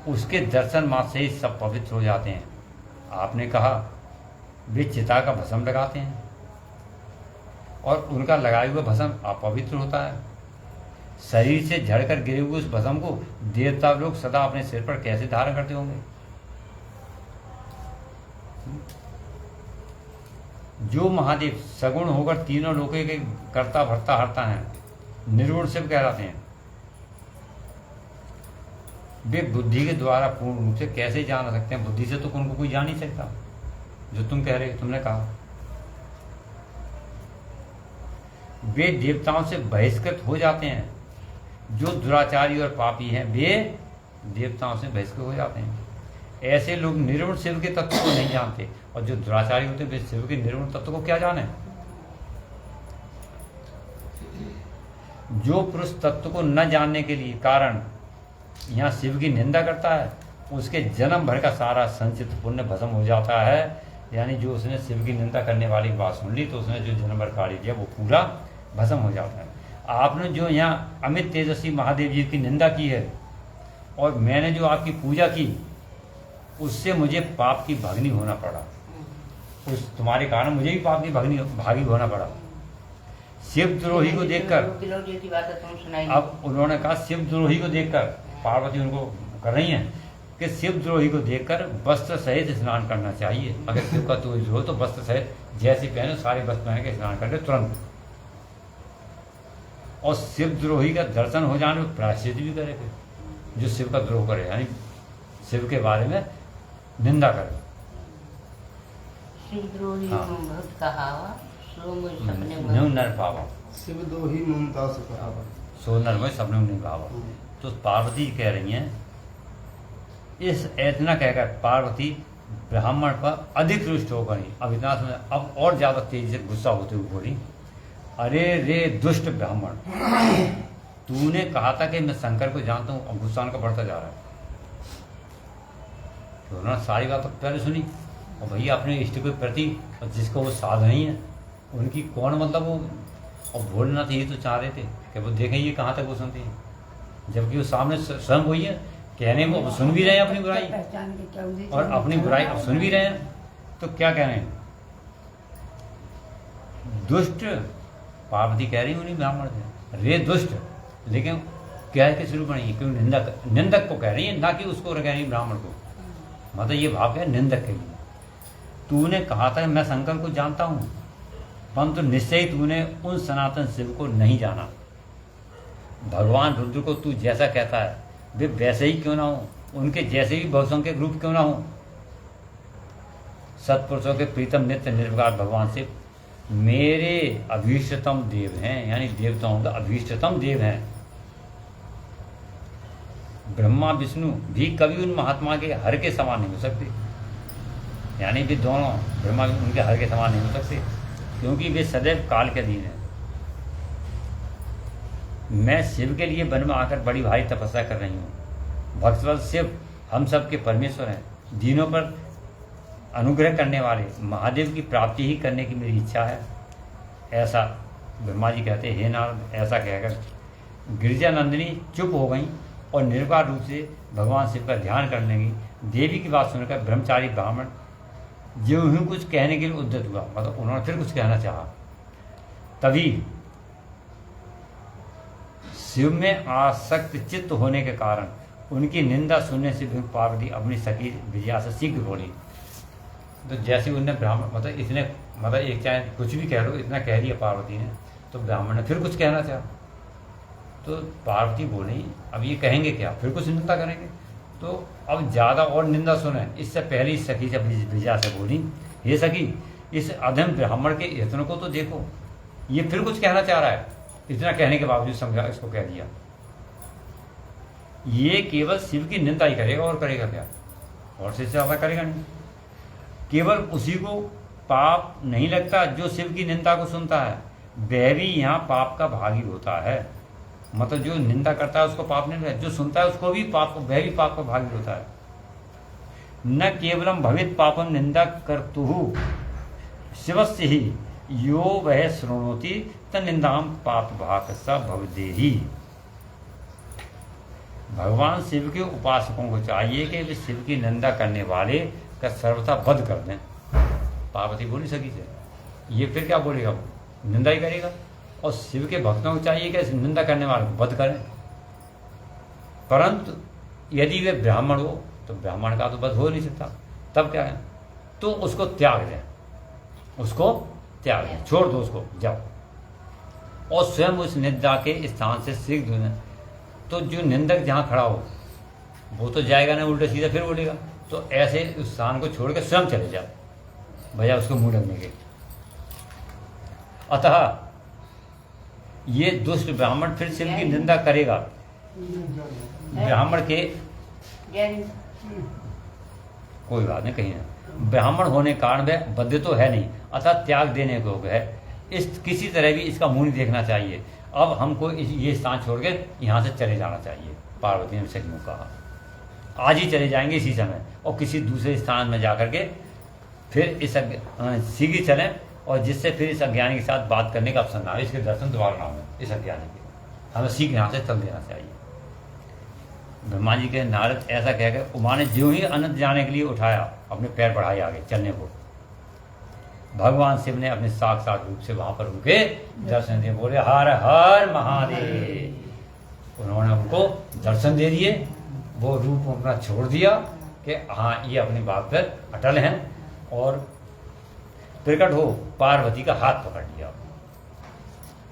उसके दर्शन मात्र से ही सब पवित्र हो जाते हैं। आपने कहा वे चिता का भस्म लगाते हैं और उनका लगाए हुआ भस्म अपवित्र होता है। शरीर से झड़कर गिरे हुए उस भस्म को देवता लोग सदा अपने सिर पर कैसे धारण करते होंगे? जो महादेव सगुण होकर तीनों लोकों के कर्ता भर्ता हरता है, निर्गुण शिव कहलाते हैं। वे बुद्धि के द्वारा पूर्ण रूप से कैसे जान सकते हैं? बुद्धि से तो उनको कोई जान नहीं सकता। जो तुम कह रहे हो, तुमने कहा वे देवताओं से बहिष्कृत हो जाते हैं। जो दुराचारी और पापी हैं वे देवताओं से बहिष्कृत हो जाते हैं। ऐसे लोग निर्गुण शिव के तत्व को नहीं जानते, और जो दुराचारी होते हैं वे शिव के निर्गुण तत्व को क्या जाने? जो पुरुष तत्व को न जानने के लिए कारण यहाँ शिव की निंदा करता है, उसके जन्म भर का सारा संचित पुण्य भस्म हो जाता है। यानी जो उसने शिव की निंदा करने वाली बात सुन ली तो उसने जो जन्म भर कार्य किया वो पूरा भस्म हो जाता है। आपने जो यहाँ अमित तेजस्वी महादेव जी की निंदा की है और मैंने जो आपकी पूजा की, उससे मुझे पाप की भागनी होना पड़ा। उस तुम्हारे कारण मुझे भी पाप की भागी होना पड़ा। शिव द्रोही को देखकर, अब उन्होंने कहा शिव द्रोही को देखकर, पार्वती उनको कर रही हैं कि शिव द्रोही को देखकर वस्त्र सहित स्नान करना चाहिए। अगर शिव का द्रोही हो तो वस्त्र सहित जैसे पहनो सारे वस्त्र पहन के स्नान करके तुरंत, और शिव द्रोही का दर्शन हो जाने में प्रायश्चित भी करे फिर। जो शिव का द्रोह करे यानी शिव के बारे में निंदा करे। शिव द्रोही भक्त कहावा, सो मोहि सपने न्यू नर पावा, शिव दोही ममता से कहावा, सो नर मोहि सपने नहीं पावा। तो पार्वती कह रही हैं, इस इतना कहकर पार्वती ब्राह्मण पर अधिक रुष्ट हो गई। अब इतना समय अब और ज्यादा तेजी से गुस्सा होते हुए बोली, अरे रे दुष्ट ब्राह्मण, तूने कहा था कि मैं शंकर को जानता हूँ, और गुस्सा उनका बढ़ता जा रहा है। तो उन्होंने सारी बात तो पहले सुनी, और भैया अपने इष्ट के प्रति और जिसको वो साध नहीं है उनकी कौन मतलब वो, और बोलना तो ये तो चाह रहे थे कि वो देखें ये कहाँ तक वो सुनते हैं, जबकि वो सामने स्वयं वही है कहने में, वो सुन भी रहे हैं अपनी बुराई और अपनी बुराई अब सुन भी रहे हैं। तो क्या कह रहे हैं? दुष्ट पार्वती कह रही उन्हीं ब्राह्मण से, रे दुष्ट, लेकिन क्या है कि शुरू बनी क्यों निंदक को कह रही है, ना कि उसको कह रही ब्राह्मण को। मतलब ये भाव है निंदक के लिए। तूने कहा था मैं शंकर को जानता हूँ, परंतु निश्चय ही तूने उन सनातन शिव को नहीं जाना। भगवान रुद्र को तू जैसा कहता है वे वैसे ही क्यों ना हो, उनके जैसे ही बहुसंख्यक रूप क्यों ना हो। सत्पुरुषों के प्रीतम नित्य निर्विकार भगवान शिव मेरे अभीष्टतम देव हैं, यानी देवताओं का अभीष्टतम देव हैं। ब्रह्मा विष्णु भी कभी उन महात्मा के हर के समान नहीं हो सकते, यानी भी दोनों ब्रह्मा उनके हर के समान नहीं हो सकते, क्योंकि वे सदैव काल के अधीन हैं। मैं शिव के लिए वन में आकर बड़ी भारी तपस्या कर रही हूँ। भक्तवत्सल शिव हम सब के परमेश्वर हैं। दीनों पर अनुग्रह करने वाले महादेव की प्राप्ति ही करने की मेरी इच्छा है। ऐसा ब्रह्मा जी कहते हैं। हे नारद, ऐसा कहकर गिरिजा नंदिनी चुप हो गई और निर्वाण रूप से भगवान शिव का ध्यान करने लगी। देवी की बात सुनकर ब्रह्मचारी ब्राह्मण जो ही कुछ कहने के लिए उद्यत हुआ, मतलब उन्होंने फिर कुछ कहना चाहा। तभी शिव में आसक्त चित्त होने के कारण उनकी निंदा सुनने से भी पार्वती अपनी सखी विजया से शीघ्र बोली। तो जैसे उनने ब्राह्मण मतलब एक चाहे कुछ भी कह लो, इतना कह दिया पार्वती ने, तो ब्राह्मण ने फिर कुछ कहना चाहा। तो पार्वती बोली अब ये कहेंगे क्या, फिर कुछ निंदा करेंगे, तो अब ज़्यादा और निंदा सुने। इससे पहले इस सखी से विजया से बोली, हे सखी, इस अधम ब्राह्मण के यत्न को तो देखो, ये फिर कुछ कहना चाह रहा है। इतना कहने के बावजूद समझा, इसको कह दिया ये केवल शिव की निंदा ही करेगा, और करेगा क्या, और से ज़्यादा करेगा नहीं। केवल उसी को पाप नहीं लगता जो शिव की निंदा को सुनता है, वह भी यहाँ पाप का भागी होता है। मतलब जो निंदा करता है उसको पाप नहीं लगता, जो सुनता है उसको भी पाप, वह भी पाप का भागी होता है। न केवलम भवित पापम निंदा कर्तुहु शिवस्य ही यो वह शृणोति तनिंदाम पाप भाग स भवदेहि। भगवान शिव के उपासकों को चाहिए कि वे शिव की निंदा करने वाले का सर्वथा वध कर दें। पार्वती बोली सकी से, ये फिर क्या बोलेगा, वो निंदा ही करेगा। और शिव के भक्तों को चाहिए कि निंदा करने वाले को वध करें। परंतु यदि वे ब्राह्मण हो तो ब्राह्मण का तो वध हो नहीं सकता, तब क्या है, तो उसको त्याग दें, उसको त्याग दें, छोड़ दो उसको, जाओ। और स्वयं उस निंदा के स्थान से सीख दो। तो जो निंदक जहाँ खड़ा हो वो तो जाएगा ना, उल्टा सीधा फिर बोलेगा। तो ऐसे उस स्थान को छोड़ के स्वयं चले जाओ, भैया उसको मुंह लगने के। अतः ये दुष्ट ब्राह्मण फिर शिव की निंदा करेगा। ब्राह्मण के कोई बात नहीं, कहीं ना ब्राह्मण होने कारण वह बद्ध तो है नहीं, अतः त्याग देने को है। इस किसी तरह भी इसका मुंह नहीं देखना चाहिए। अब हमको ये स्थान छोड़ के यहाँ से चले जाना चाहिए। पार्वती ने सखी को कहा, आज ही चले जाएंगे इसी समय, और किसी दूसरे स्थान में जाकर के फिर इस शीघ्र चलें, और जिससे फिर इस अज्ञानी के साथ बात करने का अवसर ना हो, इसके दर्शन दोबारा ना हो इस अज्ञानी के। हमें शीघ्र यहाँ से चल देना चाहिए। ब्रह्मा जी के नारद ऐसा कहकर उमा ने ज्यों ही अनंत जाने के लिए उठाया, अपने पैर बढ़ाए आगे चलने को, भगवान शिव ने अपने साक्षात रूप से वहां पर उनके दर्शन दिए। बोले हर हर महादेव। उन्होंने उनको दर्शन दे दिए, वो रूप अपना छोड़ दिया कि हाँ ये अपनी बात पर अटल हैं, और प्रकट हो पार्वती का हाथ पकड़ लिया।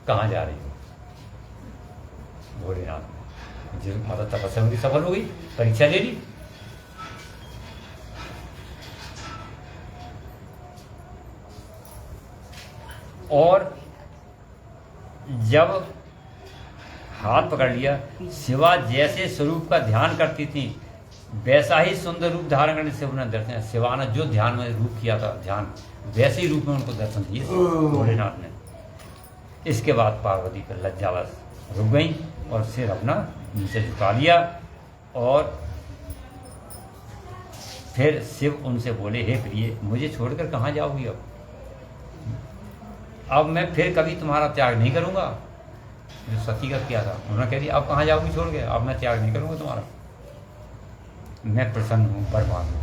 कहाँ जा रही हो भोलेनाथ ने, जिस मतलब तपस्या उनकी सफल हो गई, परीक्षा ले ली। और जब हाथ पकड़ लिया, शिवा जैसे स्वरूप का ध्यान करती थी वैसा ही सुंदर रूप धारण करने से उन्हें दर्शन, शिवा ने जो ध्यान में रूप किया था, ध्यान वैसे ही रूप में उनको दर्शन दिए भोलेनाथ ने। इसके बाद पार्वती पर लज्जावश रुक गई और सिर अपना नीचे झुका लिया, और फिर शिव उनसे बोले, हे प्रिय, मुझे छोड़कर कहाँ जाओगी अब मैं फिर कभी तुम्हारा त्याग नहीं करूंगा। जो सती का किया था, उन्होंने कह दिया अब कहाँ जाओगी छोड़ के, अब मैं त्याग नहीं करूंगा तुम्हारा। मैं प्रसन्न हूँ, बर्बाद हूँ,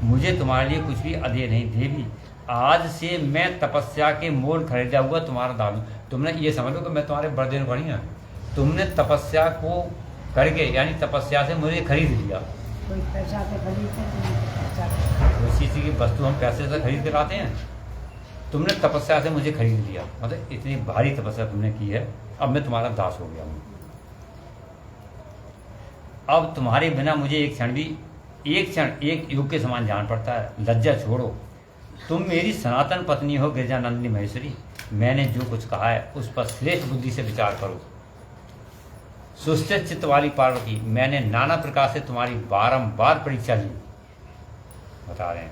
मुझे तुम्हारे लिए कुछ भी अधेय नहीं। देवी, आज से मैं तपस्या के मोल खरीदा हुआ तुम्हारा दान। तुमने ये समझ लो कि मैं तुम्हारे बड़े दिन बढ़ी, तुमने तपस्या को करके यानी तपस्या से मुझे खरीद लिया। कोई पैसा से खरीदते, उसी चीज़ की वस्तु हम पैसे से खरीद के लाते हैं, तुमने तपस्या से मुझे खरीद लिया। मतलब इतनी भारी तपस्या तुमने की है, अब मैं तुम्हारा दास हो गया हूँ। अब तुम्हारे बिना मुझे एक क्षण एक युग के समान जान पड़ता है। लज्जा छोड़ो, तुम मेरी सनातन पत्नी हो गिरिजानंदिनी महेश्वरी। मैंने जो कुछ कहा है उस पर श्रेष्ठ बुद्धि से विचार करो। सुस्थिर चित्त वाली पार्वती, मैंने नाना प्रकार से तुम्हारी बारंबार परीक्षा ली। बता रहे हैं,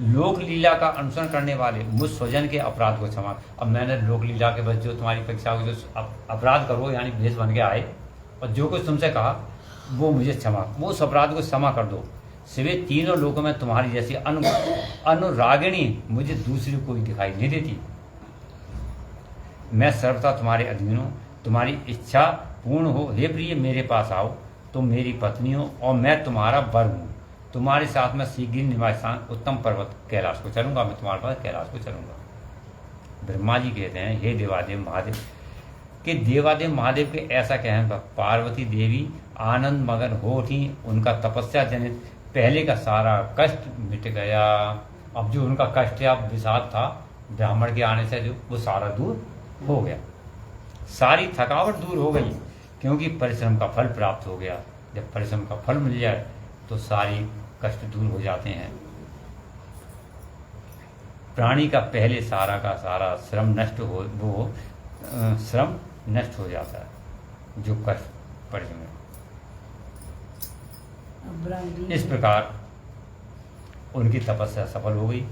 लोक लीला का अनुसरण करने वाले मुझ स्वजन के अपराध को क्षमा। अब मैंने लोक लीला के बस जो तुम्हारी परीक्षा को जो अपराध करो यानी भेष बन के आए और जो कुछ तुमसे कहा वो मुझे क्षमा, वो उस अपराध को क्षमा कर दो। सिवे तीनों लोगों में तुम्हारी जैसी अनुरागिणी मुझे दूसरी कोई दिखाई नहीं देती। मैं सर्वथा तुम्हारे अधीन हूँ, तुम्हारी इच्छा पूर्ण हो हे प्रिय मेरे पास आओ, तुम मेरी पत्नी हो और मैं तुम्हारा वर हूँ। तुम्हारे साथ मैं शीघ्र निवासान उत्तम पर्वत कैलाश को चलूंगा, मैं तुम्हारे पास कैलाश को चलूंगा। ब्रह्मा जी कहते हैं, हे देवादेव महादेव कि देवादेव महादेव के ऐसा कहने पर पार्वती देवी आनंद मगन हो थी। उनका तपस्या जनित पहले का सारा कष्ट मिट गया। अब जो उनका कष्ट या विषाद था ब्राह्मण के आने से जो वो सारा दूर हो गया, सारी थकावट दूर हो गई, क्योंकि परिश्रम का फल प्राप्त हो गया। जब परिश्रम का फल मिल जाए तो सारी कष्ट दूर हो जाते हैं। प्राणी का पहले सारा का सारा श्रम नष्ट हो, वो श्रम नष्ट हो जाता है जो कष्ट परिश्रम। इस प्रकार उनकी तपस्या सफल हो गई,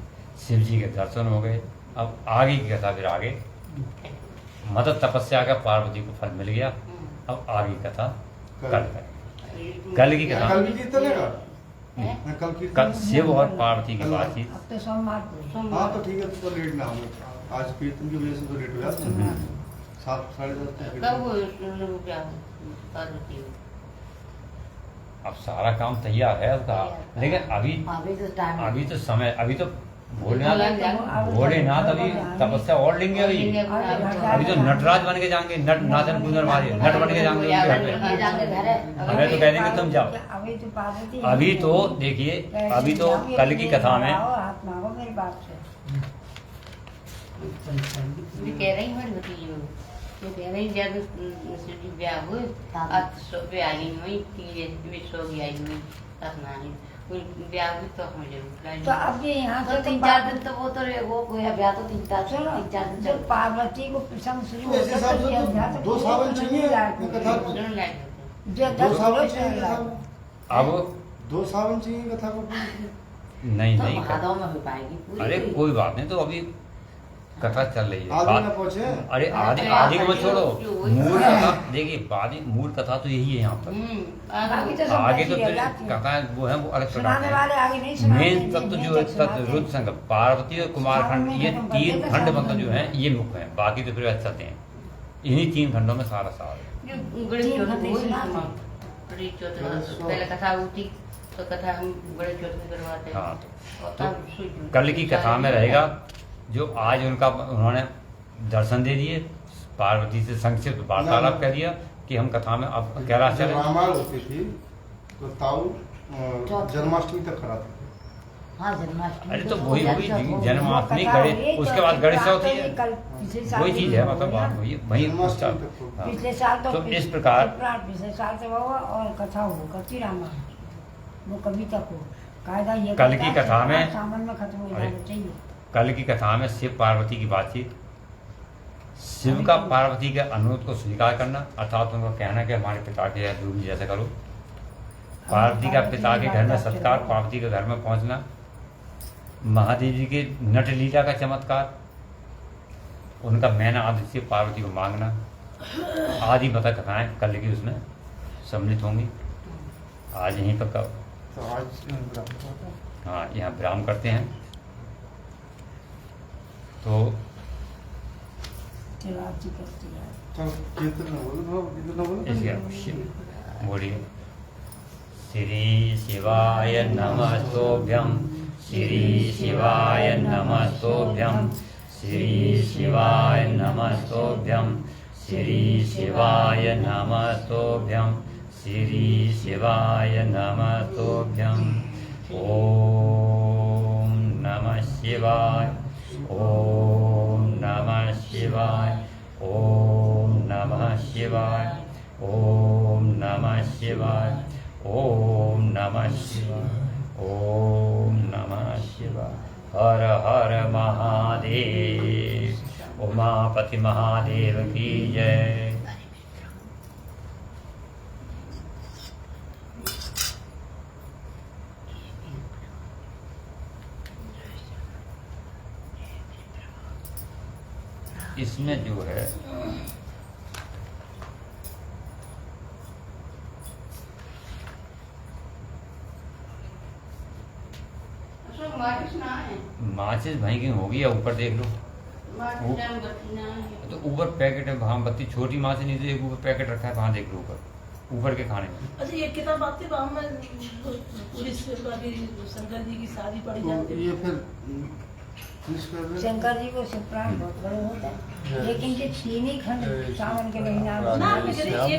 शिव जी के दर्शन हो गए। अब आगे की कथा फिर आगे, मतलब तपस्या का पार्वती को फल मिल गया। अब आगे की कथा कल की कथा, कल भी कीर्तन है कल कीर्तन कल शिव और पार्वती की बातचीत। अब तो सोमवार हाँ तो ठीक है, तो लेट ना हो, आज कीर्तन की वजह से तो लेट हो जाता है। 7 साढ़े 7 कब वो क्या पार्वती? अब सारा काम तैयार है उसका, लेकिन अभी तो समय, अभी तो भोलेनाथ अभी तपस्या और लेंगे। अभी तो नटराज बन के जाएंगे, नट नाचन कूदन वाले नट बन के जाएंगे उनके घर पे। हमें तो कह देंगे तुम जाओ। अभी तो देखिए, अभी तो कल की कथा में कह रही हूँ भतीजो, तो कह रही जब शिवजी ब्याह हुए अब सो आई हुई तीन सो भी आई हुई अपनानी ब्याह हुई तो हम जरूर तो अब ये यहाँ तो 3-4 दिन तो वो तो वो कोई ब्याह तो 3-4 दिन जब पार्वती को प्रसंग शुरू ऐसे होता हिसाब से है तो 2 सावन चाहिए कथा को। जो 2 सावन 10 चाहिए कथा को। अब 2 सावन चाहिए कथा को। नहीं तो नहीं भादों में हो पाएगी पूरी। अरे कोई बात नहीं, तो अभी कथा चल रही है। आगे ना पहुंचे। अरे आदि को मत छोड़ो, मूल कथा देखिए, मूल कथा तो यही है यहाँ पर। बाकी तो सब आगे तो ऐसी फिर जाती है। कथा वो है, वो अलग सुनाने प्रकार वाले है। आगे नहीं सुनाते मेन हैं, तत्व जिन्हें जो है तक सुनाते तत्व हैं। रुद्र संग पार्वती और कुमार खंड, ये सावन में 3 तो खंड सावन मतलब जो में। है ये मुख्य है, बाकी तो फिर ऐसे चलते हैं। इन्हीं 3 खंडों में सारा सार है। गणेश तीन चौथ घंटे हुई सुना ना, गणेश चौथ पहले कथा होती तो कथा हम गणेश चौथ में करवाते हैं। हाँ, और तो तब सूझ- कल की कथा में रहेगा जो आज उनका उन्होंने दर्शन दे दिए, पार्वती से संक्षिप्त वार्तालाप कर दिया कि हम कथा में अब कैलाश जब चले। रामायण होती थी तो ताऊ जन्माष्टमी तक कराते थे। हाँ जन्माष्टमी अरे तो तो वही हो वही जाती है। जन्माष्टमी कथा गणेश, हुई, उसके तो बाद फिर गणेश बात चौथ तो ही ये है, कल पिछले साल वही भी चीज है, हुआ मतलब ना। बात वही वही जन्माष्टमी तक तो। हाँ। पिछले साल तो इस प्रकार पिछले साल से हुआ और कथा हो करती रामायण वो कभी तक हो कायदा ये कल की कथा में सावन में खत्म हो अरे, जाना चाहिए। कल की कथा में शिव पार्वती की बातचीत, शिव का पार्वती के अनुरोध को स्वीकार करना, अर्थात उनको कहना कि हमारे पिता के या जो भी जैसे करो। पार्वती का पिता के घर में सत्कार, पार्वती के घर में पहुंचना, महादेव जी के नट लीला का चमत्कार, उनका मैना आदि से पार्वती को मांगना, आदि बता कथाएं कल की उसमें सम्मिलित होंगी। आज यहीं पर तो आज हाँ यहाँ विराम करते हैं। तो चलो आप जी करती है चलो कीर्तन में बोलो, कीर्तन में बोलो। इसके बोलिए। श्री शिवाय नमस्तोभ्यं, श्री शिवाय नमस्तोभ्यं, श्री शिवाय नमस्तोभ्यं, श्री शिवाय नमस्तोभ्यं, श्री शिवाय नमस्तोभ्यं। ओम नमः शिवाय, ओम नमः शिवाय, ओम नमः शिवाय, ओम नमः शिवाय, ओम नमः शिवाय, ओम नमः शिवाय। हर हर महादेव, उमापति महादेव की जय। इसमें जो है सब माचिस ना है, माचिस भाई की होगी या ऊपर देख लो। माचिस जान बत्ती ना है। तो ऊपर पैकेट है, वहाँ बत्ती छोटी माचिस नहीं, तो एक ऊपर पैकेट रखा है, वहाँ देख लो ऊपर के खाने में। अच्छा ये किताब आती है वहाँ में पुलिस वाली शंकर जी की शादी पड़ी तो जाती है। ये फिर फिनिश कर रहे हैं। शंकर जी को शिवपुराण बहुत बड़े होता है, लेकिन ये तीन ही खंड सावन के महीना में ना लेकिन ये